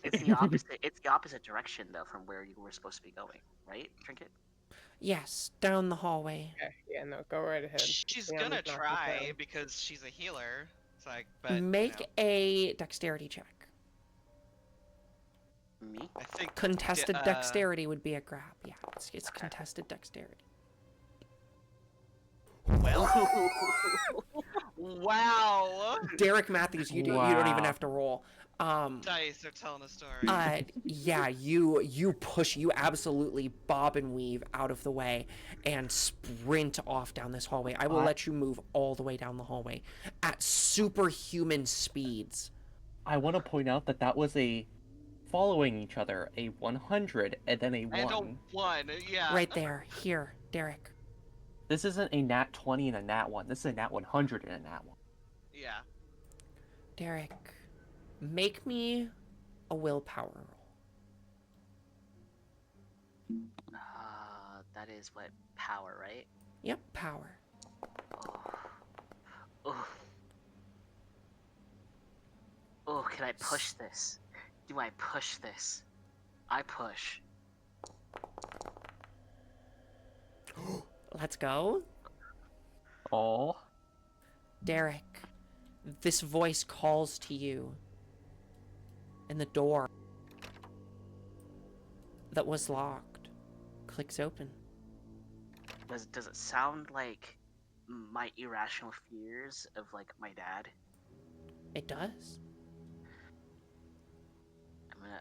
It's the opposite. It's the opposite direction though from where you were supposed to be going, right, Trinket? Yes, down the hallway. Okay, yeah, no, go right ahead. She's Yeah, gonna I'm just knocking try down. because she's a healer. It's like, but Make a dexterity check. Me? I think Contested dexterity would be a grab. Yeah, it's Okay. contested dexterity. Well, wow. Derek Matthews, you don't even have to roll. Dice are telling a story. Yeah, you push, you absolutely bob and weave out of the way and sprint off down this hallway. I will let you move all the way down the hallway at superhuman speeds. I want to point out that was a following each other, a 100 and then a 1. And a 1, yeah. Right there, here, Derek. This isn't a nat 20 and a nat 1. This is a nat 100 and a nat 1. Yeah. Derek, make me a willpower roll. That is what power, right? Yep, power. Oh, can I push this? Do I push this? I push. Let's go. Oh. Derek, this voice calls to you, and the door that was locked clicks open. Does it sound like my irrational fears of like my dad? It does.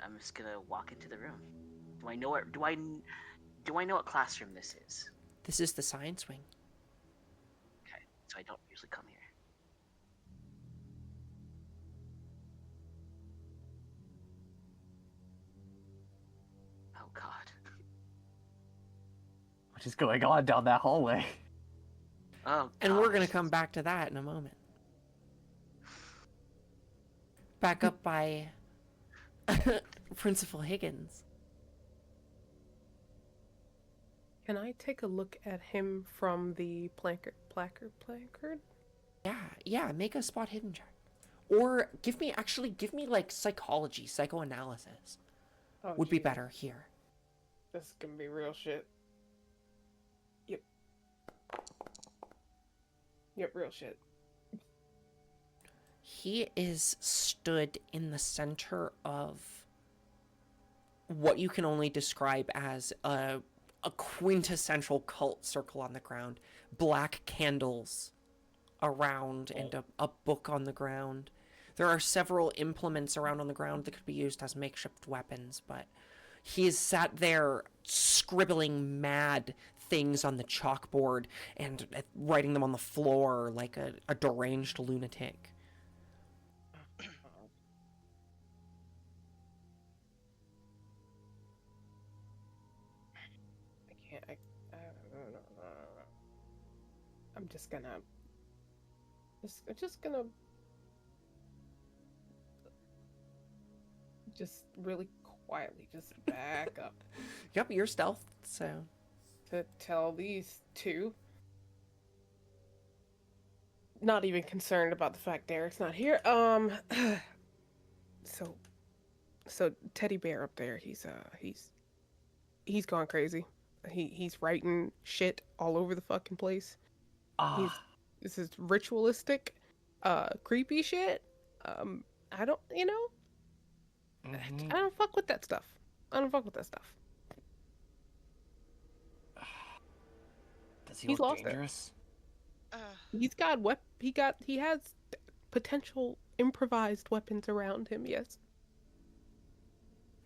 I'm just gonna walk into the room. Do I know what classroom this is? This is the science wing. Okay, so I don't usually come here. Oh God. What is going on down that hallway? Oh. And we're gosh. gonna come back to that in a moment. Back up by Principal Higgins. Can I take a look at him from the placard? Yeah, make a spot hidden check. Or give me like psychology, psychoanalysis. Oh, Would be geez. better here. This is gonna be real shit. Yep, real shit. He is stood in the center of what you can only describe as a quintessential cult circle on the ground. Black candles around and a book on the ground. There are several implements around on the ground that could be used as makeshift weapons, but he is sat there scribbling mad things on the chalkboard and writing them on the floor like a deranged lunatic. I'm just gonna just really quietly just back up Yep, you're stealth, so. to tell these two. Not even concerned about the fact Derek's not here. So Teddy Bear up there, he's gone crazy. He's writing shit all over the fucking place. Ah, He's This is ritualistic, creepy shit. I don't, mhm. I don't fuck with that stuff. I don't fuck with that stuff. Does he He's look lost it. dangerous? Uh, He has potential improvised weapons around him. Yes.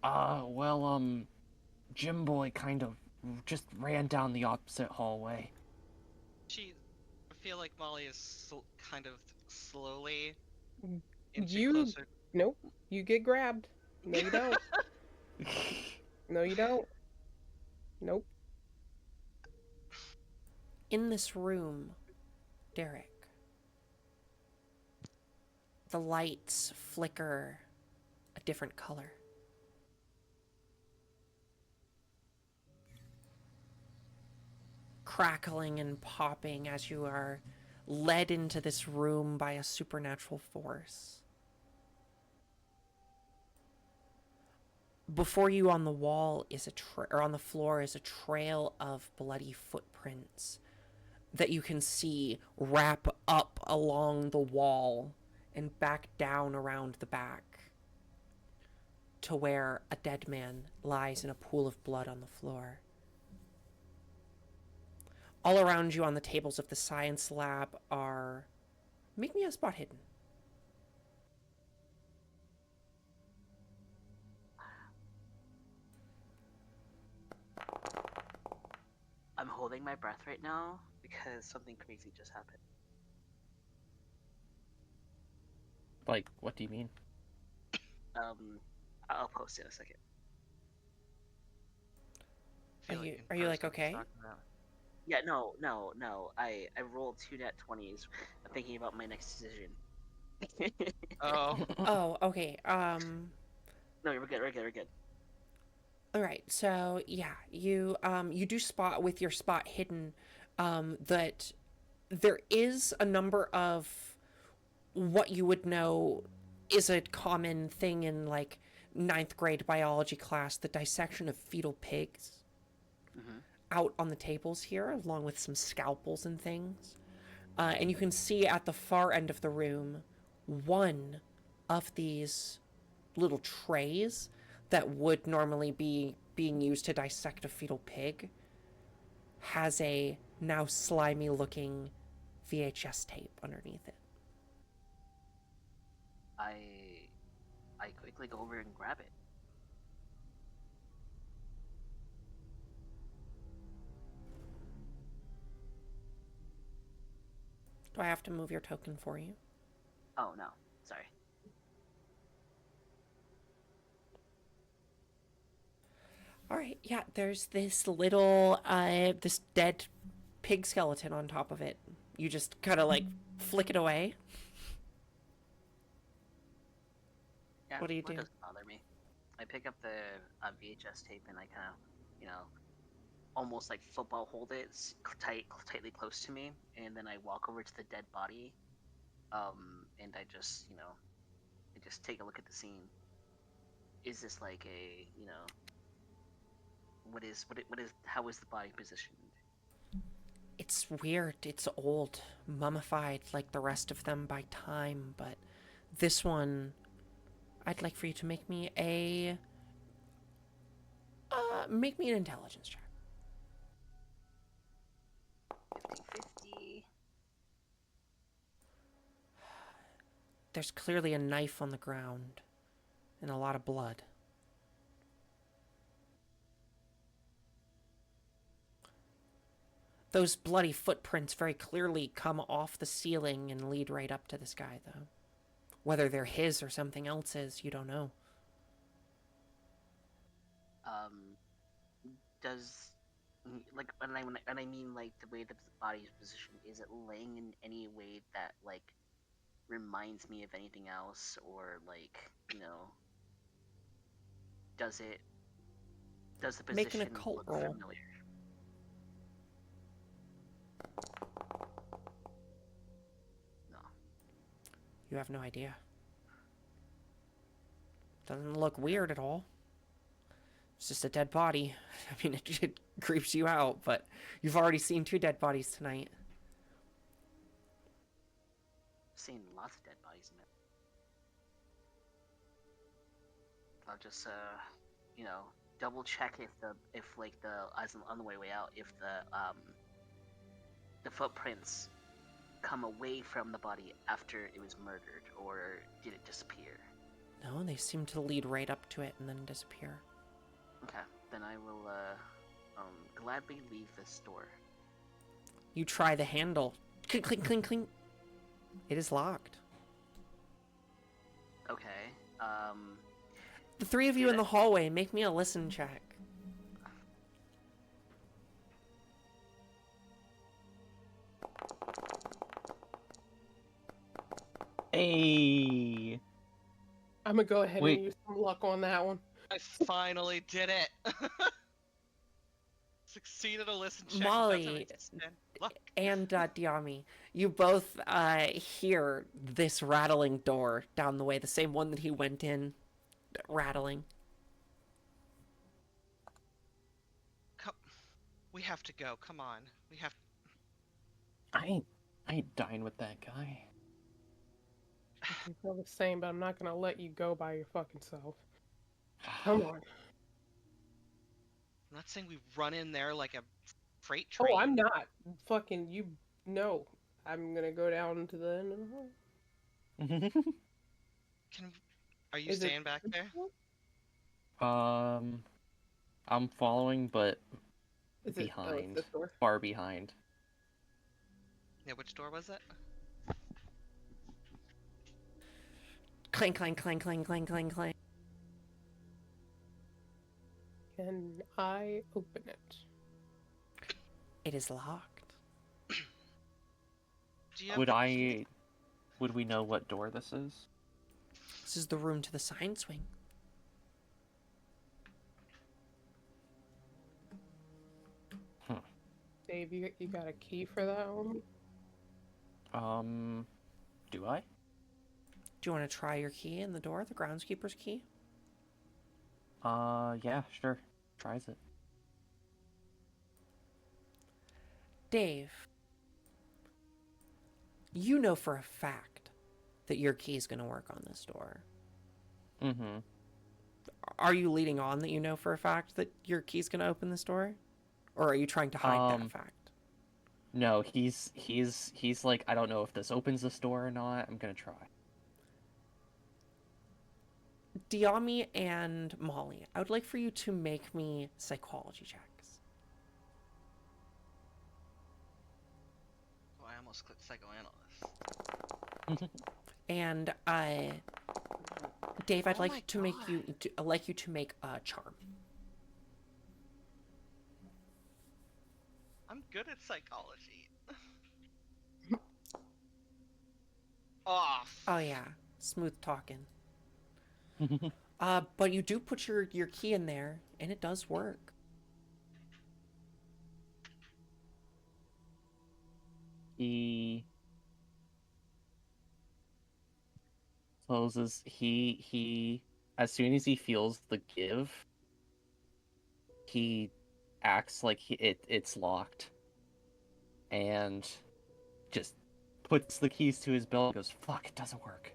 Well, Jim Boy kind of just ran down the opposite hallway. I feel like Molly is kind of slowly inching You closer. Nope. You get grabbed. No, you don't. No, you don't. Nope. In this room, Derek, the lights flicker a different color. Crackling and popping as you are led into this room by a supernatural force. Before you on the wall is or on the floor is a trail of bloody footprints that you can see wrap up along the wall and back down around the back to where a dead man lies in a pool of blood on the floor. All around you on the tables of the science lab are... Make me a spot hidden. I'm holding my breath right now because something crazy just happened. Like, what do you mean? I'll post it in a second. I feel Are like you- in are you, like, person he's okay? talking about- Yeah, no. I rolled 2 nat 20s. I'm thinking about my next decision. Oh, Oh, okay. No, we're good. We're good. All right. So yeah, you do spot with your spot hidden, that there is a number of what you would know is a common thing in like ninth grade biology class, the dissection of fetal pigs Mm-hmm. out on the tables here, along with some scalpels and things. And you can see at the far end of the room one of these little trays that would normally be being used to dissect a fetal pig has a now slimy looking VHS tape underneath it. I quickly go over and grab it. Do I have to move your token for you? Oh no, sorry. All right, yeah, there's this little, this dead pig skeleton on top of it. You just kind of like flick it away. Yeah, What do you well, it do? doesn't bother me. I pick up the VHS tape and I kind of, almost like football hold it tightly close to me, and then I walk over to the dead body, and I just take a look at the scene. Is this like a, how is the body positioned? It's weird. It's old, mummified like the rest of them by time, but this one, I'd like for you to make me an intelligence check. 50-50. There's clearly a knife on the ground and a lot of blood. Those bloody footprints very clearly come off the ceiling and lead right up to this guy, though. Whether they're his or something else's, you don't know. Um, does like when I mean like the way that the body is positioned, is it laying in any way that like reminds me of anything else, or like does the Make an position occult look roll. familiar? You have no idea. Doesn't look weird at all. It's just a dead body. I mean, it creeps you out, but you've already seen 2 dead bodies tonight. Seen lots of dead bodies, man. I'll just double check if as on the way out, if the footprints come away from the body after it was murdered, or did it disappear? No, they seem to lead right up to it and then disappear. Okay, then I will gladly leave this door. You try the handle. Clink, clink, clink, clink. It is locked. Okay. The 3 of you in the hallway, make me a listen check. Hey. I'm gonna go ahead Wait. and use some luck on that one. I finally did it. Succeeded a listen check. Molly and Diami, you both hear this rattling door down the way, the same one that he went in, rattling. We have to go. Come on. We have. I ain't dying with that guy. I feel the same, but I'm not gonna let you go by your fucking self. Come on. I'm not saying we run in there like a freight train. Oh, I'm not. Fucking you. No. I'm gonna go down to the end of the hall. Are you Is it- staying back there? I'm following, but Is it? Oh, it's behind, this door. far behind. Yeah, which door was it? Clang, clang, clang, clang, clang, clang, clang. Can I open it? It is locked. Do you have Would the key? would we know what door this is? This is the room to the sign swing. Dave, you got a key for that one? Do I? Do you want to try your key in the door, the groundskeeper's key? Yeah, sure. Tries it. Dave, you know for a fact that your key is going to work on this door. Mm-hmm. Are you leading on that you know for a fact that your key's going to open this door? Or are you trying to hide that fact? No, he's like, I don't know if this opens this door or not. I'm gonna try. Diami and Molly, I would like for you to make me psychology checks. Oh, I almost clicked psychoanalyst. And Dave, I'd Oh like my to make God. I'd like you to make a charm. I'm good at psychology. Off. Oh yeah, smooth talking. But you do put your key in there, and it does work. He closes. He as soon as he feels the give, he acts like it's locked, and just puts the keys to his belt and goes, fuck, it doesn't work.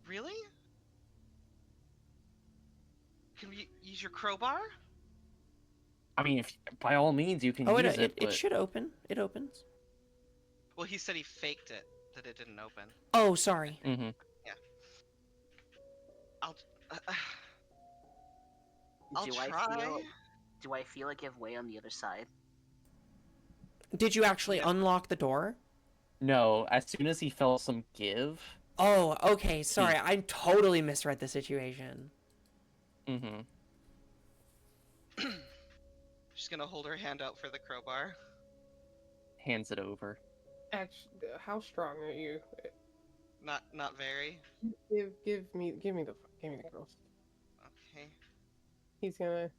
Really? Can we use your crowbar? I mean, if by all means you can Oh, use it but should open. It opens. Well, he said he faked it, that it didn't open. Oh, sorry. Mhm. I'll Do try. Do I feel it give way on the other side? Did you actually unlock the door? No, as soon as he felt some give. Oh, okay. Sorry, I totally misread the situation. Mm-hmm. She's gonna hold her hand out for the crowbar. Hands it over. Actually, how strong are you? Not very. Give me the girls. Okay. He's gonna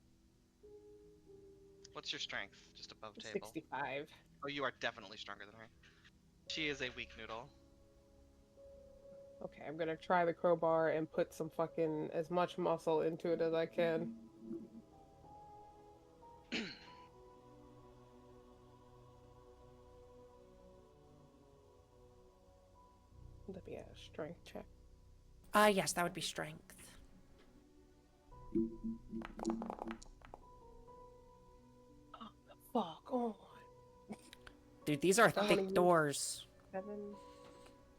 What's your strength? Just above table. 65. Oh, you are definitely stronger than her. She is a weak noodle. Okay, I'm gonna try the crowbar and put some fucking as much muscle into it as I can. Let me a strength check. Yes, that would be strength. Oh, fuck! Oh, Dude, these are I wanna thick use- doors. 7.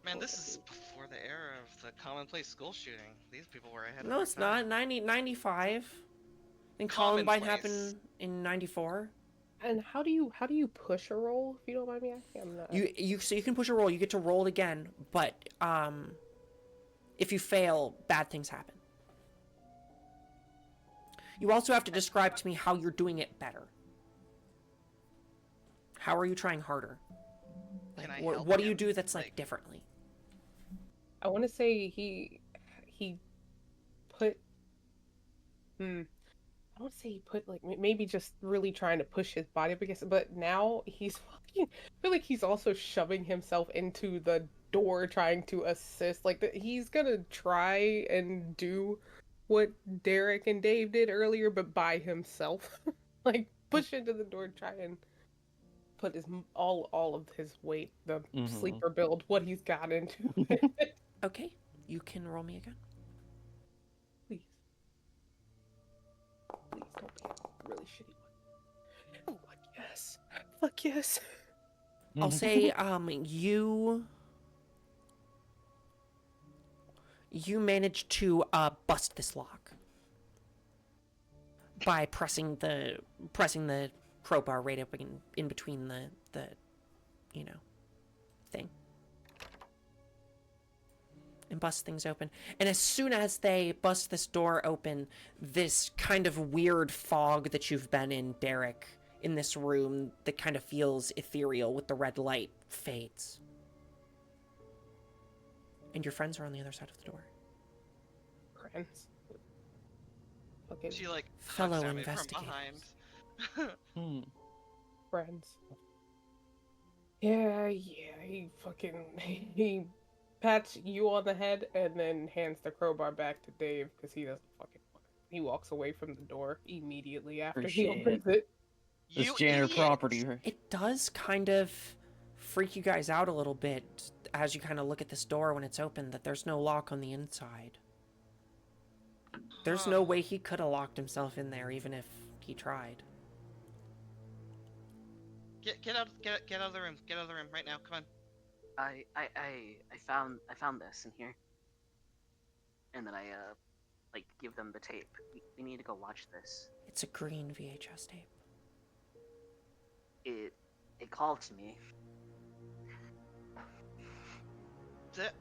Man, this is before the era of the commonplace school shooting. These people were ahead of No, their it's time. not. 95. And Columbine Commonplace. happened in 94. And how do you push a roll if you don't mind me asking? I'm not. So you can push a roll. You get to roll again, but if you fail, bad things happen. You also have to describe to me how you're doing it better. How are you trying harder? Can I What, help what do you him? do that's Like- differently? I want to say he put. I want to say he put like maybe just really trying to push his body up against it, but now he's fucking. I feel like he's also shoving himself into the door, trying to assist. Like he's gonna try and do what Derek and Dave did earlier, but by himself. Like push into the door, try and put his all of his weight, the sleeper build, what he's got into it. Okay, you can roll me again. Please. Please don't be a really shitty one. Oh, fuck yes. Fuck yes. I'll say you managed to bust this lock by pressing the crowbar right up in between the thing, and bust things open. And as soon as they bust this door open, this kind of weird fog that you've been in, Derek, in this room that kind of feels ethereal with the red light fades. And your friends are on the other side of the door. Friends. Okay, She like Fellow hugs at me from investigators. behind. friends. Yeah, he fucking he pats you on the head and then hands the crowbar back to Dave because he doesn't fucking want it. He walks away from the door immediately after he Appreciate opens it. This You janitor idiot! property. It does kind of freak you guys out a little bit as you kind of look at this door when it's open, that there's no lock on the inside. There's no way he could have locked himself in there even if he tried. Get out of the room. Get out of the room right now. Come on. I found this in here, and then I like give them the tape. We need to go watch this. It's a green VHS tape. It called to me. That...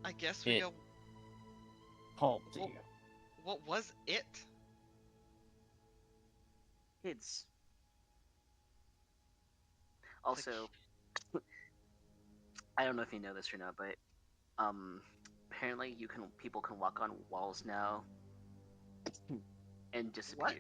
I guess we It- go. Called to Well- you. What was it? Kids. Also, I don't know if you know this or not, but apparently people can walk on walls now and disappear. What?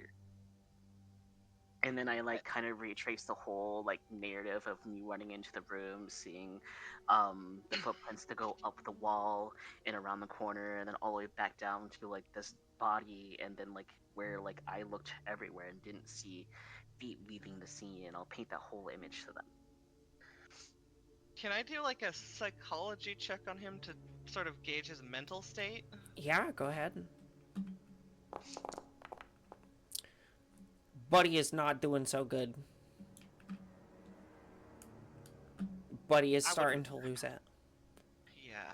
And then I like kind of retrace the whole like narrative of me running into the room, seeing the footprints to go up the wall and around the corner, and then all the way back down to like this body, and then like where like I looked everywhere and didn't see feet leaving the scene, and I'll paint that whole image to them. Can I do like a psychology check on him to sort of gauge his mental state? Yeah, go ahead. Buddy is not doing so good. Buddy is I would- starting to lose it. Yeah.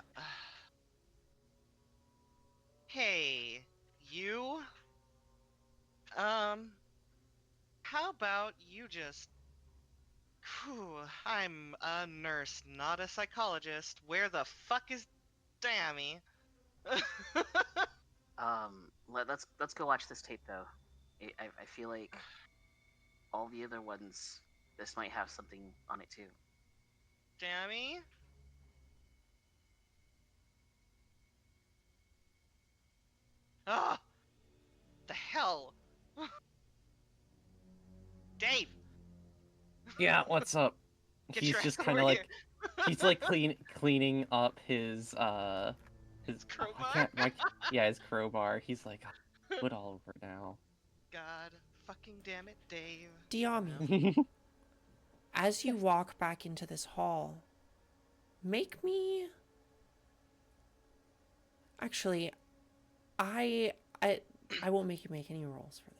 Hey, you? How about you just... Whew, I'm a nurse, not a psychologist. Where the fuck is Dammy? Let's go watch this tape though. I feel like all the other ones, this might have something on it too. Dammy? Ah! The hell? Dave! Yeah, what's up? Get He's your just ass kind of over like He's like cleaning up his Crowbar. his crowbar. He's like, put all over now. God, fucking damn it, Dave. Diami, No. as you Yes. walk back into this hall, make me. Actually, I I I won't make you make any rolls for this.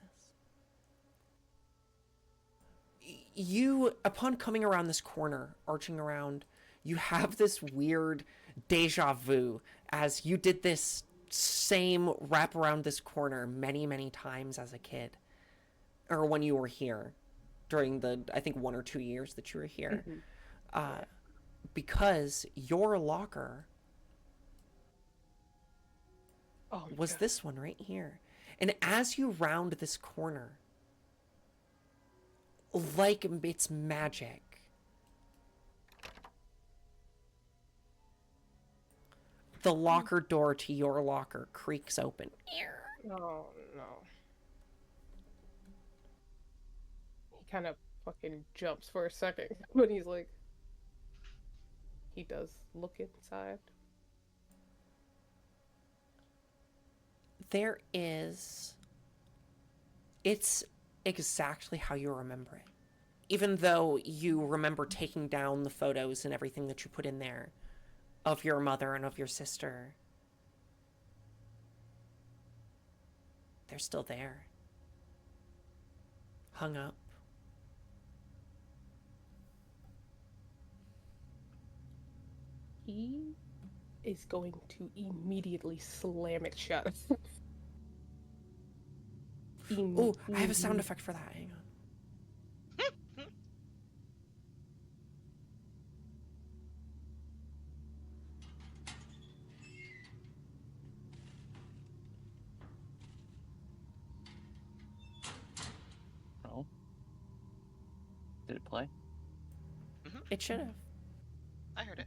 You, upon coming around this corner, arching around, you have this weird deja vu as you did this same wrap around this corner many, many times as a kid. Or when you were here during the, I think, 1 or 2 years that you were here. Mhm. Uh, because your locker Oh my was God. this one right here. And as you round this corner, like it's magic, the locker door to your locker creaks open. Oh no. He kind of fucking jumps for a second, but he's like, he does look inside. There is. It's exactly how you remember it. Even though you remember taking down the photos and everything that you put in there of your mother and of your sister, they're still there. Hung up. He is going to immediately slam it shut. Oh, I have a sound effect for that. Hang on. Oh, did it play? It should have. I heard it.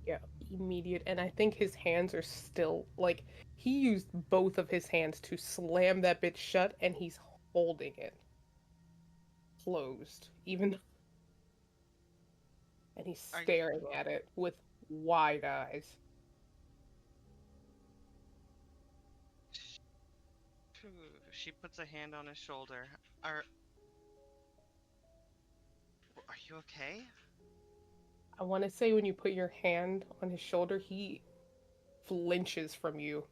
Yeah, immediate. And I think his hands are still, like, he used both of his hands to slam that bitch shut, and he's holding it closed, even. And he's Are you- staring at it with wide eyes. She puts a hand on his shoulder. Are you okay? I want to say when you put your hand on his shoulder, he flinches from you,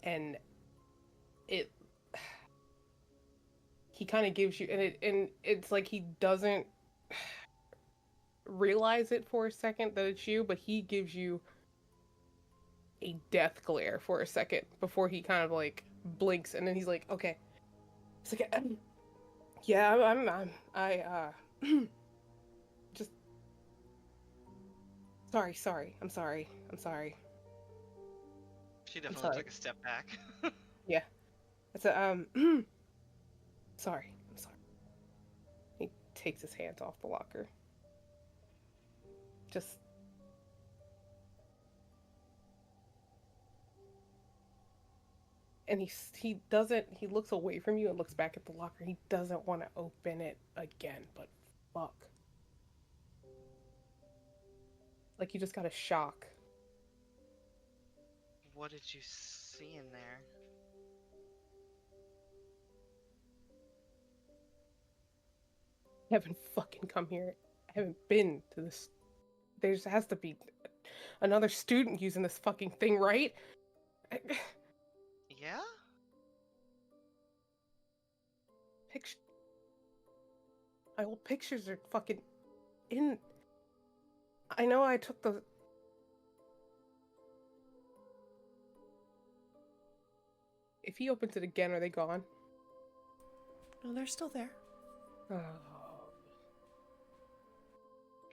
and it. He kind of gives you, and it's like he doesn't realize it for a second that it's you, but he gives you a death glare for a second before he kind of like blinks, and then he's like, "Okay." It's like, "Yeah, just I'm sorry. She definitely sorry. took a step back. Yeah, it's a sorry. I'm sorry." He takes his hands off the locker. Just and he looks away from you and looks back at the locker. He doesn't want to open it again, but fuck. Like you just got a shock. What did you see in there? I haven't fucking come here. I haven't been to this. There has to be another student using this fucking thing, right? Yeah? Picture. My old pictures are fucking in. I know I took the. If he opens it again, are they gone? No, they're still there. Oh.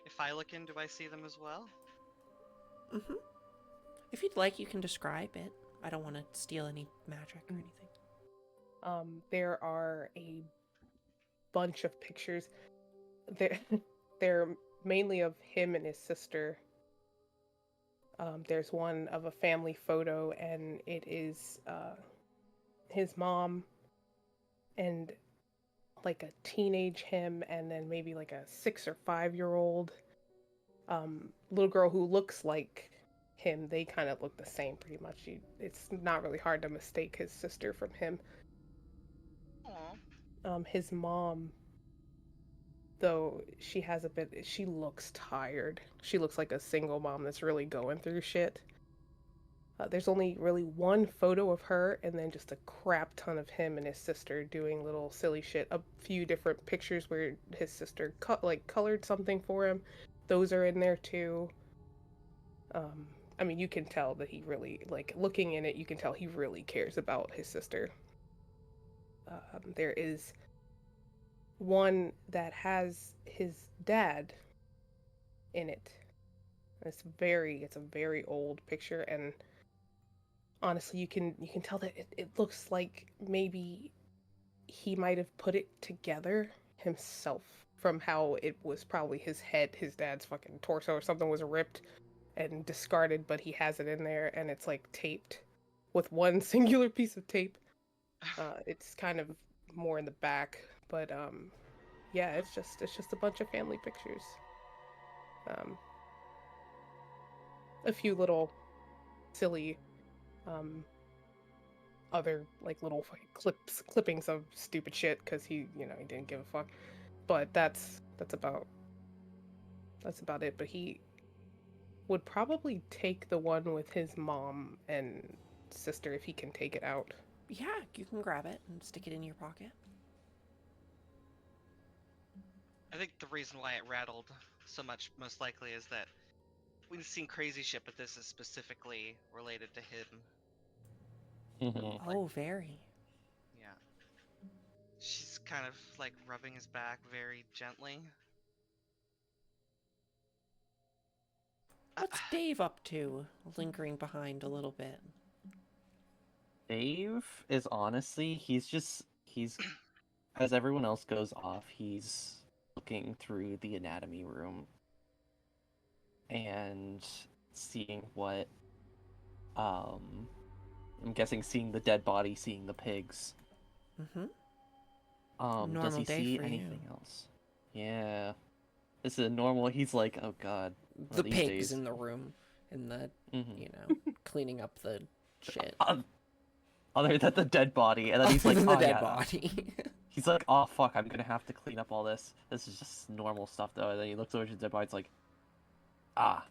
If I look in, do I see them as well? Mm-hmm. If you'd like, you can describe it. I don't want to steal any magic or anything. There are a bunch of pictures. They're, they're mainly of him and his sister. There's one of a family photo, and it is his mom and like a teenage him, and then maybe like a 6 or 5 year old. little girl who looks like him. They kind of look the same pretty much. It's not really hard to mistake his sister from him. Aw. His mom, though, she looks tired. She looks like a single mom that's really going through shit. There's only really one photo of her and then just a crap ton of him and his sister doing little silly shit. A few different pictures where his sister colored something for him. Those are in there too. I mean, you can tell that he really, like, looking in it, you can tell he really cares about his sister. There is one that has his dad in it. It's a very old picture, and honestly, you can tell that it looks like maybe he might have put it together himself from how it was probably his dad's fucking torso or something was ripped and discarded, but he has it in there and it's like taped with one singular piece of tape. It's kind of more in the back, but yeah, it's just a bunch of family pictures. Um, a few little silly um other like little fucking clippings of stupid shit because he didn't give a fuck. But that's about it. But he would probably take the one with his mom and sister if he can take it out. Yeah, you can grab it and stick it in your pocket. I think the reason why it rattled so much, most likely, is that we've seen crazy shit, but this is specifically related to him. Mhm. Oh, very. Yeah. She's kind of like rubbing his back very gently. What's Dave up to, lingering behind a little bit? Dave is honestly, he's as everyone else goes off, he's looking through the anatomy room and seeing what I'm guessing seeing the dead body, seeing the pigs. Mm-hmm. Does Normal he day see for anything you. else? Yeah. This is normal. He's like, oh god. One The of these pigs days. in the room, in the, Mhm. cleaning up the shit. Other than the dead body, and then Other he's like, than oh the dead yeah. body. He's like, oh fuck, I'm gonna have to clean up all this. This is just normal stuff though. And then he looks over to the dead body. It's like, ah.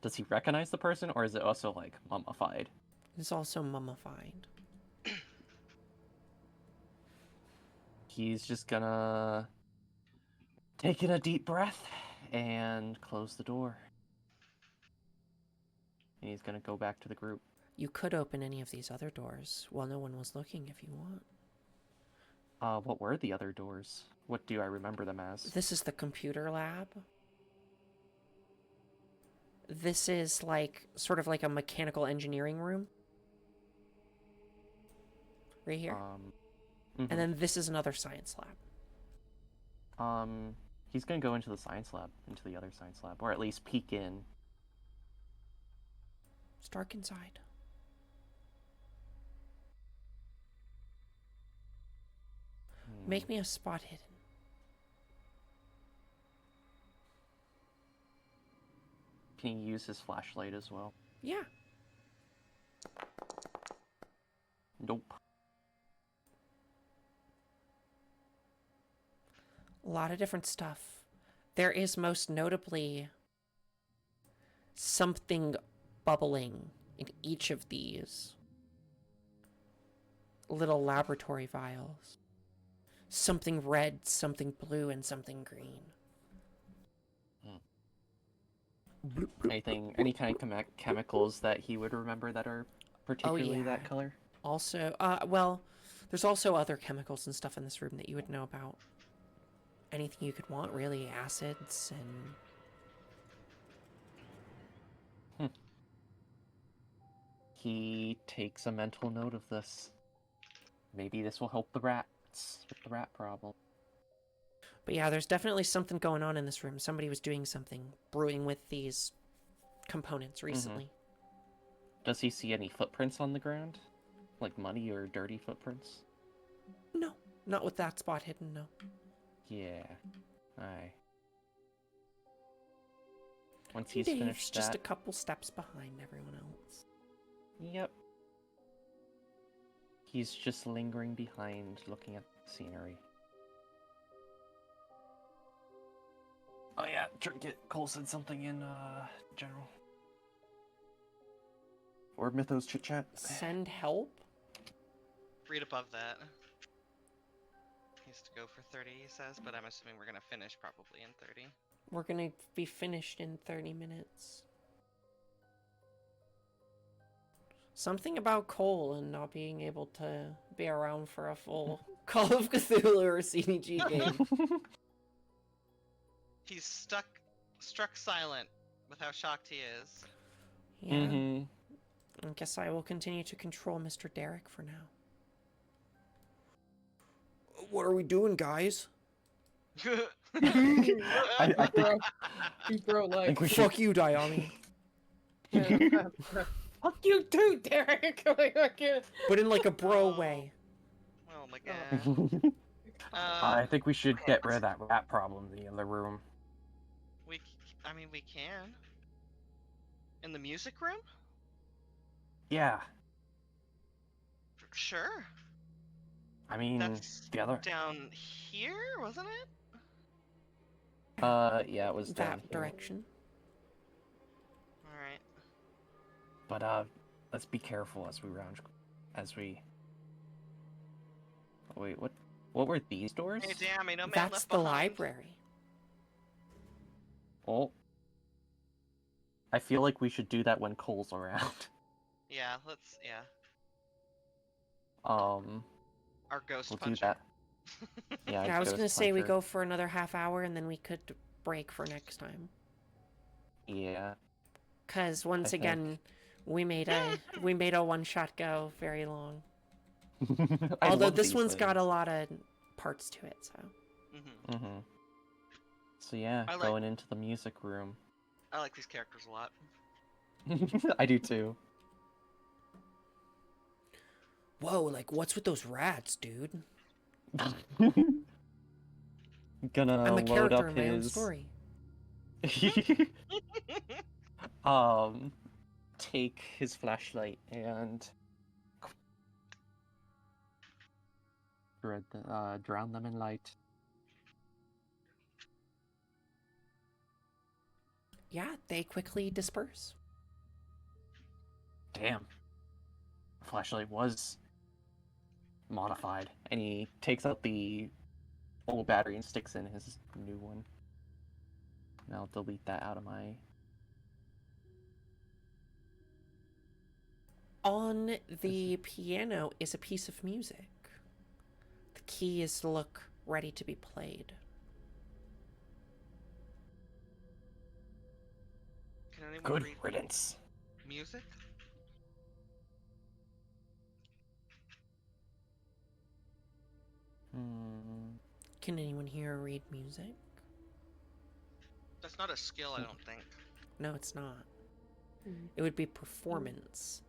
Does he recognize the person, or is it also like mummified? It's also mummified. He's just gonna take in a deep breath and close the door. And he's gonna go back to the group. You could open any of these other doors while no one was looking if you want. What were the other doors? What do I remember them as? This is the computer lab. This is sort of like a mechanical engineering room. Right here. Mhm. And then this is another science lab. He's gonna go into the science lab, into the other science lab, or at least peek in. It's dark inside. Make me a spot hidden. Can he use his flashlight as well? Yeah. Nope. A lot of different stuff. There is most notably something bubbling in each of these little laboratory vials. Something red, something blue, and something green. Any kind of chemicals that he would remember that are particularly that color? Also, well, there's also other chemicals and stuff in this room that you would know about. Anything you could want, really. Acids and... He takes a mental note of this. Maybe this will help the rats with the rat problem. But yeah, there's definitely something going on in this room. Somebody was doing something, brewing with these components recently. Does he see any footprints on the ground? Like muddy or dirty footprints? No, not with that spot hidden, no. Yeah. Aye. Once he's Dave's finished just a that. couple steps behind everyone else. Yep. He's just lingering behind, looking at the scenery. Oh yeah, Trinket. Cole said something in general. Or Mythos chit chat. Send help? Read above that. Needs to go for 30, he says, but I'm assuming we're gonna finish probably in 30. We're gonna be finished in 30 minutes. Something about Cole and not being able to be around for a full Call of Cthulhu or CDG game. He's struck silent with how shocked he is. Yeah. Mm-hmm. I guess I will continue to control Mr. Derek for now. What are we doing, guys? I think, You grow I like. think we should. Fuck you, Diami. Fuck you too, Derek. Like, I can't. But in like a bro Oh. way. Oh my god. I think we should get rid of that rat problem in the other room. I mean, we can. In the music room? Yeah. Sure. I mean, That's the other. down here, wasn't it? Yeah, it was down That here. direction. Alright. But let's be careful as we. Oh, wait, what were these doors? Hey, damn, ain't no man That's left the behind. library. Oh. I feel like we should do that when Cole's around. Yeah, yeah. Our ghost we'll puncher. do that. Yeah, Yeah, I was Ghost gonna say we Puncher. go for another half hour and then we could break for next time. Yeah. Cause once I think. again, we made a one shot go very long. I Although love this these one's got a things. lot of parts to it, so. Hmm. Mhm. So yeah, I like- going into the music room. I like these characters a lot. I do too. Whoa, like what's with those rats, dude? Gonna I'm a load character up in my own his story. take his flashlight and drown them in light. Yeah, they quickly disperse. Damn. Flashlight was modified, and he takes out the old battery and sticks in his new one. And I'll delete that out of my. On the piano is a piece of music. The keys look ready to be played. Can anyone Good read riddance. music? Can anyone here read music? That's not a skill, I don't think. No, it's not. Mm. It would be performance.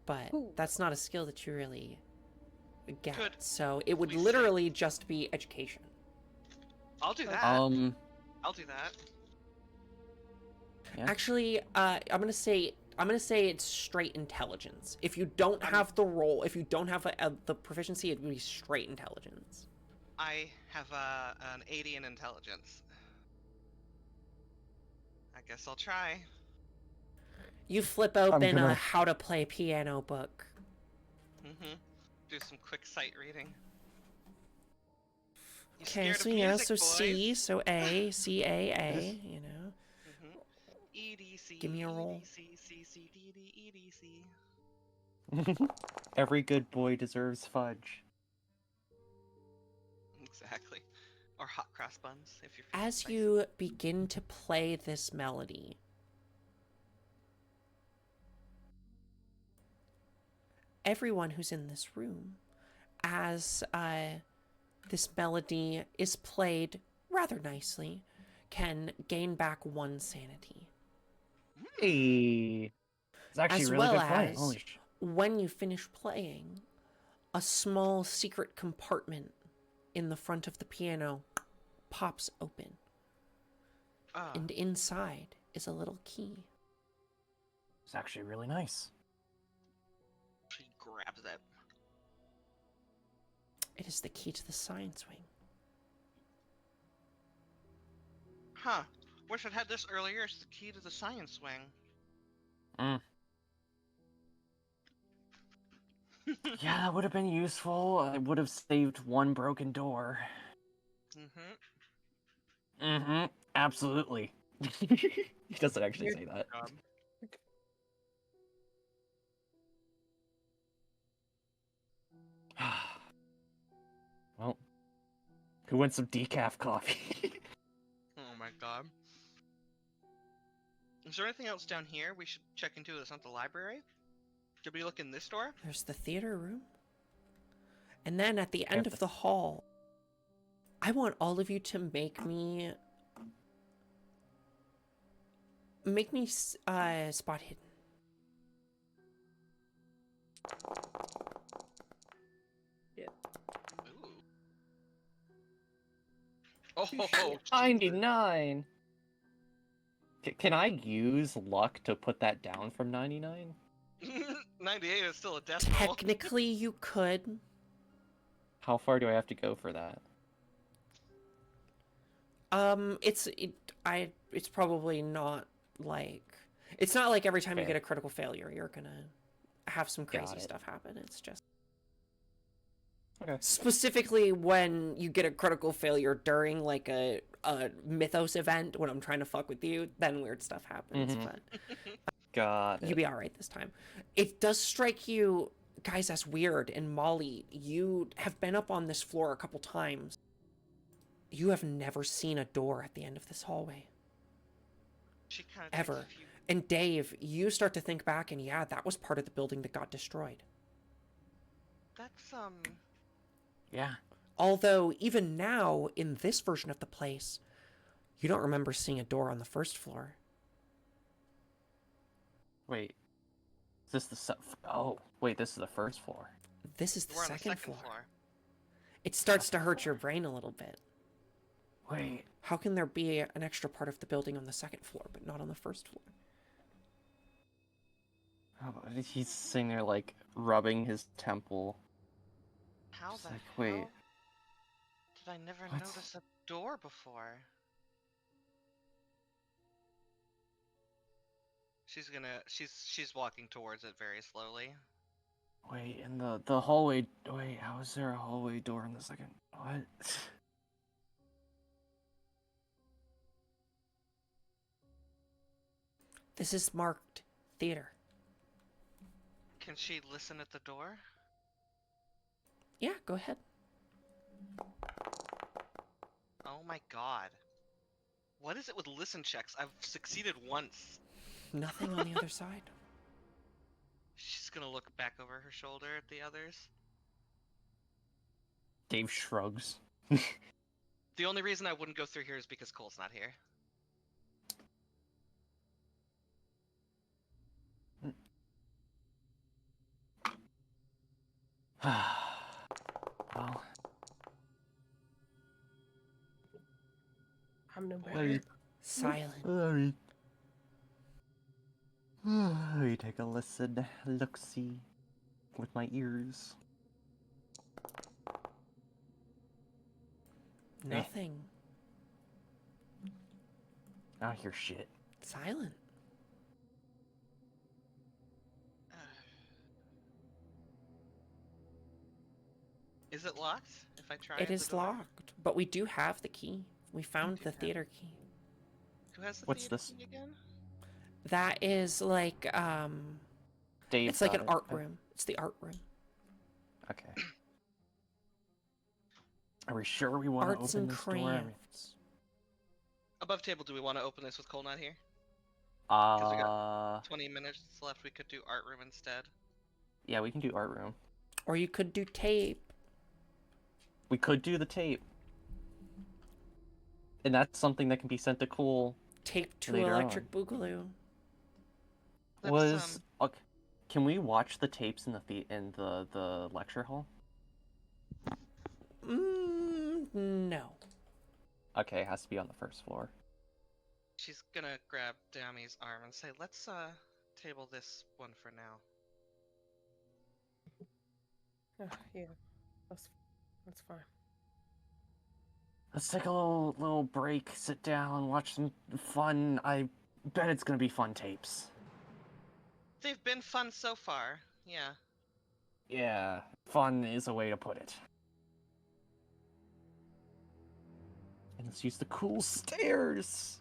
But Ooh. that's not a skill that you really get. Could So it would we literally just be education. I'll do that. Yeah. I'll do that. Actually, I'm gonna say it's straight intelligence. If you don't have the role, if you don't have the proficiency, it would be straight intelligence. I have an 80 in intelligence. I guess I'll try. You flip open a gonna- how to play piano book. Mm-hmm. Do some quick sight reading. You Okay, scared so of yeah, music, so boys? C, so A, C, A, A, you know. Mm-hmm. EDC. Give me a roll. EDC, C, C, D, D, EDC. Every good boy deserves fudge. Exactly. Or hot cross buns, if you're feeling As spicy. you begin to play this melody, everyone who's in this room, as this melody is played rather nicely, can gain back 1 sanity. Hey, it's actually As really well good playing. as- Holy sh! When you finish playing, a small secret compartment in the front of the piano pops open. Ah, And inside is a little key. It's actually really nice. She grabs it. It is the key to the science wing. Huh. Wish I'd had this earlier. It's the key to the science wing. Mm. Yeah, that would have been useful. I would have saved one broken door. Mm-hmm. Mm-hmm. Absolutely. He doesn't actually say that. Well, who wants some decaf coffee? Oh my god. Is there anything else down here we should check into that's not the library? Did we look in this door? There's the theater room. And then at the end of the hall, I want all of you to make me spot hidden. Ooh. Oh, 99. Can I use luck to put that down from 99? 98 is still a decimal. Technically, you could. How far do I have to go for that? It's probably not like, it's not like every time you Fair. get a critical failure, you're gonna have some crazy Got it. stuff happen. It's just Okay. specifically when you get a critical failure during like a mythos event when I'm trying to fuck with you, then weird stuff happens. Mhm. But Got it. you'll be all right this time. It does strike you guys as weird. And Molly, you have been up on this floor a couple times. You have never seen a door at the end of this hallway. She kind of Ever. And Dave, you start to think back, and yeah, that was part of the building that got destroyed. That's Yeah. Although, even now, in this version of the place, you don't remember seeing a door on the first floor. Wait. Is this the oh, wait, this is the first floor. This is the we're on the second second floor. floor. It starts to hurt your brain a little bit. Wait. How can there be an extra part of the building on the second floor, but not on the first floor? Oh, he's sitting there, like, rubbing his temple. How It's the like, hell wait. did I never What? notice a door before? She's walking towards it very slowly. Wait, in the hallway. Wait, how is there a hallway door in the second? What? This is marked theater. Can she listen at the door? Yeah, go ahead. Oh my god. What is it with listen checks? I've succeeded once. Nothing on the other side. She's gonna look back over her shoulder at the others. Dave shrugs. The only reason I wouldn't go through here is because Cole's not here. Well, I'm no better. Hey. Silent. Let me take a listen, look-see, with my ears. Nothing. I don't hear shit. Silent. Is it locked? If I try It the is door? locked, but we do have the key. We found do the have- theater key. Who has the What's theater this? key again? That is like, Dave it's like got an it. art room. It's the art room. Okay. Are we sure we want to Arts open and this door? I mean- crafts. Above table, do we want to open this with Cole not here? 'Cause we got 20 minutes left. We could do art room instead. Yeah, we can do art room. Or you could do tape. We could do the tape. And that's something that can be sent to Cool. Tape to Later Electric Boogaloo. Let's, Okay, can we watch the tapes in the lecture hall? No. Okay, it has to be on the first floor. she's gonna grab Dami's arm and say, "Let's table this one for now." Yeah, that's fine. Let's take a little break, sit down, watch some fun. I bet it's gonna be fun tapes. They've been fun so far. Yeah. Yeah, fun is a way to put it. And let's use the cool stairs.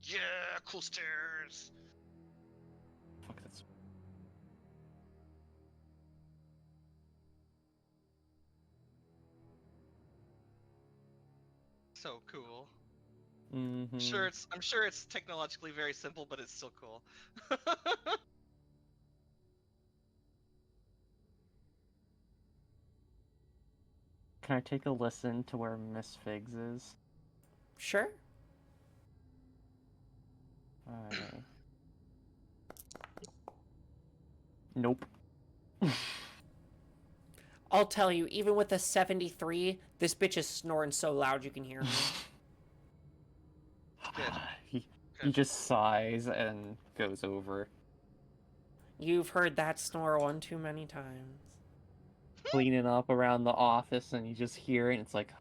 Yeah, cool stairs. Fuck, that's... So cool. Mm-hmm. I'm sure it's technologically very simple, but it's still cool. Can I take a listen to where Miss Figs is? Sure. Alright. Nope. I'll tell you, even with a 73, this bitch is snoring so loud you can hear her. Good. he Good. just sighs and goes over. You've heard that snore one too many times. Cleaning up around the office, and you just hear it, and it's like...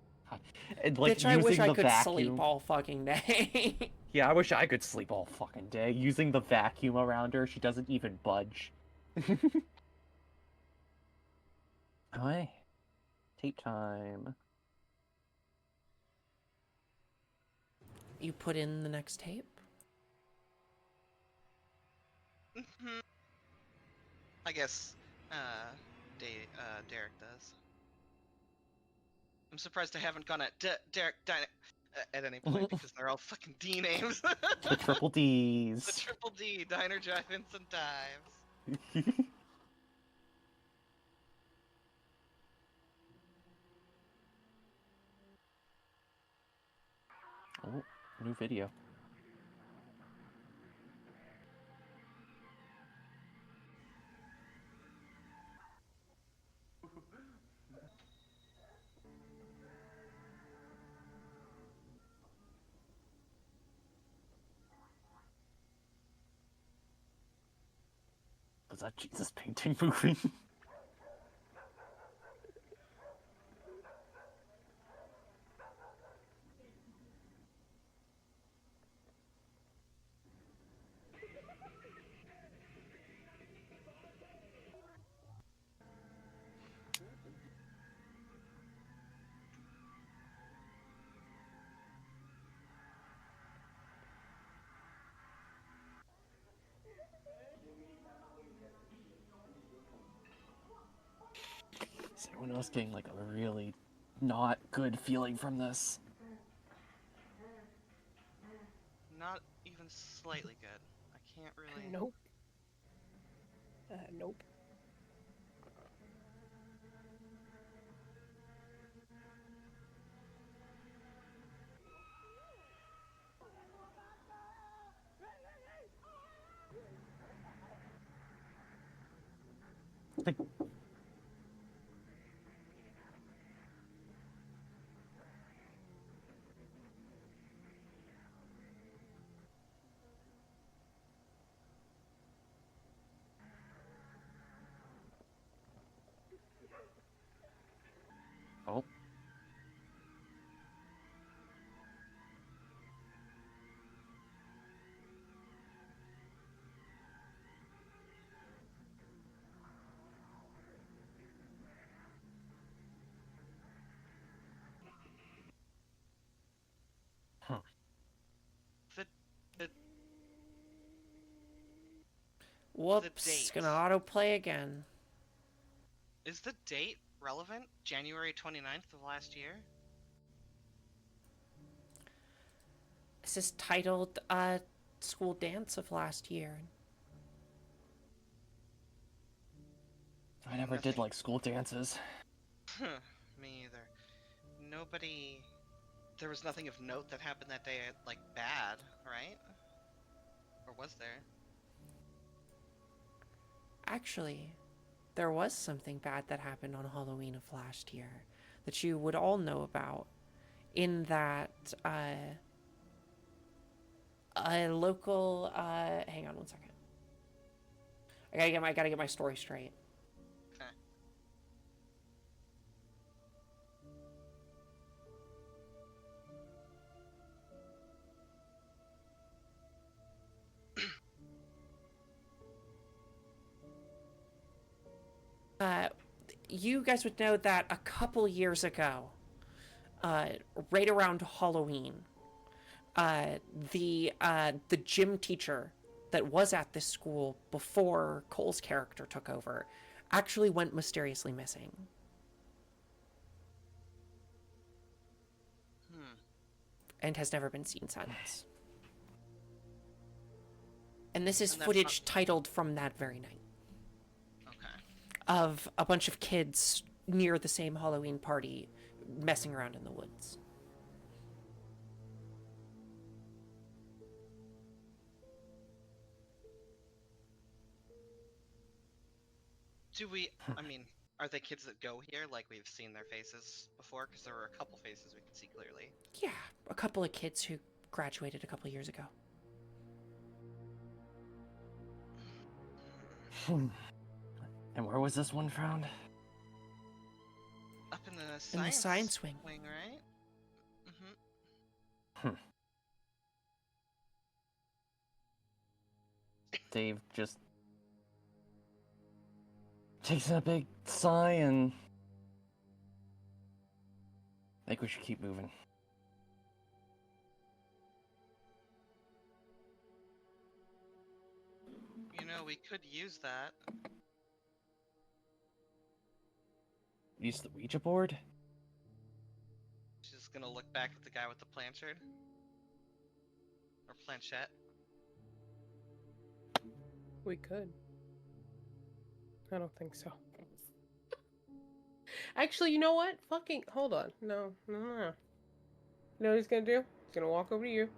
And, like, Bitch, I wish using I the could vacuum. sleep all fucking day. Yeah, I wish I could sleep all fucking day. Using the vacuum around her, she doesn't even budge. Alright. Tape time. You put in the next tape? Mhm. I guess Derek does. I'm surprised I haven't gone at Derek at any point because they're all fucking D names. The triple D's. The triple D, Diner, Drive-Ins, and Dives. Oh, new video. Was that Jesus painting moving? Is anyone else getting like a really not good feeling from this? Not even slightly good. I can't really. Nope. Nope. Oh. Huh. The the Whoops, date. gonna autoplay again. Is the date relevant? January 29th of last year? This is titled, School Dance of last year. I never did like school dances. Me either. Nobody. There was nothing of note that happened that day, like bad, right? Or was there? Actually, there was something bad that happened on Halloween of last year that you would all know about. In that, A local. Hang on one second. I gotta get my story straight. Okay. You guys would know that a couple years ago, right around Halloween, the gym teacher that was at this school before Cole's character took over actually went mysteriously missing. And has never been seen since. And this is And that's footage titled from that very night Okay. of a bunch of kids near the same Halloween party messing around in the woods. Do we? I mean, are they kids that go here? Like we've seen their faces before? Because there were a couple faces we could see clearly. Yeah, a couple of kids who graduated a couple years ago. And where was this one found? Up in the In the science wing. right? Mm-hmm. Dave just takes a big sigh and I think we should keep moving. You know, we could use that. Use the Ouija board? She's just gonna look back at the guy with the planchard. Or planchette. We could. I don't think so. Actually, you know what? Fucking hold on. No. You know what he's gonna do? He's gonna walk over to you.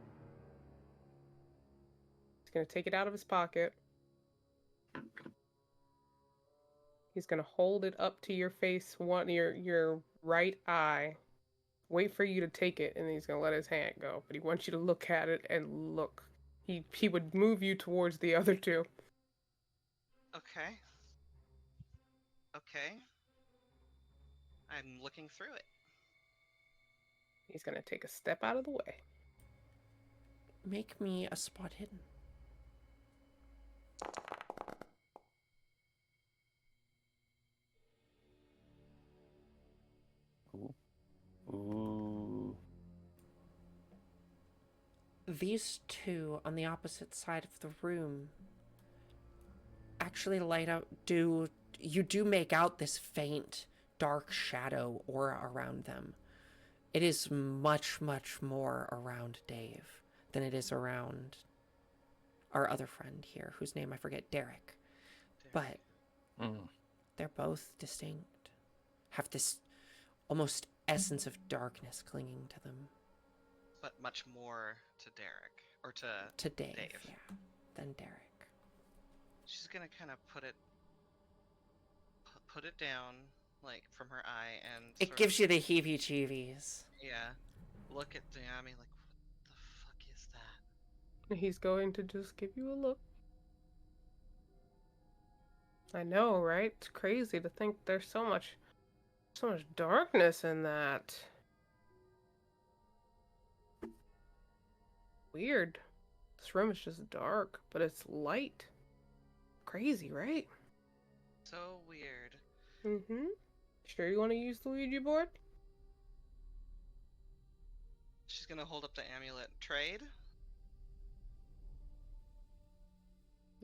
He's gonna take it out of his pocket. He's gonna hold it up to your face, your right eye. Wait for you to take it, and then he's gonna let his hand go. But he wants you to look at it and look. He would move you towards the other two. Okay. Okay. I'm looking through it. He's gonna take a step out of the way. Make me a spot hidden. Ooh. These two on the opposite side of the room actually light up. You do make out this faint, dark shadow aura around them. It is much, much more around Dave than it is around our other friend here, whose name I forget, Derek. But they're both distinct. Have this almost essence of darkness clinging to them. But much more to Derek. Or to Dave. Yeah, than Derek. She's gonna kind of put it down, like, from her eye, and it gives you the heebie-jeebies. Yeah. Look at Dami like, what the fuck is that? He's going to just give you a look. I know, right? It's crazy to think there's so much darkness in that. Weird. This room is just dark, but it's light. Crazy, right? So weird. Mm-hmm. Sure you want to use the Ouija board? She's gonna hold up the amulet. Trade?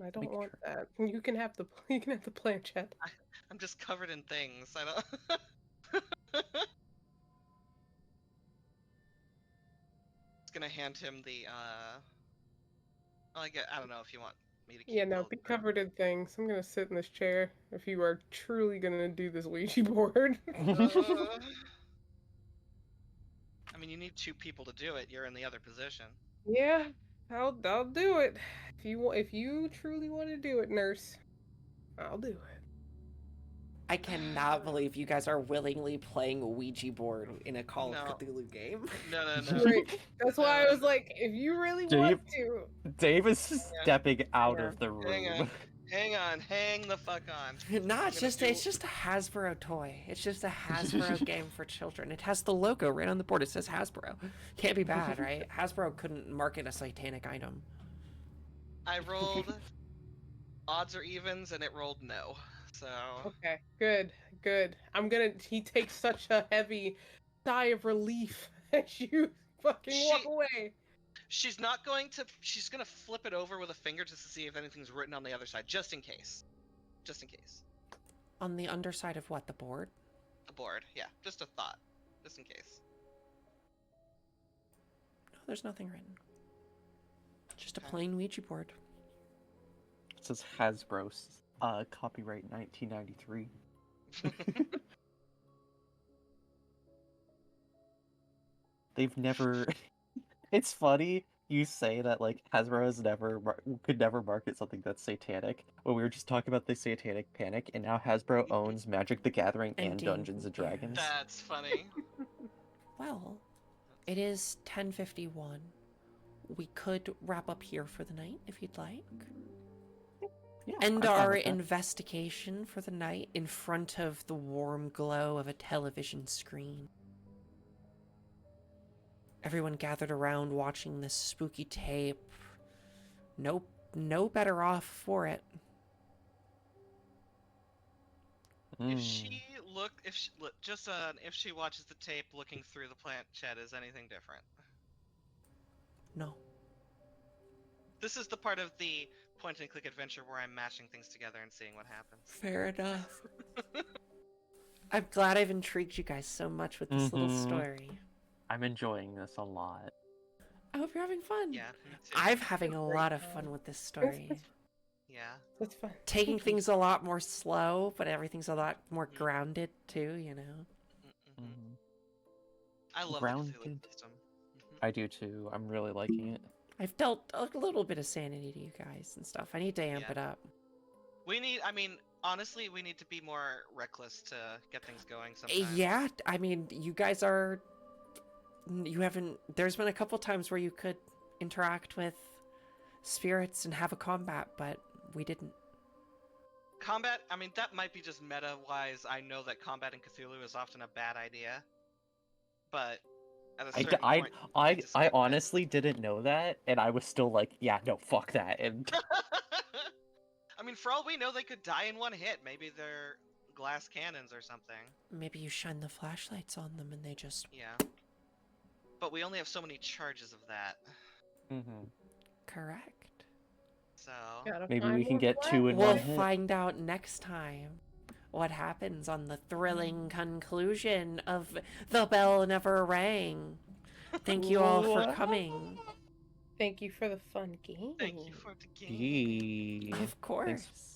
I don't want that. You can have the planchette. I'm just covered in things. I don't. Just gonna hand him the I don't know if you want me to keep. Yeah, no, be covered in things. I'm gonna sit in this chair if you are truly gonna do this Ouija board. I mean, you need two people to do it. You're in the other position. Yeah, I'll do it. If you truly want to do it, nurse, I'll do it. I cannot believe you guys are willingly playing a Ouija board in a Call No. of Cthulhu game. No. Great. That's why I was like, if you really want to. Dave is stepping out Yeah. of the Hang room. on. Hang the fuck on. Nah, it's I'm gonna just do- it's just a Hasbro toy. It's just a Hasbro game for children. It has the logo right on the board. It says Hasbro. Can't be bad, right? Hasbro couldn't market a satanic item. I rolled odds or evens, and it rolled no. So Okay, good. He takes such a heavy sigh of relief as you fucking walk She- away. she's not going to. She's gonna flip it over with a finger just to see if anything's written on the other side, just in case. Just in case. On the underside of what, the board? The board, yeah. Just a thought, just in case. No, there's nothing written. Just a Okay. plain Ouija board. It says Hasbro, copyright 1993. They've never. It's funny you say that like Hasbro has could never market something that's satanic. When we were just talking about the Satanic Panic, and now Hasbro owns Magic the Gathering and D&D, Dungeons and Dragons. That's funny. Well, it is 10:51. We could wrap up here for the night if you'd like. Yeah, End I'm fine our with that. investigation for the night in front of the warm glow of a television screen. Everyone gathered around watching this spooky tape. No better off for it. If Mm. she if she watches the tape looking through the planchette, is anything different? No. This is the part of the point and click adventure where I'm mashing things together and seeing what happens. Fair enough. I'm glad I've intrigued you guys so much with this little Mhm. story. I'm enjoying this a lot. I hope you're having fun. Yeah, me too. I'm having a Great lot of time. fun with this story. Yeah. That's fun. Taking things a lot more slow, but everything's a lot more grounded too, you know? Mm-mm. Mhm. I love the Cthulhu Grounded. system. Mhm. I do too. I'm really liking it. I've dealt a little bit of sanity to you guys and stuff. I need to amp Yeah. it up. Honestly, we need to be more reckless to get things going sometimes. Yeah, I mean, you guys are... You haven't... There's been a couple times where you could interact with spirits and have a combat, but we didn't. Combat, that might be just meta-wise. I know that combat in Cthulhu is often a bad idea. But at a certain point... you need to I skip it. honestly didn't know that, and I was still like, yeah, no, fuck that. And For all we know, they could die in one hit. Maybe they're glass cannons or something. Maybe you shine the flashlights on them and they just... Yeah. But we only have so many charges of that. Mhm. Correct. So... Gotta Maybe find we can more get two in We'll one hit. find out next time what happens on the thrilling conclusion of The Bell Never Rang. Thank you all for coming. Thank you for the fun game. Thank you for the game. Yee. Of course.